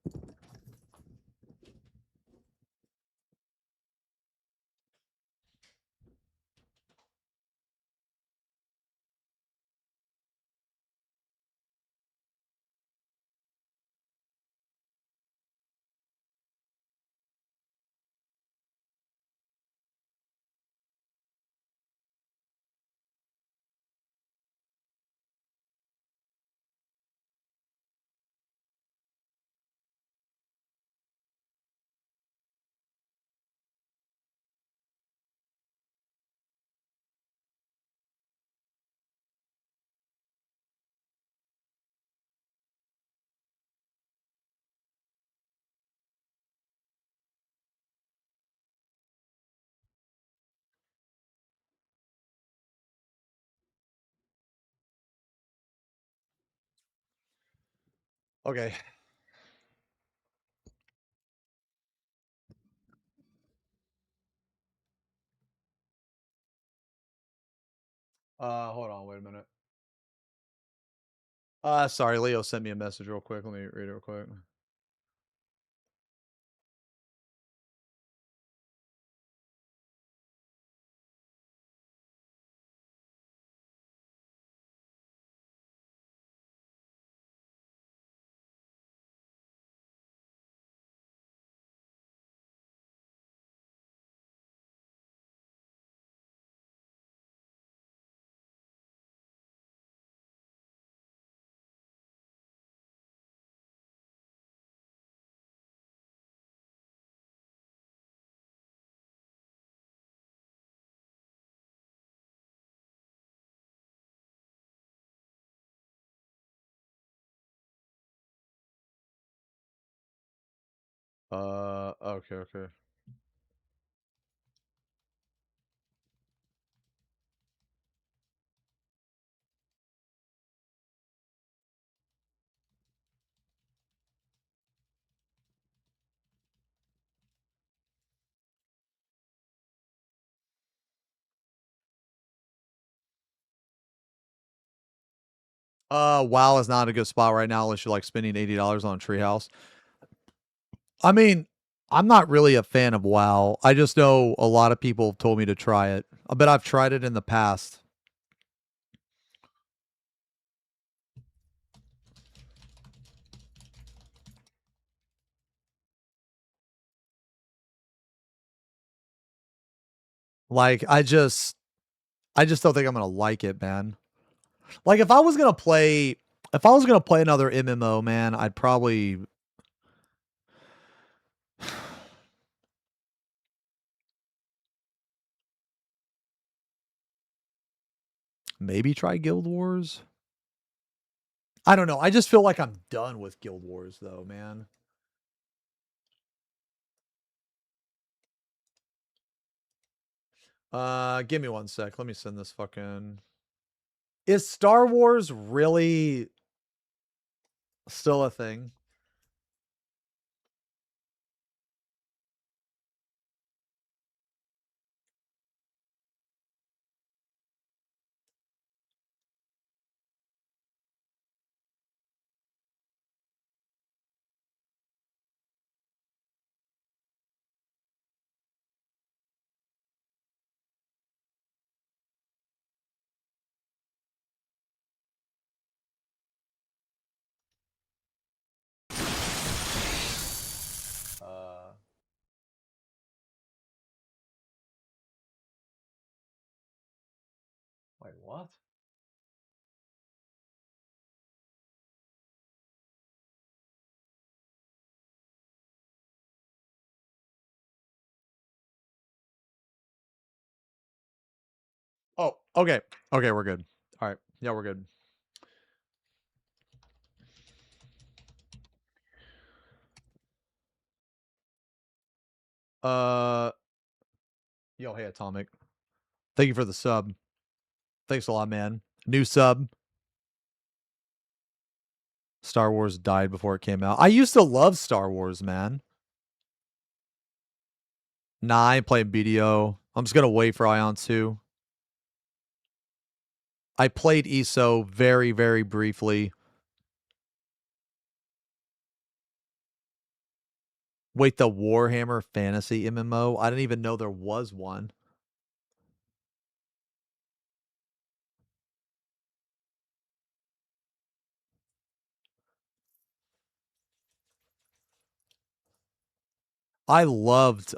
Okay. Hold on, wait a minute. Sorry, Leo sent me a message real quick. Let me read it real quick. Okay, okay. WoW is not a good spot right now unless you're like spending $80 on a treehouse. I mean, I'm not really a fan of WoW. I just know a lot of people have told me to try it. I bet I've tried it in the past. Like, I just don't think I'm gonna like it, man. Like, if I was gonna play another MMO, man, I'd probably maybe try Guild Wars. I don't know. I just feel like I'm done with Guild Wars, though, man. Give me one sec. Let me send this fucking. Is Star Wars really still a thing? Wait, what? Oh, okay. Okay, we're good. All right. Yeah, we're good. Yo, hey, Atomic. Thank you for the sub. Thanks a lot, man. New sub. Star Wars died before it came out. I used to love Star Wars, man. Nah, I ain't playing BDO. I'm just gonna wait for Ion 2. I played ESO very, very briefly. Wait, the Warhammer Fantasy MMO? I didn't even know there was one. I loved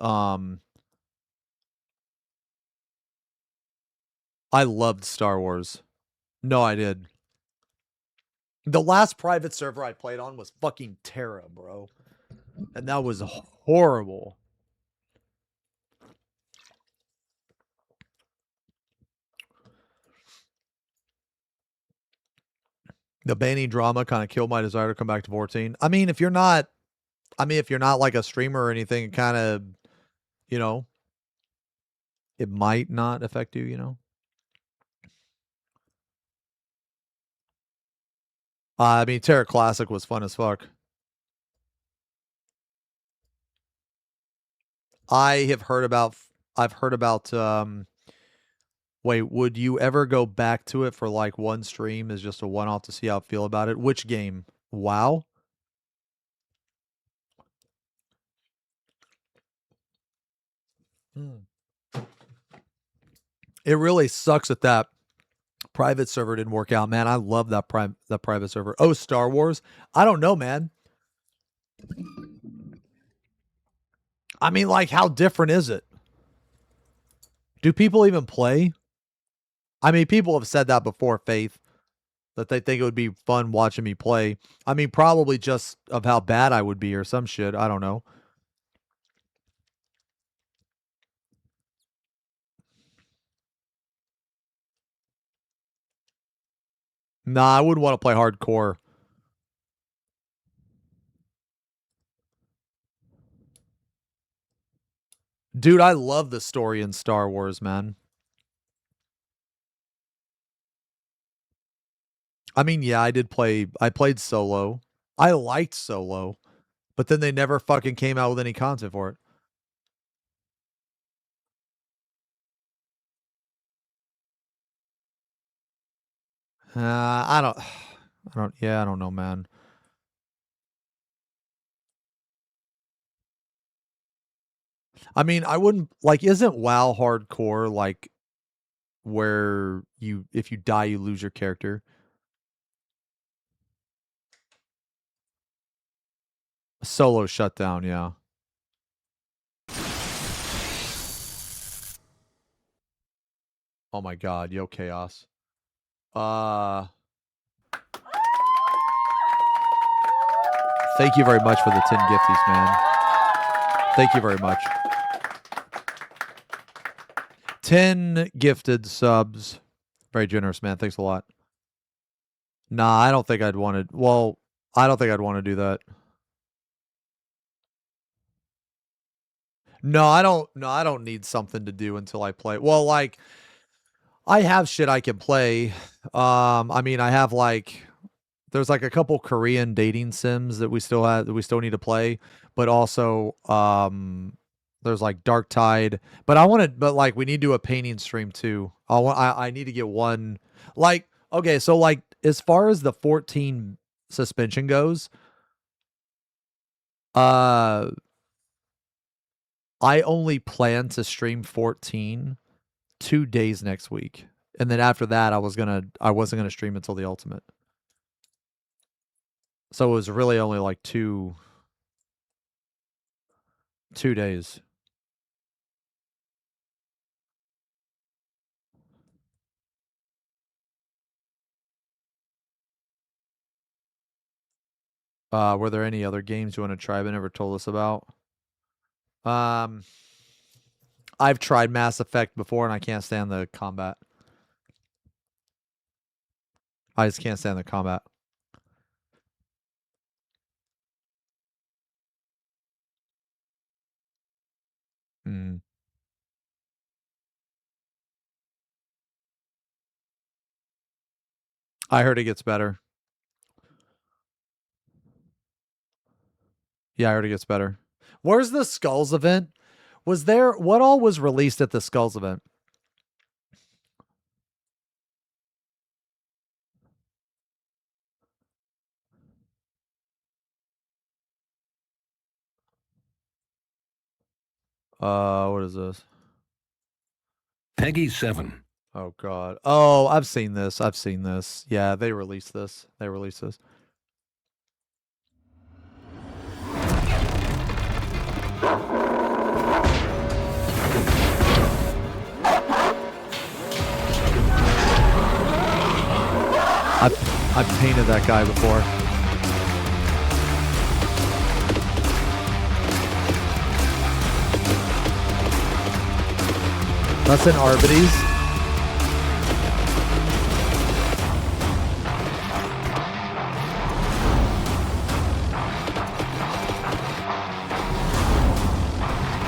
Star Wars. No, I did. The last private server I played on was fucking Terra, bro. And that was horrible. The Banny drama kind of killed my desire to come back to 14. I mean, if you're not like a streamer or anything, it kind of, you know, it might not affect you, you know. I mean, Terra Classic was fun as fuck. I've heard about wait, would you ever go back to it for like one stream as just a one-off to see how I feel about it? Which game? WoW? It really sucks that private server didn't work out, man. I love that private server. Oh, Star Wars? I don't know, man. I mean, like, how different is it? Do people even play? I mean, people have said that before, Faith, that they think it would be fun watching me play. I mean, probably just of how bad I would be or some shit. I don't know. Nah, I wouldn't want to play hardcore. Dude, I love the story in Star Wars, man. I mean, yeah, I played Solo. I liked Solo, but then they never fucking came out with any content for it. I don't know, man. I mean, I wouldn't like, isn't WoW hardcore like where if you die, you lose your character? Solo shutdown, yeah. Oh my god, yo chaos. Thank you very much for the 10 gifties, man. Thank you very much. 10 gifted subs. Very generous, man. Thanks a lot. Nah, I don't think I'd want to. Well, I don't think I'd want to do that. No, I don't. No, I don't need something to do until I play. Well, like, I have shit I can play. I mean, I have like, there's like a couple Korean dating sims that we still need to play, but also, there's like Dark Tide. But like, we need to do a painting stream too. I need to get one. Like, okay, so like, as far as the 14 suspension goes, I only plan to stream 14 2 days next week. And then after that, I wasn't gonna stream until the ultimate. So it was really only like 2 days. Were there any other games you want to try but never told us about? I've tried Mass Effect before and I can't stand the combat. I just can't stand the combat. Mm. I heard it gets better. Yeah, I heard it gets better. Where's the Skulls event? Was there what all was released at the Skulls event? What is this? Peggy 7. Oh god. Oh, I've seen this. I've seen this. Yeah, they released this. They released this. I've painted that guy before. That's in Arbides.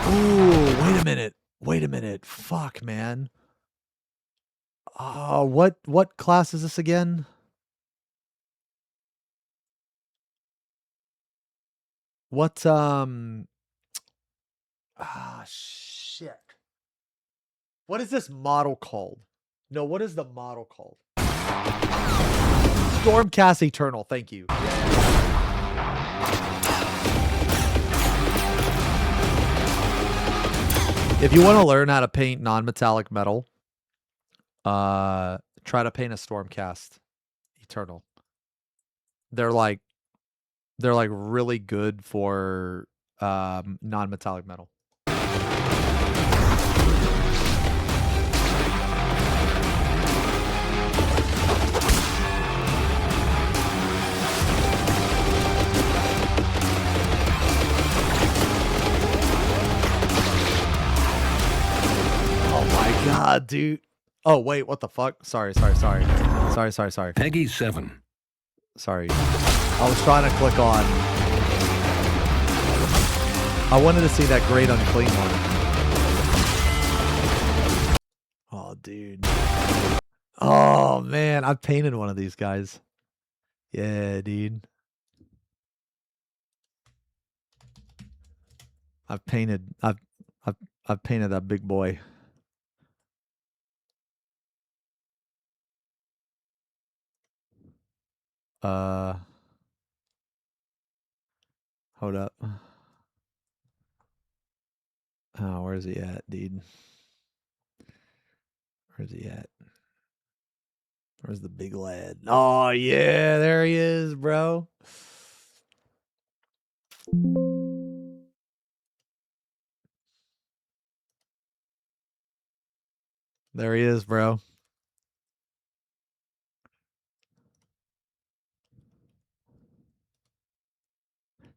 Ooh, wait a minute. Wait a minute. Fuck, man. What class is this again? What shit. What is this model called? No, what is the model called? Stormcast Eternal, thank you. If you want to learn how to paint non-metallic metal, try to paint a Stormcast Eternal. They're like really good for non-metallic metal. God, dude. Oh, wait, what the fuck? Sorry. Peggy 7. Sorry. I was trying to click on... I wanted to see that great unclean one. Oh, dude. Oh, man. I've painted one of these guys. Yeah, dude. I've painted that big boy. Hold up. Oh, where's he at, dude? Where's he at? Where's the big lad? Oh, yeah, there he is, bro. There he is, bro.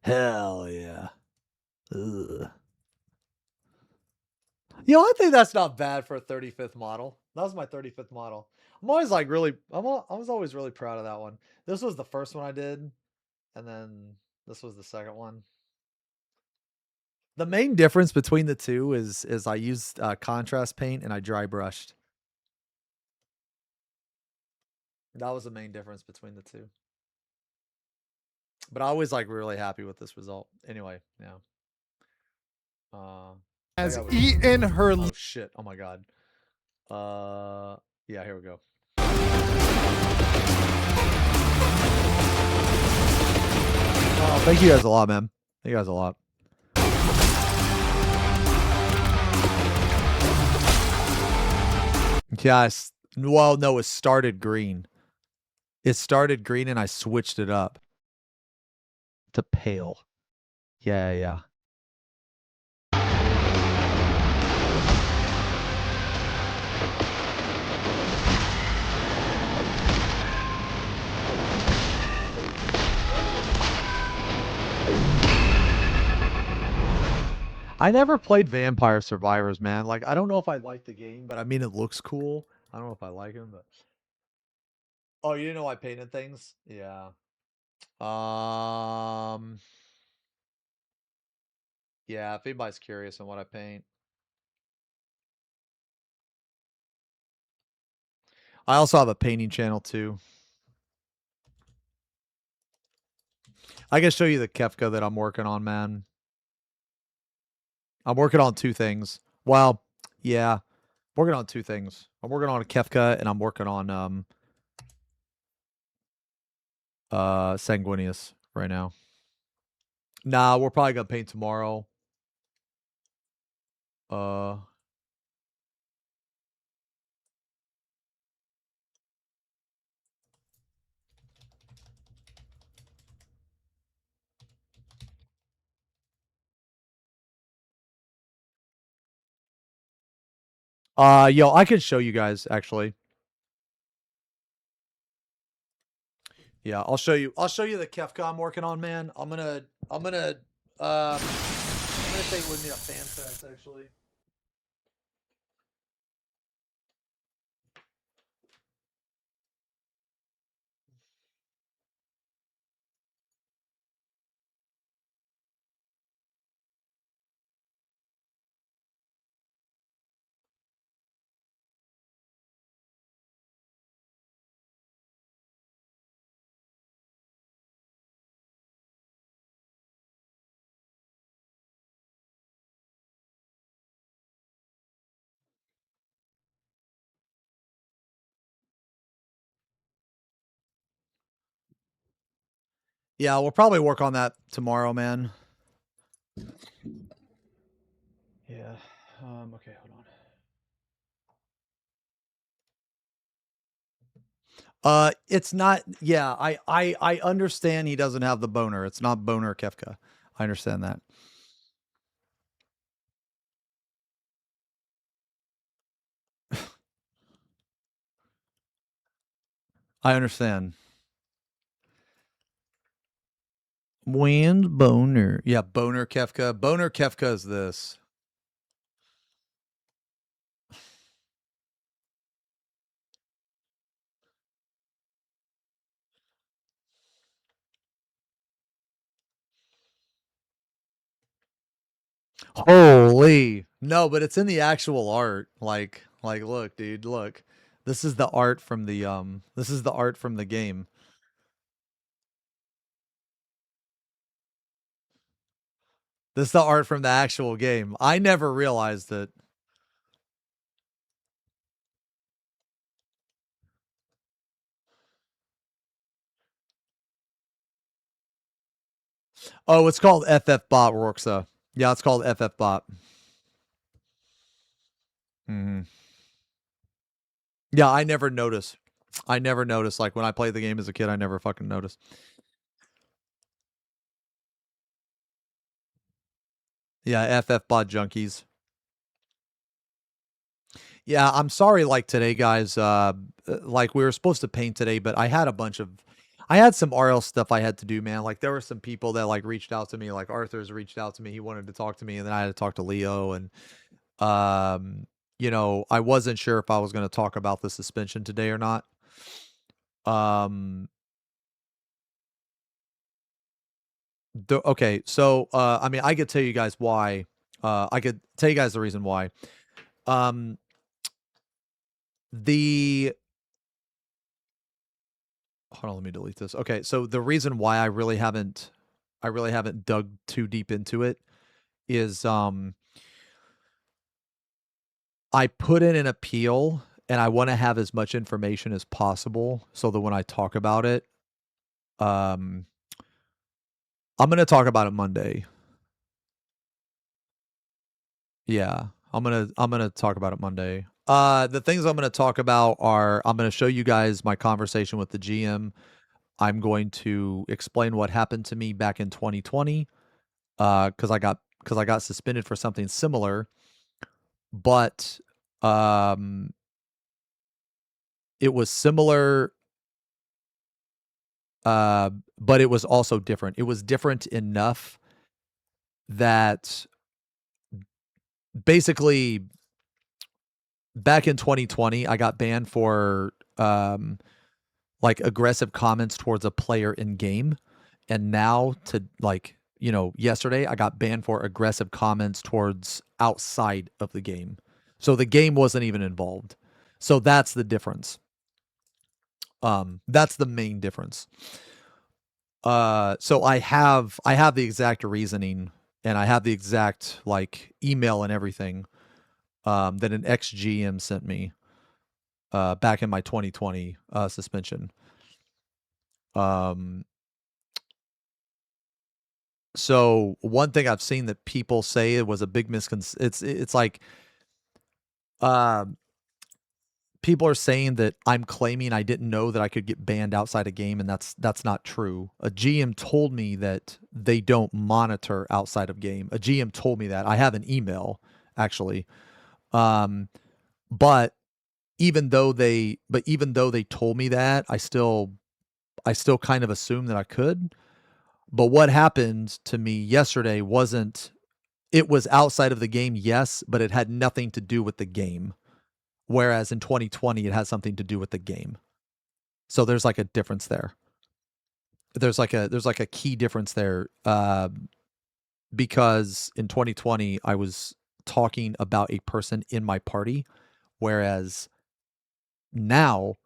Hell yeah. Ugh. I think that's not bad for a 35th model. That was my 35th model. I'm always like really, I was always really proud of that one. This was the first one I did, and then this was the second one. The main difference between the two is I used contrast paint and I dry brushed. That was the main difference between the two. But I was like really happy with this result. Anyway, yeah. Has eaten her. Oh shit! Oh my god. Yeah. Here we go. Oh, thank you guys a lot, man. Thank you guys a lot. Yes. Well, no, it started green. It started green and I switched it up to pale. Yeah. I never played Vampire Survivors, man. Like, I don't know if I like the game, but I mean, it looks cool. I don't know if I like him, but... Oh, you didn't know I painted things? Yeah. Yeah, if anybody's curious on what I paint. I also have a painting channel too. I can show you the Kefka that I'm working on, man. I'm working on 2 things. Well, yeah. Working on 2 things. I'm working on a Kefka and I'm working on Sanguinius right now. Nah, we're probably gonna paint tomorrow. Yo, I can show you guys actually. Yeah, I'll show you the Kefka I'm working on, man. I'm gonna take with me a fan fest actually. Yeah, we'll probably work on that tomorrow, man. Yeah. Okay, hold on. It's not. Yeah, I understand he doesn't have the boner. It's not boner Kefka. I understand that. I understand. Wind boner. Yeah, boner Kefka. Boner Kefka is this. Holy. No, but it's in the actual art. Like look, dude, look. This is the art from the game. This is the art from the actual game. I never realized it. Oh, it's called FFBot Worksa. Yeah, it's called FFBot. Yeah, I never noticed. Like when I played the game as a kid, I never fucking noticed. Yeah, FFBot junkies. Yeah, I'm sorry, like today, guys. Like we were supposed to paint today, but I had some RL stuff I had to do, man. Like there were some people that like reached out to me, like Arthur's reached out to me. He wanted to talk to me, and then I had to talk to Leo, and you know, I wasn't sure if I was going to talk about the suspension today or not. Okay, so I mean, I could tell you guys why. I could tell you guys the reason why. The hold on, let me delete this. Okay, so the reason why I really haven't dug too deep into it is I put in an appeal and I want to have as much information as possible so that when I talk about it, I'm going to talk about it Monday. Yeah, I'm going to talk about it Monday. The things I'm going to talk about are I'm going to show you guys my conversation with the GM. I'm going to explain what happened to me back in 2020 cuz I got suspended for something similar, but it was similar but it was also different. It was different enough that basically back in 2020 I got banned for like aggressive comments towards a player in game, and now to like, you know, yesterday I got banned for aggressive comments towards outside of the game. So the game wasn't even involved. So that's the difference. That's the main difference. So I have the exact reasoning, and I have the exact like email and everything that an ex-GM sent me back in my 2020 suspension. So one thing I've seen that people say it was a big it's like people are saying that I'm claiming I didn't know that I could get banned outside a game, and that's not true. A GM told me that they don't monitor outside of game. A GM told me that. I have an email actually. But even though they told me that, I still kind of assumed that I could. But what happened to me yesterday it was outside of the game, yes, but it had nothing to do with the game. Whereas in 2020, it has something to do with the game. So there's like a difference there. There's like a key difference there. Because in 2020, I was talking about a person in my party, whereas now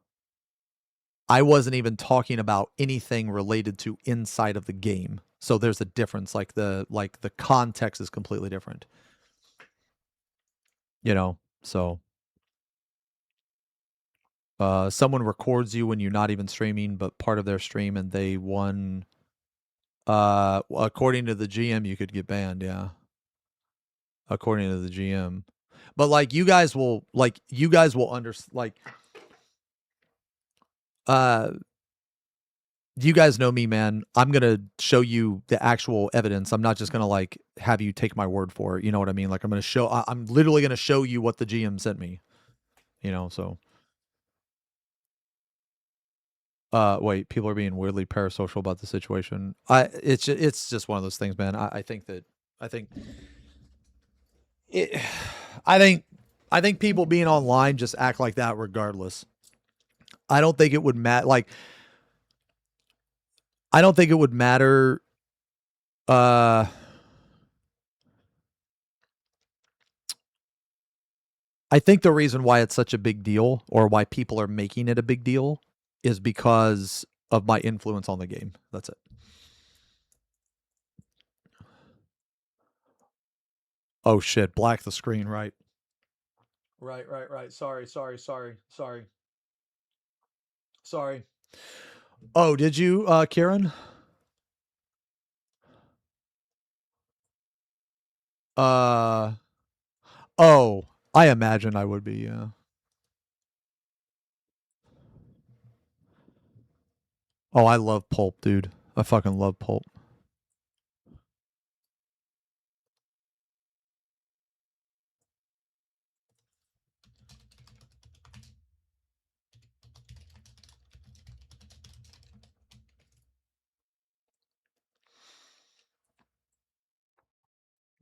I wasn't even talking about anything related to inside of the game. So there's a difference. Like the context is completely different. So someone records you when you're not even streaming, but part of their stream, and they won. According to the GM, you could get banned. Yeah. According to the GM, but like you guys will you guys know me, man. I'm going to show you the actual evidence. I'm not just going to like have you take my word for it. You know what I mean? Like I'm literally going to show you what the GM sent me, so. Wait, people are being weirdly parasocial about the situation. It's just one of those things, man. I think people being online just act like that regardless. I don't think it would matter. Like, I don't think it would matter. I think the reason why it's such a big deal, or why people are making it a big deal, is because of my influence on the game. That's it. Oh shit, black the screen, right? Right. Sorry. Oh, did you, Kieran? Oh, I imagine I would be, yeah. Oh, I love Pulp, dude. I fucking love Pulp.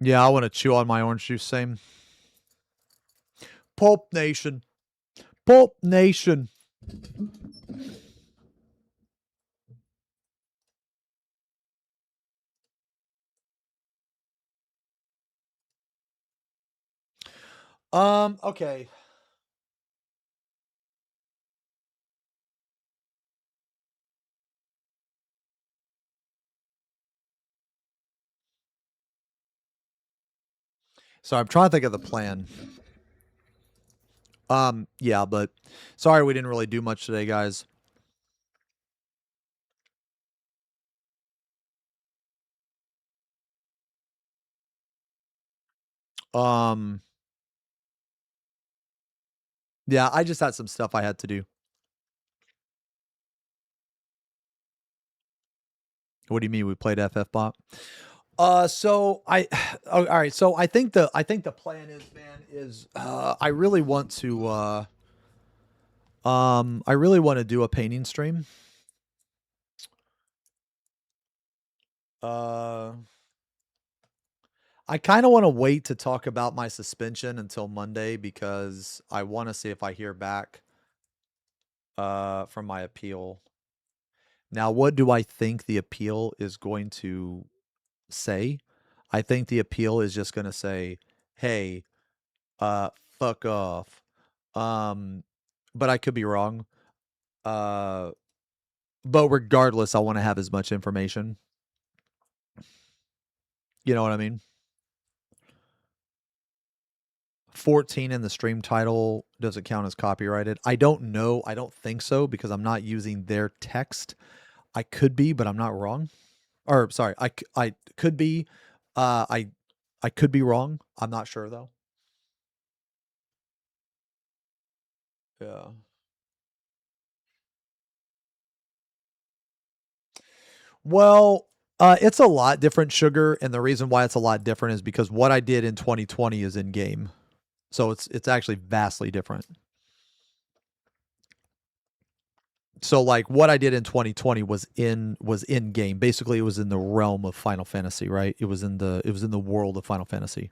Yeah, I want to chew on my orange juice, same. Pulp Nation. Pulp Nation. Okay. So I'm trying to think of the plan. Yeah, but sorry we didn't really do much today, guys. Yeah, I just had some stuff I had to do. What do you mean we played FFBot? So I all right, so I think the plan is, man, is I really want to do a painting stream. I kind of want to wait to talk about my suspension until Monday, because I want to see if I hear back from my appeal. Now, what do I think the appeal is going to say? I think the appeal is just going to say, "Hey, fuck off." But I could be wrong. But regardless, I want to have as much information. You know what I mean? 14 in the stream title, does it count as copyrighted? I don't know. I don't think so because I'm not using their text. I could be, but I'm not wrong. Or sorry, I could be. I could be wrong. I'm not sure though. Yeah. Well, it's a lot different, Sugar, and the reason why it's a lot different is because what I did in 2020 is in game. So it's actually vastly different. So like what I did in 2020 was in game. Basically, it was in the realm of Final Fantasy, right? It was in the world of Final Fantasy.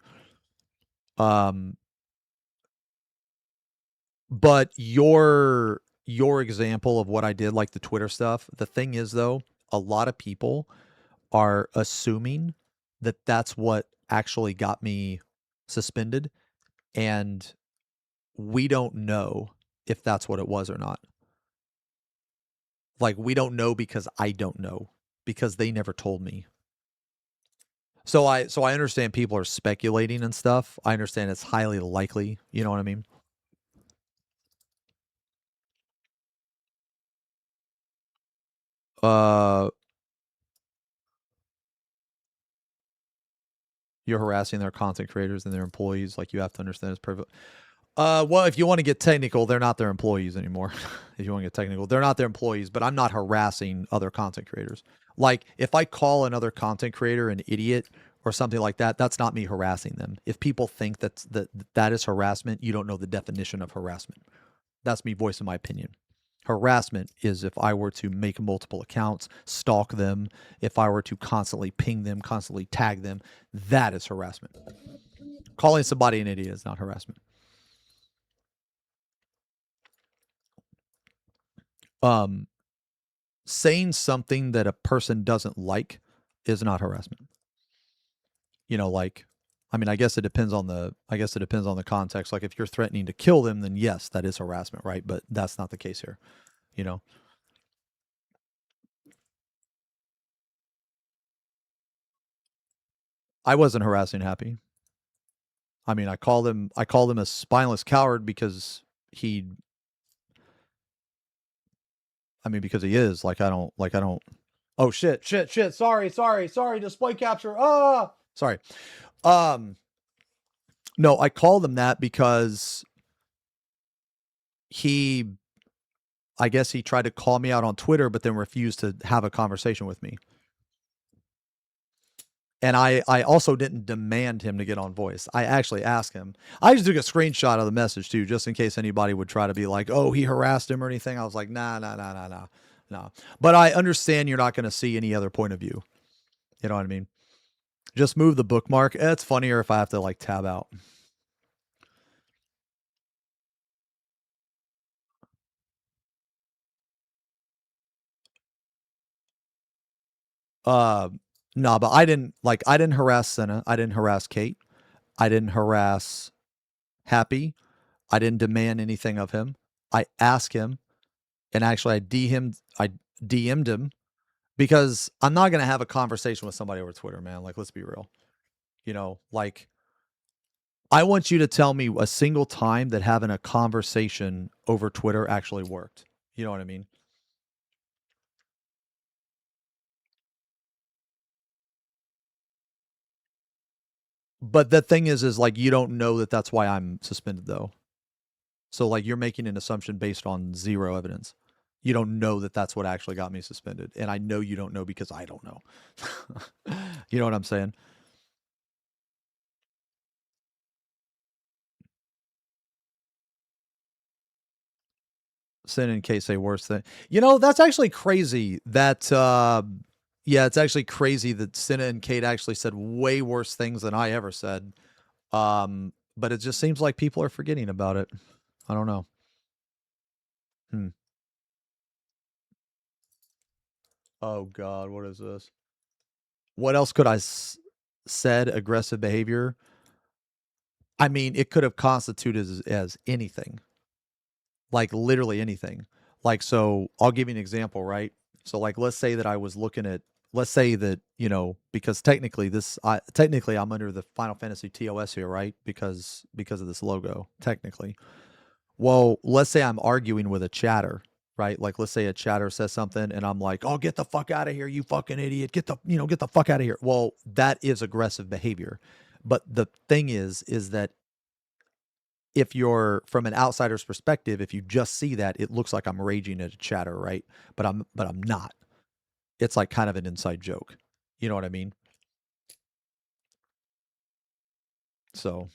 But your example of what I did, like the Twitter stuff, the thing is though, a lot of people are assuming that that's what actually got me suspended, and we don't know if that's what it was or not. Like, we don't know because I don't know, because they never told me. So I understand people are speculating and stuff. I understand it's highly likely, you know what I mean? You're harassing their content creators and their employees. Like, you have to understand it's perfect. Well, if you want to get technical, they're not their employees anymore. If you want to get technical, they're not their employees, but I'm not harassing other content creators. Like, if I call another content creator an idiot or something like that, that's not me harassing them. If people think that is harassment, you don't know the definition of harassment. That's me voicing my opinion. Harassment is if I were to make multiple accounts, stalk them, if I were to constantly ping them, constantly tag them, that is harassment. Calling somebody an idiot is not harassment. Saying something that a person doesn't like is not harassment. You know, like, I mean, I guess it depends on the context. Like, if you're threatening to kill them, then yes, that is harassment, right? But that's not the case here, you know? I wasn't harassing Happy. I mean, I called him a spineless coward because because he is. Like, I don't. Oh shit! Sorry. Display capture. Sorry. No, I called him that because I guess he tried to call me out on Twitter, but then refused to have a conversation with me. And I also didn't demand him to get on voice. I actually asked him. I just took a screenshot of the message too, just in case anybody would try to be like, oh, he harassed him or anything. I was like, nah. But I understand you're not going to see any other point of view. You know what I mean? Just move the bookmark. It's funnier if I have to like tab out. No, but I didn't harass Senna. I didn't harass Kate. I didn't harass Happy. I didn't demand anything of him. I asked him, and actually I DM'd him because I'm not going to have a conversation with somebody over Twitter, man. Like, let's be real. You know, like, I want you to tell me a single time that having a conversation over Twitter actually worked. You know what I mean? But the thing is like, you don't know that that's why I'm suspended though. So like, you're making an assumption based on zero evidence. You don't know that that's what actually got me suspended. And I know you don't know because I don't know. You know what I'm saying? Sin and Kate say worse thing. You know, that's actually crazy that it's actually crazy that Cinna and Kate actually said way worse things than I ever said. But it just seems like people are forgetting about it. I don't know. Oh God, what is this? What else could I said? Aggressive behavior. I mean, it could have constituted as anything. Like literally anything. Like, so I'll give you an example, right? So like, let's say that I was looking at, let's say that, because technically I'm under the Final Fantasy TOS here, right? Because of this logo, technically. Well, let's say I'm arguing with a chatter, right? Like, let's say a chatter says something and I'm like, "Oh, get the fuck out of here, you fucking idiot. Get the fuck out of here." Well, that is aggressive behavior. But the thing is that if you're from an outsider's perspective, if you just see that, it looks like I'm raging at a chatter, right? But I'm not. It's like kind of an inside joke. You know what I mean? So,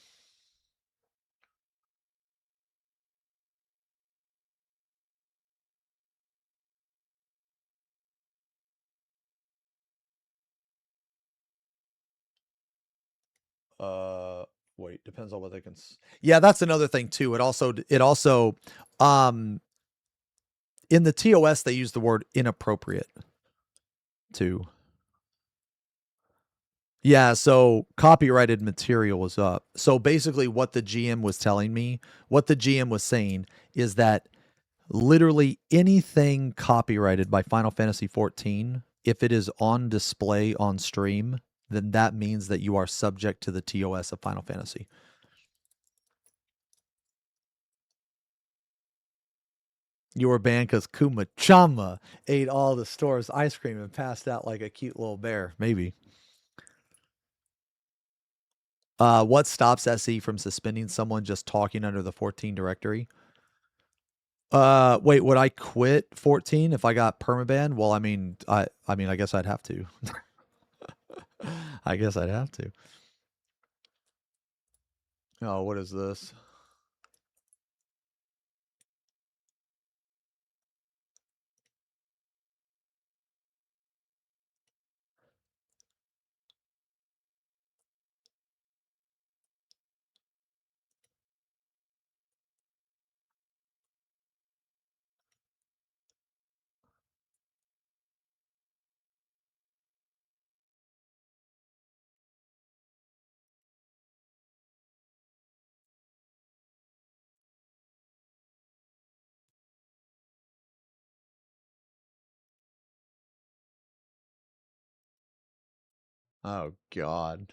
wait, depends on what they can. Yeah, that's another thing too. It also, um, in the TOS they use the word inappropriate too. Yeah, so copyrighted material was up. So basically, what the GM was telling me, what the GM was saying is that literally anything copyrighted by Final Fantasy 14, if it is on display on stream, then that means that you are subject to the TOS of Final Fantasy. You were banned because Kuma Chama ate all the store's ice cream and passed out like a cute little bear. Maybe. What stops SE from suspending someone just talking under the 14 directory? Wait, would I quit 14 if I got permaban? Well, I mean, I guess I'd have to. I guess I'd have to. Oh, what is this? Oh God.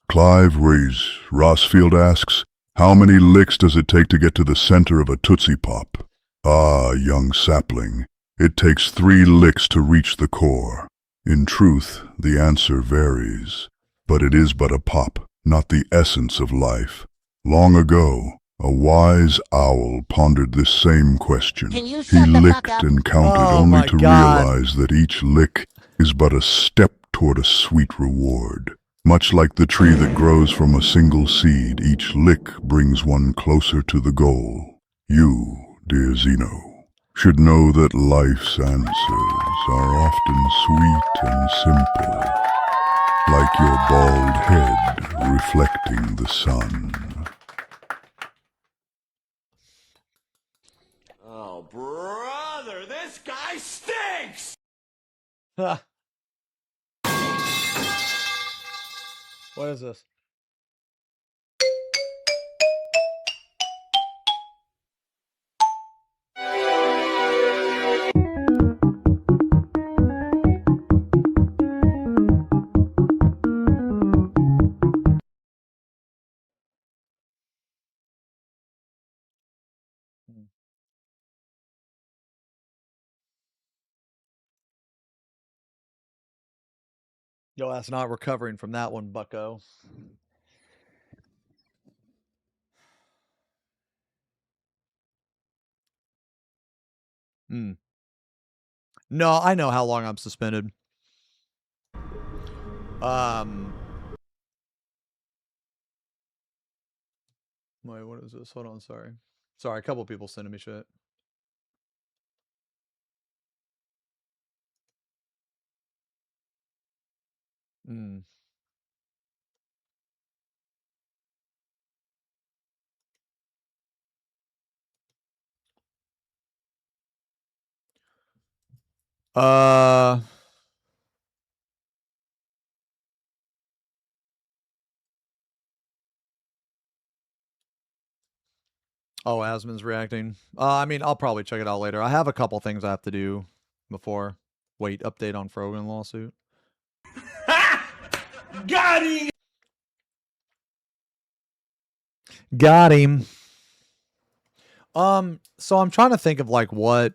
Clive Rees, Rossfield asks, how many licks does it take to get to the center of a Tootsie Pop? Ah, young sapling, it takes 3 licks to reach the core. In truth, the answer varies, but it is but a pop, not the essence of life. Long ago, a wise owl pondered this same question. He licked and counted only to realize that each lick is but a step toward a sweet reward. Much like the tree that grows from a single seed, each lick brings one closer to the goal. You, dear Xeno, should know that life's answers are often sweet and simple, like your bald head reflecting the sun. Oh, brother, this guy stinks! What is this? Yo, that's not recovering from that one, bucko. Hmm. No, I know how long I'm suspended. Wait, what is this? Hold on, sorry. Sorry, a couple people sending me shit. Hmm. Oh, Asmon's reacting. I mean, I'll probably check it out later. I have a couple things I have to do before. Wait, update on Frogan lawsuit. Got him! Got him. So I'm trying to think of like what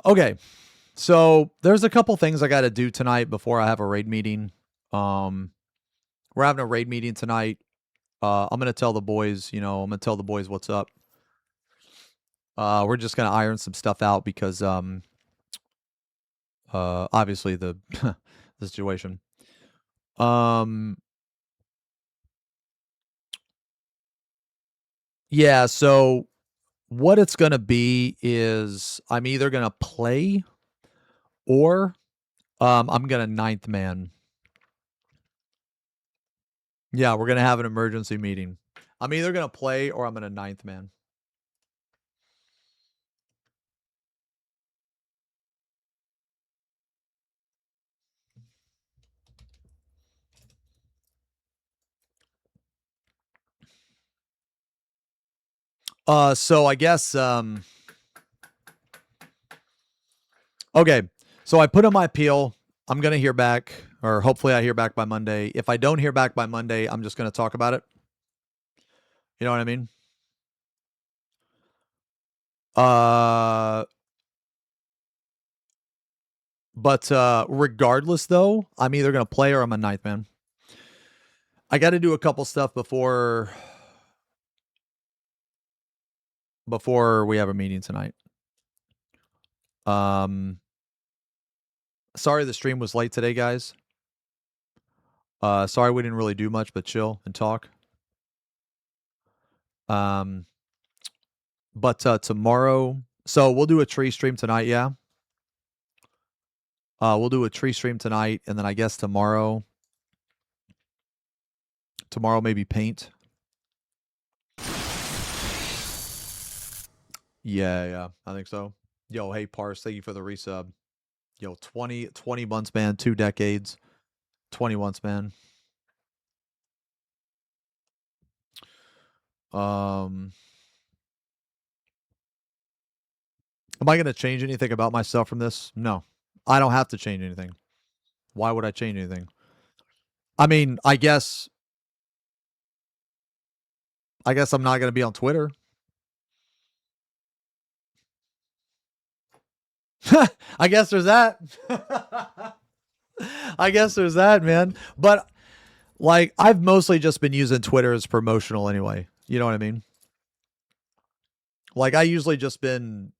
okay. So there's a couple things I got to do tonight before I have a raid meeting. We're having a raid meeting tonight. I'm going to tell the boys, I'm going to tell the boys what's up. We're just going to iron some stuff out because obviously the the situation. Yeah, so what it's going to be is I'm either going to play or I'm going to ninth man. Yeah, we're going to have an emergency meeting. I'm either going to play or I'm going to ninth man. So I guess okay. So I put in my appeal. I'm going to hear back, or hopefully I hear back by Monday. If I don't hear back by Monday, I'm just going to talk about it. You know what I mean? But regardless though, I'm either going to play or I'm a ninth man. I got to do a couple stuff before we have a meeting tonight. Sorry the stream was late today, guys. Sorry we didn't really do much but chill and talk. But tomorrow, so we'll do a tree stream tonight, yeah. We'll do a tree stream tonight, and then I guess tomorrow maybe paint. Yeah, I think so. Yo, hey Parse, thank you for the resub. Yo, 20 months, man, 2 decades. 20 months, man. Am I going to change anything about myself from this? No. I don't have to change anything. Why would I change anything? I mean, I guess I'm not going to be on Twitter. I guess there's that. I guess there's that, man. But like, I've mostly just been using Twitter as promotional anyway. You know what I mean? Like, I usually just been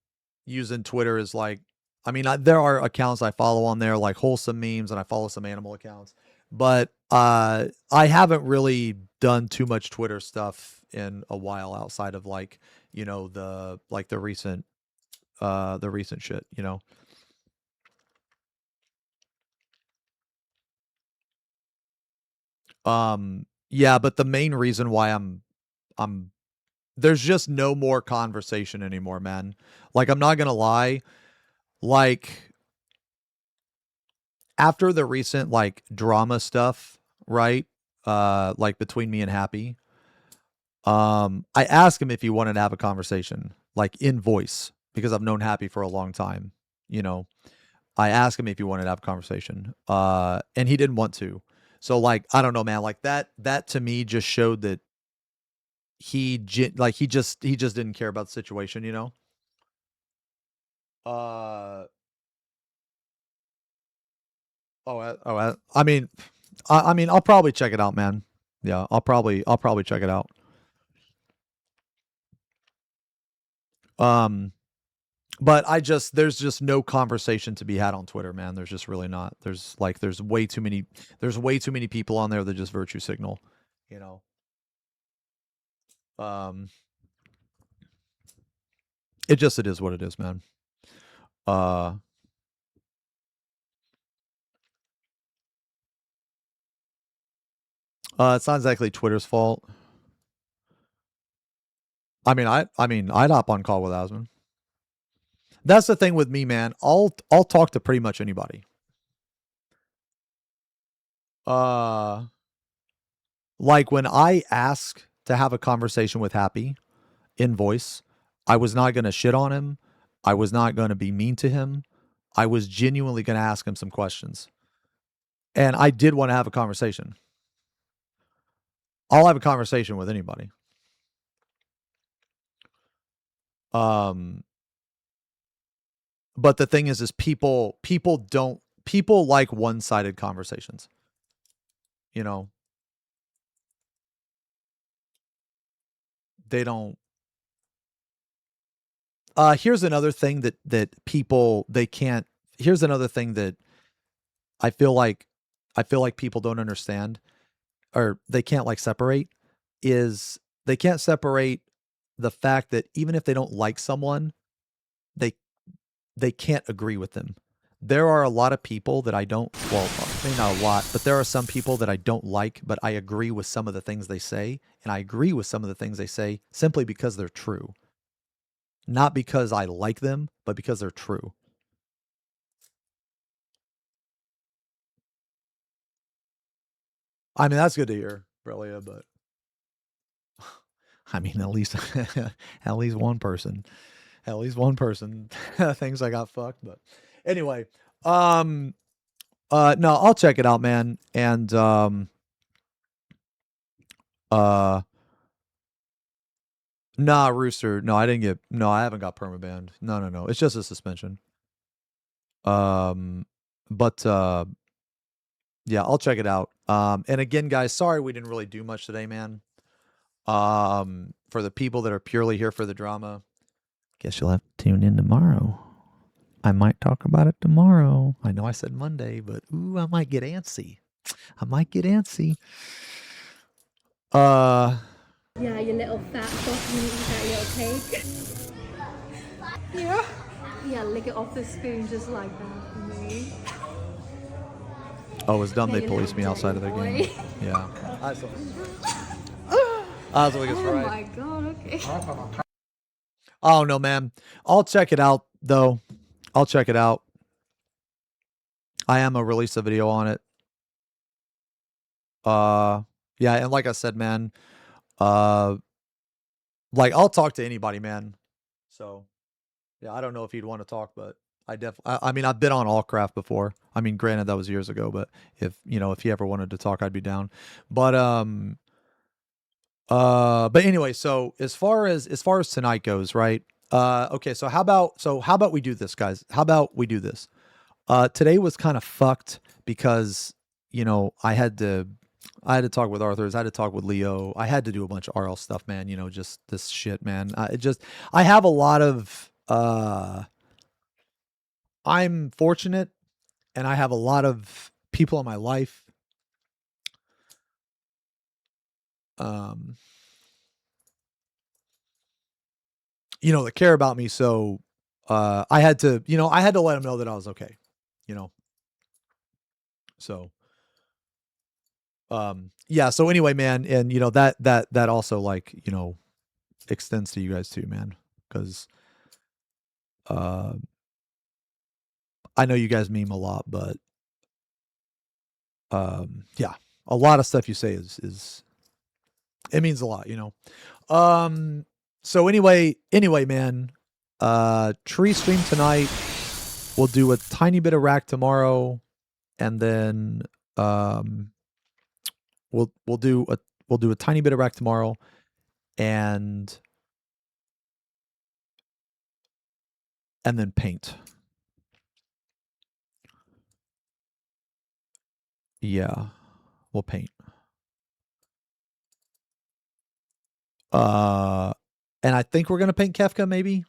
using Twitter as like, I mean, there are accounts I follow on there, like wholesome memes, and I follow some animal accounts. But I haven't really done too much Twitter stuff in a while outside of like, the recent shit, Yeah, but the main reason why I'm there's just no more conversation anymore, man. Like, I'm not gonna lie, like, after the recent like drama stuff, right? Like between me and Happy, I asked him if he wanted to have a conversation, like in voice, because I've known Happy for a long time. I asked him if he wanted to have a conversation, and he didn't want to. So like, I don't know, man. Like that to me just showed that he just didn't care about the situation, I mean, I'll probably check it out, man. Yeah, I'll probably check it out. But there's just no conversation to be had on Twitter, man. There's just really not. There's way too many people on there that just virtue signal, it is what it is, man. It's not exactly Twitter's fault. I mean, I'd hop on call with Asmund. That's the thing with me, man. I'll talk to pretty much anybody. Like when I ask to have a conversation with Happy in voice, I was not going to shit on him. I was not going to be mean to him. I was genuinely going to ask him some questions. And I did want to have a conversation. I'll have a conversation with anybody. But the thing is people like one-sided conversations. You know, they don't. Here's another thing that people they can't. Here's another thing that I feel like people don't understand, or they can't like separate, is they can't separate the fact that even if they don't like someone, they can't agree with them. There are a lot of people that I don't, well, maybe not a lot, but there are some people that I don't like, but I agree with some of the things they say, and I agree with some of the things they say simply because they're true. Not because I like them, but because they're true. I mean, that's good to hear, Brelia, but I mean, at least one person thinks I got fucked. But anyway, no, I'll check it out, man. And nah, Rooster, no, I haven't got permabanned. No, it's just a suspension. But yeah, I'll check it out. And again, guys, sorry we didn't really do much today, man. For the people that are purely here for the drama, guess you'll have to tune in tomorrow. I might talk about it tomorrow. I know I said Monday, but ooh, I might get antsy. Yeah, you little fat fuck, you eat that little cake. Yeah. Yeah, lick it off the spoon just like that for me. Oh, it's dumb Yeah, they you policed little me outside of their dirty game. boy. Yeah. I was like, it's Oh right. my god, okay. Oh no, man. I'll check it out though. I'll check it out. I am gonna release a video on it. Yeah, and like I said, man, like I'll talk to anybody, man. So yeah, I don't know if he'd want to talk, but I mean, I've been on Allcraft before. I mean, granted that was years ago, but if he ever wanted to talk, I'd be down. But anyway, so as far as tonight goes, right? Okay, so how about we do this, guys? How about we do this? Today was kind of fucked because I had to talk with Arthurs, I had to talk with Leo, I had to do a bunch of RL stuff, man. Just this shit, man. I have a lot of I'm fortunate, and I have a lot of people in my life that care about me. So I had to let them know that I was okay. So yeah, so anyway, man, and that also like extends to you guys too, man, because I know you guys meme a lot, but yeah, a lot of stuff you say is it means a lot. So anyway, man, tree stream tonight. We'll do a tiny bit of rack tomorrow, and then we'll do a tiny bit of rack tomorrow, and then paint. Yeah, we'll paint. And I think we're gonna paint Kefka, maybe.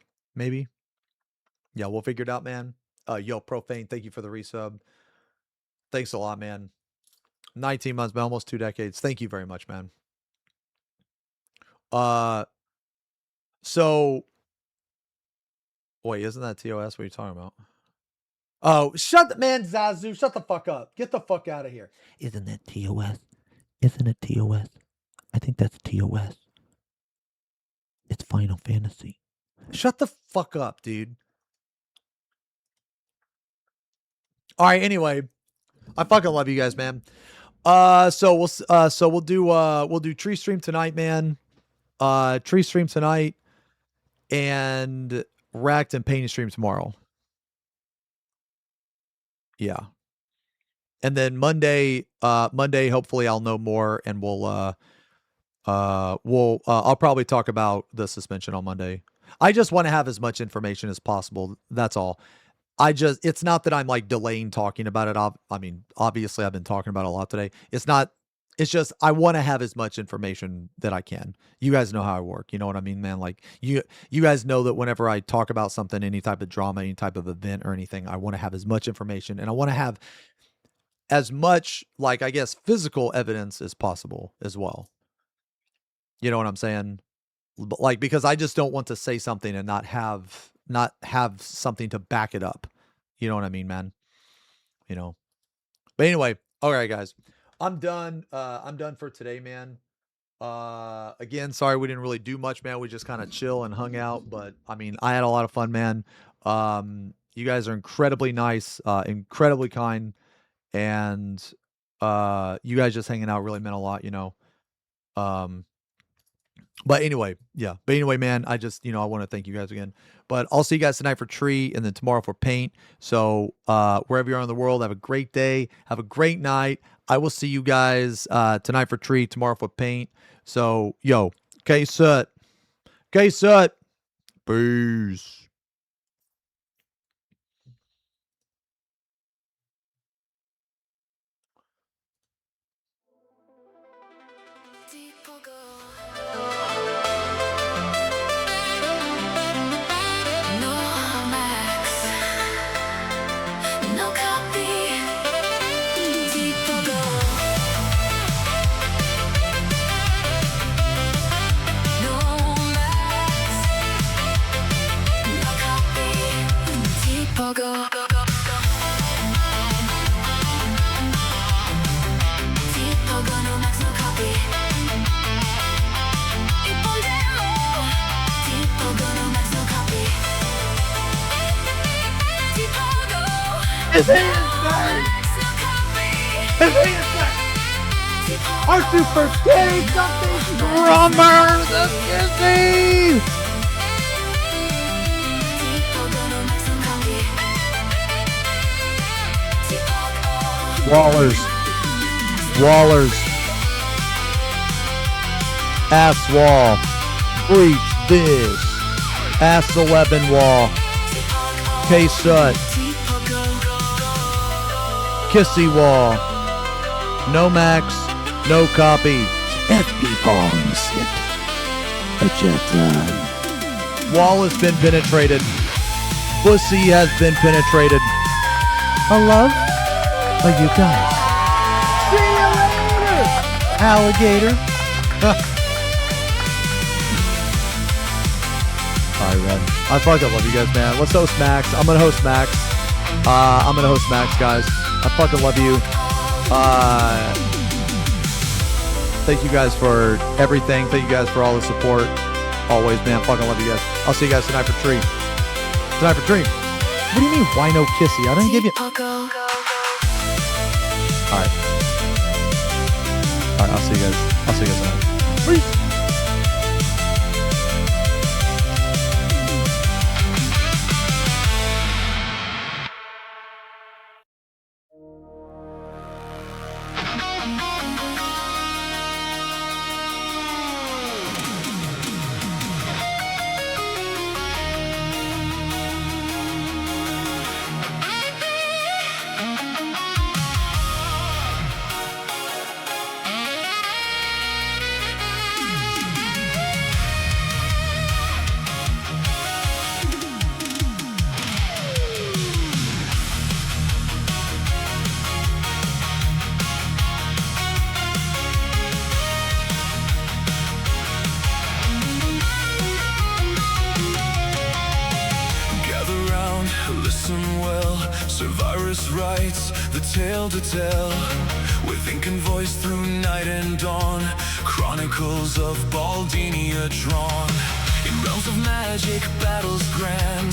Yeah, we'll figure it out, man. Yo, Profane, thank you for the resub. Thanks a lot, man. 19 months, man, almost 2 decades. Thank you very much, man. So wait, isn't that TOS? What are you talking about? Oh, Zazu, shut the fuck up. Get the fuck out of here. Isn't that TOS? Isn't it TOS? I think that's TOS. It's Final Fantasy. Shut the fuck up, dude. All right, anyway. I fucking love you guys, man. So we'll do tree stream tonight, man. Tree stream tonight and racked and painting stream tomorrow. Yeah. And then Monday, hopefully I'll know more and I'll probably talk about the suspension on Monday. I just want to have as much information as possible. That's all. It's not that I'm like delaying talking about it. I mean, obviously I've been talking about it a lot today. It's just, I want to have as much information that I can. You guys know how I work. You know what I mean, man? Like you guys know that whenever I talk about something, any type of drama, any type of event or anything, I want to have as much information and I want to have as much, like, I guess, physical evidence as possible as well. You know what I'm saying? Like, because I just don't want to say something and not have something to back it up. You know what I mean, man? You know. But anyway, all right, guys. I'm done. I'm done for today, man. Again, sorry we didn't really do much, man. We just kind of chill and hung out, but I mean, I had a lot of fun, man. You guys are incredibly nice, incredibly kind, and you guys just hanging out really meant a lot, you know. But anyway, yeah. But anyway, man, I just, I want to thank you guys again. But I'll see you guys tonight for tree and then tomorrow for paint. So wherever you are in the world, have a great day. Have a great night. I will see you guys tonight for tree, tomorrow for paint. So, yo, K-Sut. K-Sut. Peace. His hands back! His hands back! Our super stage something drummer, the Kissy! Wallers. Ass wall. Breach this. Ass 11 wall. K-Sut. Kissy wall. No max. No copy. FP bombs. Ejected. Wall has been penetrated. Pussy has been penetrated. Hello? Oh, you guys. See you later! Alligator. Alright, man. I fucking love you guys, man. Let's host Max. I'm gonna host Max. Guys. I fucking love you. Thank you guys for everything. Thank you guys for all the support. Always, man. Fucking love you guys. I'll see you guys tonight for tree. What do you mean, why no Kissy? I didn't give you... Alright, I'll see you guys tonight. Peace. To tell, with ink and voice through night and dawn, chronicles of Baldinia drawn. Realms of magic, battles grand,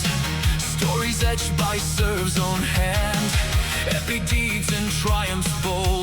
stories etched by Serve's own hand, epic deeds and triumphs bold.